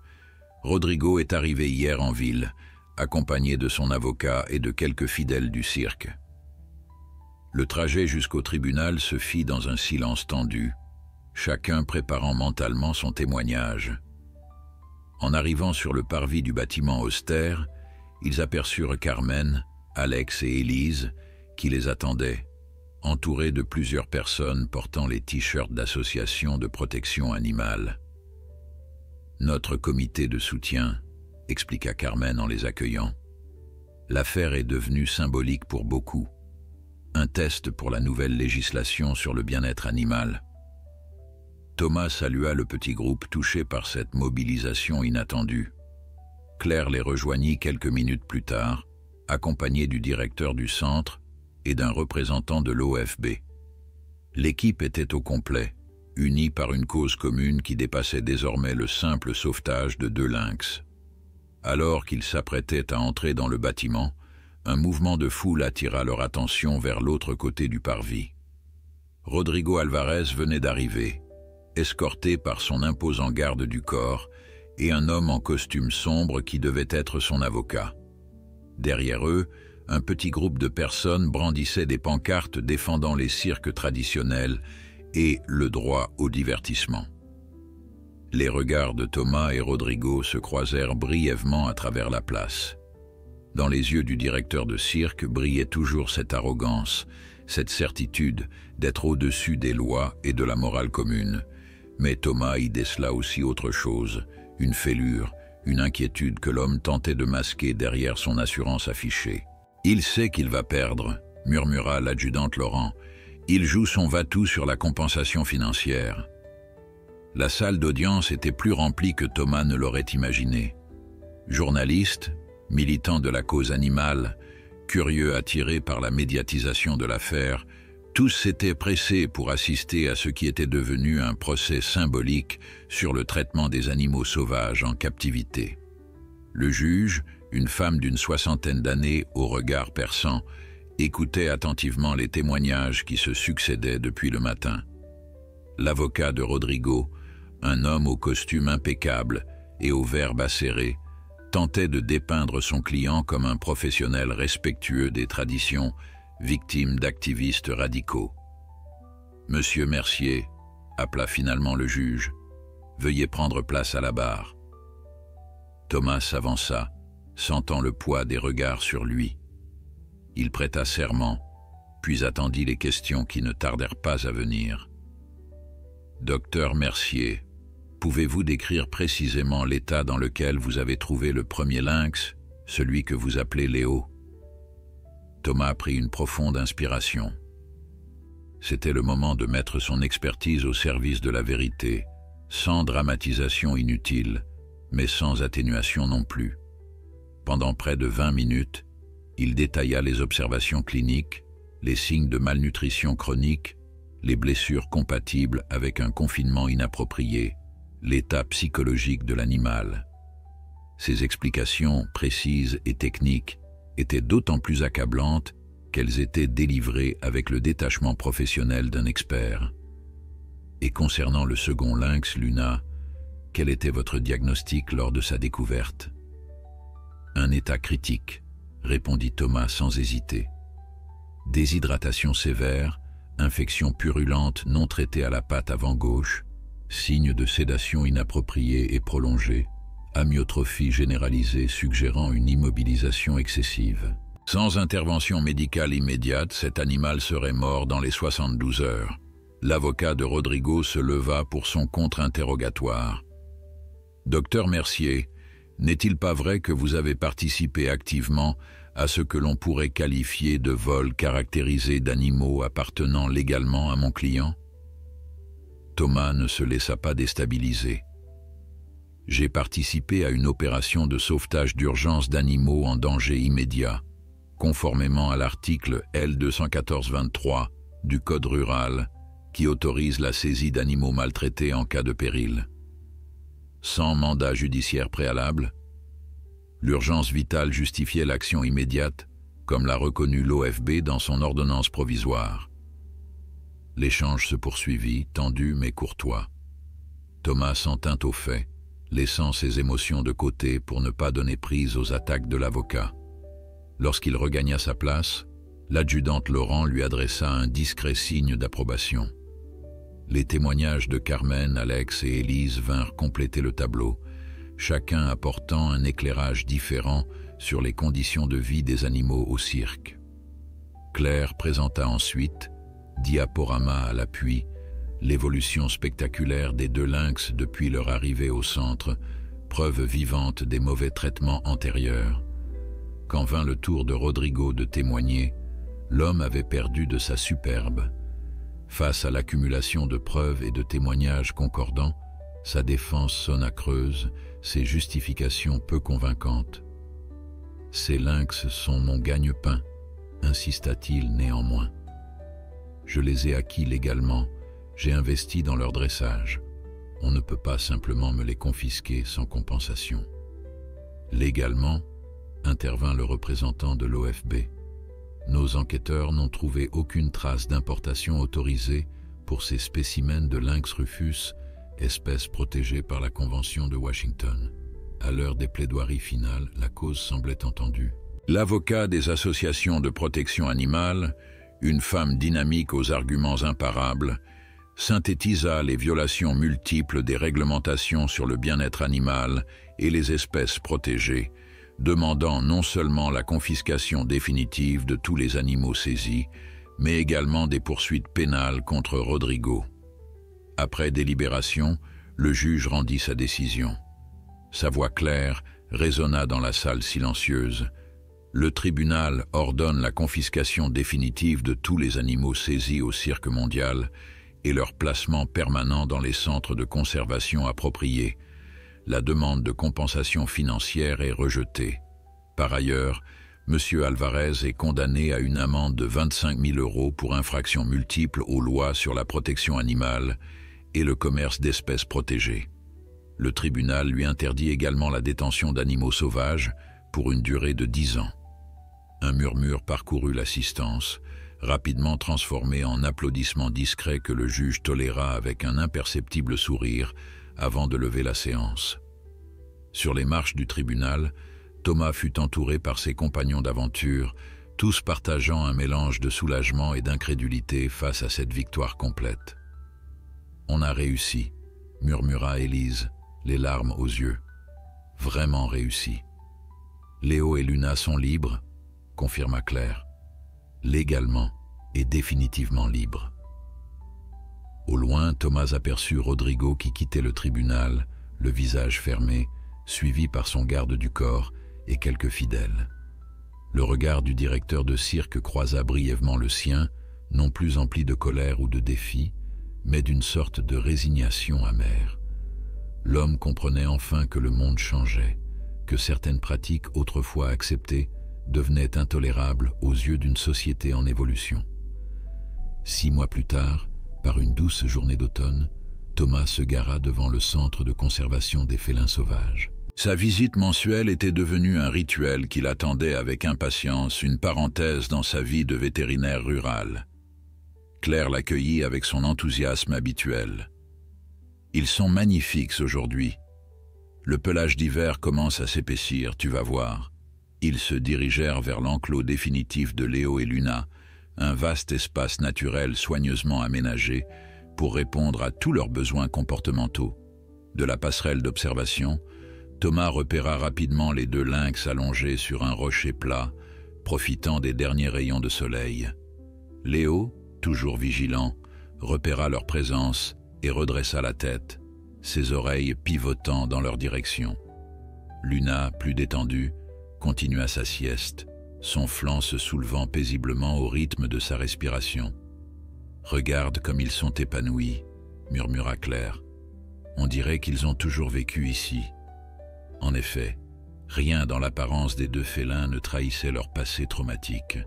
Rodrigo est arrivé hier en ville, accompagné de son avocat et de quelques fidèles du cirque. Le trajet jusqu'au tribunal se fit dans un silence tendu, chacun préparant mentalement son témoignage. En arrivant sur le parvis du bâtiment austère, ils aperçurent Carmen, Alex et Élise, qui les attendaient, entourés de plusieurs personnes portant les t-shirts d'associations de protection animale. « Notre comité de soutien », expliqua Carmen en les accueillant. « L'affaire est devenue symbolique pour beaucoup. Un test pour la nouvelle législation sur le bien-être animal. » Thomas salua le petit groupe touché par cette mobilisation inattendue. Claire les rejoignit quelques minutes plus tard, accompagnée du directeur du centre et d'un représentant de l'OFB. L'équipe était au complet, unie par une cause commune qui dépassait désormais le simple sauvetage de 2 lynx. Alors qu'ils s'apprêtaient à entrer dans le bâtiment, un mouvement de foule attira leur attention vers l'autre côté du parvis. Rodrigo Alvarez venait d'arriver, escorté par son imposant garde du corps et un homme en costume sombre qui devait être son avocat. Derrière eux, un petit groupe de personnes brandissait des pancartes défendant les cirques traditionnels et le droit au divertissement. Les regards de Thomas et Rodrigo se croisèrent brièvement à travers la place. Dans les yeux du directeur de cirque brillait toujours cette arrogance, cette certitude d'être au-dessus des lois et de la morale commune. Mais Thomas y décela aussi autre chose, une fêlure, une inquiétude que l'homme tentait de masquer derrière son assurance affichée. « Il sait qu'il va perdre », murmura l'adjudante Laurent. « Il joue son va-tout sur la compensation financière. » La salle d'audience était plus remplie que Thomas ne l'aurait imaginé. Journalistes, militants de la cause animale, curieux attirés par la médiatisation de l'affaire, tous s'étaient pressés pour assister à ce qui était devenu un procès symbolique sur le traitement des animaux sauvages en captivité. Le juge, une femme d'une 60aine d'années au regard perçant, écoutait attentivement les témoignages qui se succédaient depuis le matin. L'avocat de Rodrigo, un homme au costume impeccable et au verbe acéré, tentait de dépeindre son client comme un professionnel respectueux des traditions, victime d'activistes radicaux. « Monsieur Mercier », appela finalement le juge, « veuillez prendre place à la barre. » Thomas s'avança, sentant le poids des regards sur lui. Il prêta serment, puis attendit les questions qui ne tardèrent pas à venir. « Docteur Mercier, pouvez-vous décrire précisément l'état dans lequel vous avez trouvé le premier lynx, celui que vous appelez Léo ?» Thomas prit une profonde inspiration. C'était le moment de mettre son expertise au service de la vérité, sans dramatisation inutile, mais sans atténuation non plus. Pendant près de 20 minutes, il détailla les observations cliniques, les signes de malnutrition chronique, les blessures compatibles avec un confinement inapproprié, l'état psychologique de l'animal. Ces explications précises et techniques étaient d'autant plus accablantes qu'elles étaient délivrées avec le détachement professionnel d'un expert. Et concernant le second lynx, Luna, quel était votre diagnostic lors de sa découverte? Un état critique, répondit Thomas sans hésiter. Déshydratation sévère, infection purulente non traitée à la patte avant gauche, signe de sédation inappropriée et prolongée, amyotrophie généralisée suggérant une immobilisation excessive. Sans intervention médicale immédiate, cet animal serait mort dans les 72 heures. L'avocat de Rodrigo se leva pour son contre-interrogatoire. « Docteur Mercier, n'est-il pas vrai que vous avez participé activement à ce que l'on pourrait qualifier de vol caractérisé d'animaux appartenant légalement à mon client ?» Thomas ne se laissa pas déstabiliser. « J'ai participé à une opération de sauvetage d'urgence d'animaux en danger immédiat, conformément à l'article L214-23 du Code rural, qui autorise la saisie d'animaux maltraités en cas de péril. Sans mandat judiciaire préalable, l'urgence vitale justifiait l'action immédiate, comme l'a reconnu l'OFB dans son ordonnance provisoire. » L'échange se poursuivit, tendu mais courtois. Thomas s'en tint au fait, laissant ses émotions de côté pour ne pas donner prise aux attaques de l'avocat. Lorsqu'il regagna sa place, l'adjudante Laurent lui adressa un discret signe d'approbation. Les témoignages de Carmen, Alex et Élise vinrent compléter le tableau, chacun apportant un éclairage différent sur les conditions de vie des animaux au cirque. Claire présenta ensuite, diaporama à l'appui, l'évolution spectaculaire des deux lynx depuis leur arrivée au centre, preuve vivante des mauvais traitements antérieurs. Quand vint le tour de Rodrigo de témoigner, l'homme avait perdu de sa superbe. Face à l'accumulation de preuves et de témoignages concordants, sa défense sonna creuse, ses justifications peu convaincantes. « Ces lynx sont mon gagne-pain », insista-t-il néanmoins. « Je les ai acquis légalement, j'ai investi dans leur dressage. On ne peut pas simplement me les confisquer sans compensation. » Légalement, intervint le représentant de l'OFB. Nos enquêteurs n'ont trouvé aucune trace d'importation autorisée pour ces spécimens de lynx rufus espèce protégée par la Convention de Washington. À l'heure des plaidoiries finales, la cause semblait entendue. L'avocat des associations de protection animale, une femme dynamique aux arguments imparables, synthétisa les violations multiples des réglementations sur le bien-être animal et les espèces protégées, demandant non seulement la confiscation définitive de tous les animaux saisis, mais également des poursuites pénales contre Rodrigo. Après délibération, le juge rendit sa décision. Sa voix claire résonna dans la salle silencieuse. Le tribunal ordonne la confiscation définitive de tous les animaux saisis au cirque mondial et leur placement permanent dans les centres de conservation appropriés. La demande de compensation financière est rejetée. Par ailleurs, M. Alvarez est condamné à une amende de 25 000 € pour infractions multiples aux lois sur la protection animale et le commerce d'espèces protégées. Le tribunal lui interdit également la détention d'animaux sauvages pour une durée de 10 ans. Un murmure parcourut l'assistance, rapidement transformé en applaudissements discrets que le juge toléra avec un imperceptible sourire avant de lever la séance. Sur les marches du tribunal, Thomas fut entouré par ses compagnons d'aventure, tous partageant un mélange de soulagement et d'incrédulité face à cette victoire complète. « On a réussi », murmura Élise, les larmes aux yeux. « Vraiment réussi. »« Léo et Luna sont libres », confirma Claire. « Légalement et définitivement libres. » Au loin, Thomas aperçut Rodrigo qui quittait le tribunal, le visage fermé, suivi par son garde du corps et quelques fidèles. Le regard du directeur de cirque croisa brièvement le sien, non plus empli de colère ou de défi, mais d'une sorte de résignation amère. L'homme comprenait enfin que le monde changeait, que certaines pratiques autrefois acceptées devenaient intolérables aux yeux d'une société en évolution. 6 mois plus tard, par une douce journée d'automne, Thomas se gara devant le centre de conservation des félins sauvages. Sa visite mensuelle était devenue un rituel qui l'attendait avec impatience, une parenthèse dans sa vie de vétérinaire rural. Claire l'accueillit avec son enthousiasme habituel. « Ils sont magnifiques aujourd'hui. Le pelage d'hiver commence à s'épaissir, tu vas voir. » Ils se dirigèrent vers l'enclos définitif de Léo et Luna, un vaste espace naturel soigneusement aménagé pour répondre à tous leurs besoins comportementaux. De la passerelle d'observation, Thomas repéra rapidement les 2 lynx allongés sur un rocher plat, profitant des derniers rayons de soleil. Léo, toujours vigilant, repéra leur présence et redressa la tête, ses oreilles pivotant dans leur direction. Luna, plus détendue, continua sa sieste, son flanc se soulevant paisiblement au rythme de sa respiration. « Regarde comme ils sont épanouis », murmura Claire. « On dirait qu'ils ont toujours vécu ici. » En effet, rien dans l'apparence des 2 félins ne trahissait leur passé traumatique.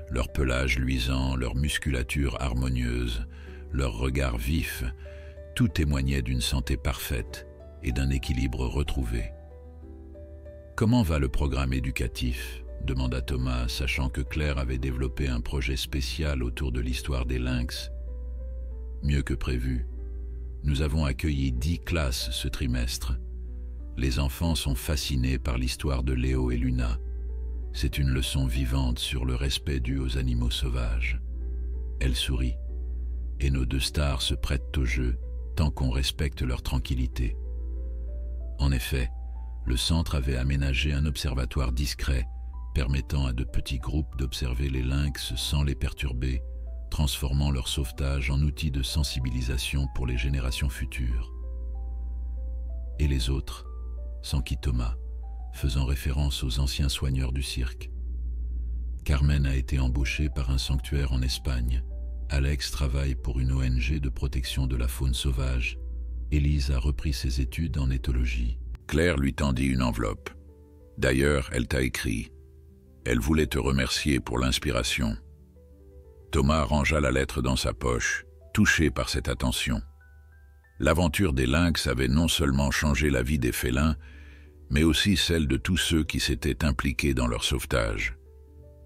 Leur pelage luisant, leur musculature harmonieuse, leur regard vif, tout témoignait d'une santé parfaite et d'un équilibre retrouvé. « Comment va le programme éducatif ?» demanda Thomas, sachant que Claire avait développé un projet spécial autour de l'histoire des lynx. « Mieux que prévu. Nous avons accueilli 10 classes ce trimestre. Les enfants sont fascinés par l'histoire de Léo et Luna. C'est une leçon vivante sur le respect dû aux animaux sauvages. » Elle sourit. « Et nos 2 stars se prêtent au jeu, tant qu'on respecte leur tranquillité. » En effet, le centre avait aménagé un observatoire discret, permettant à de petits groupes d'observer les lynx sans les perturber, transformant leur sauvetage en outil de sensibilisation pour les générations futures. Et les autres, s'enquit Thomas, faisant référence aux anciens soigneurs du cirque. Carmen a été embauchée par un sanctuaire en Espagne. Alex travaille pour une ONG de protection de la faune sauvage. Élise a repris ses études en éthologie. Claire lui tendit une enveloppe. « D'ailleurs, elle t'a écrit. Elle voulait te remercier pour l'inspiration. » Thomas rangea la lettre dans sa poche, touché par cette attention. L'aventure des lynx avait non seulement changé la vie des félins, mais aussi celle de tous ceux qui s'étaient impliqués dans leur sauvetage.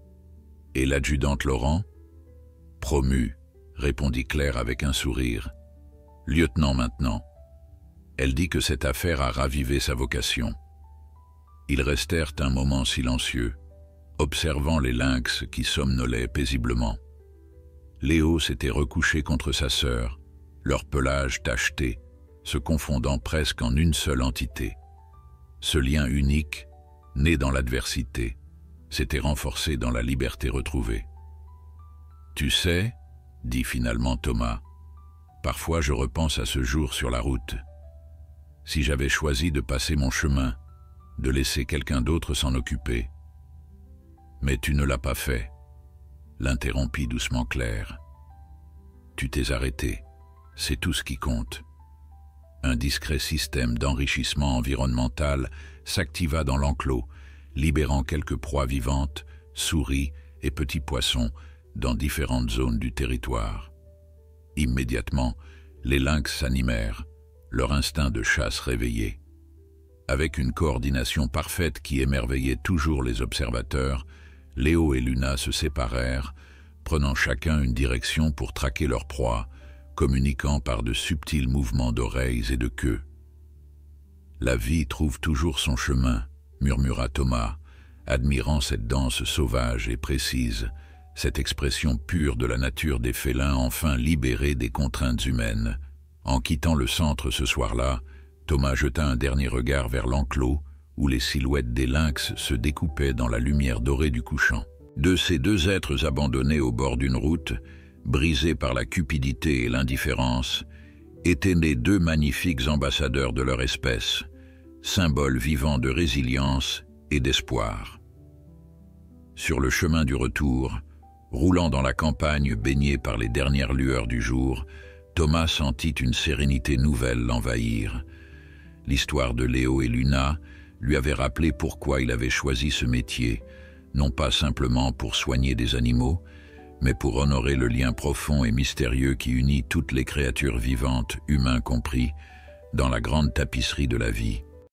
« Et l'adjudante Laurent ?»« Promu, » répondit Claire avec un sourire. « Lieutenant maintenant. Elle dit que cette affaire a ravivé sa vocation. Ils restèrent un moment silencieux, observant les lynx qui somnolaient paisiblement. Léo s'était recouché contre sa sœur, leur pelage tacheté, se confondant presque en une seule entité. Ce lien unique, né dans l'adversité, s'était renforcé dans la liberté retrouvée. « Tu sais, » dit finalement Thomas, « parfois je repense à ce jour sur la route. Si j'avais choisi de passer mon chemin, de laisser quelqu'un d'autre s'en occuper. Mais tu ne l'as pas fait, » l'interrompit doucement Claire. « Tu t'es arrêté, c'est tout ce qui compte. » Un discret système d'enrichissement environnemental s'activa dans l'enclos, libérant quelques proies vivantes, souris et petits poissons dans différentes zones du territoire. Immédiatement, les lynx s'animèrent, leur instinct de chasse réveillé. Avec une coordination parfaite qui émerveillait toujours les observateurs, Léo et Luna se séparèrent, prenant chacun une direction pour traquer leur proie, communiquant par de subtils mouvements d'oreilles et de queue. « La vie trouve toujours son chemin », murmura Thomas, admirant cette danse sauvage et précise, cette expression pure de la nature des félins enfin libérée des contraintes humaines. En quittant le centre ce soir-là, Thomas jeta un dernier regard vers l'enclos, où les silhouettes des lynx se découpaient dans la lumière dorée du couchant. De ces deux êtres abandonnés au bord d'une route, brisés par la cupidité et l'indifférence, étaient nés deux magnifiques ambassadeurs de leur espèce, symboles vivants de résilience et d'espoir. Sur le chemin du retour, roulant dans la campagne baignée par les dernières lueurs du jour, Thomas sentit une sérénité nouvelle l'envahir. L'histoire de Léo et Luna lui avait rappelé pourquoi il avait choisi ce métier, non pas simplement pour soigner des animaux, mais pour honorer le lien profond et mystérieux qui unit toutes les créatures vivantes, humains compris, dans la grande tapisserie de la vie.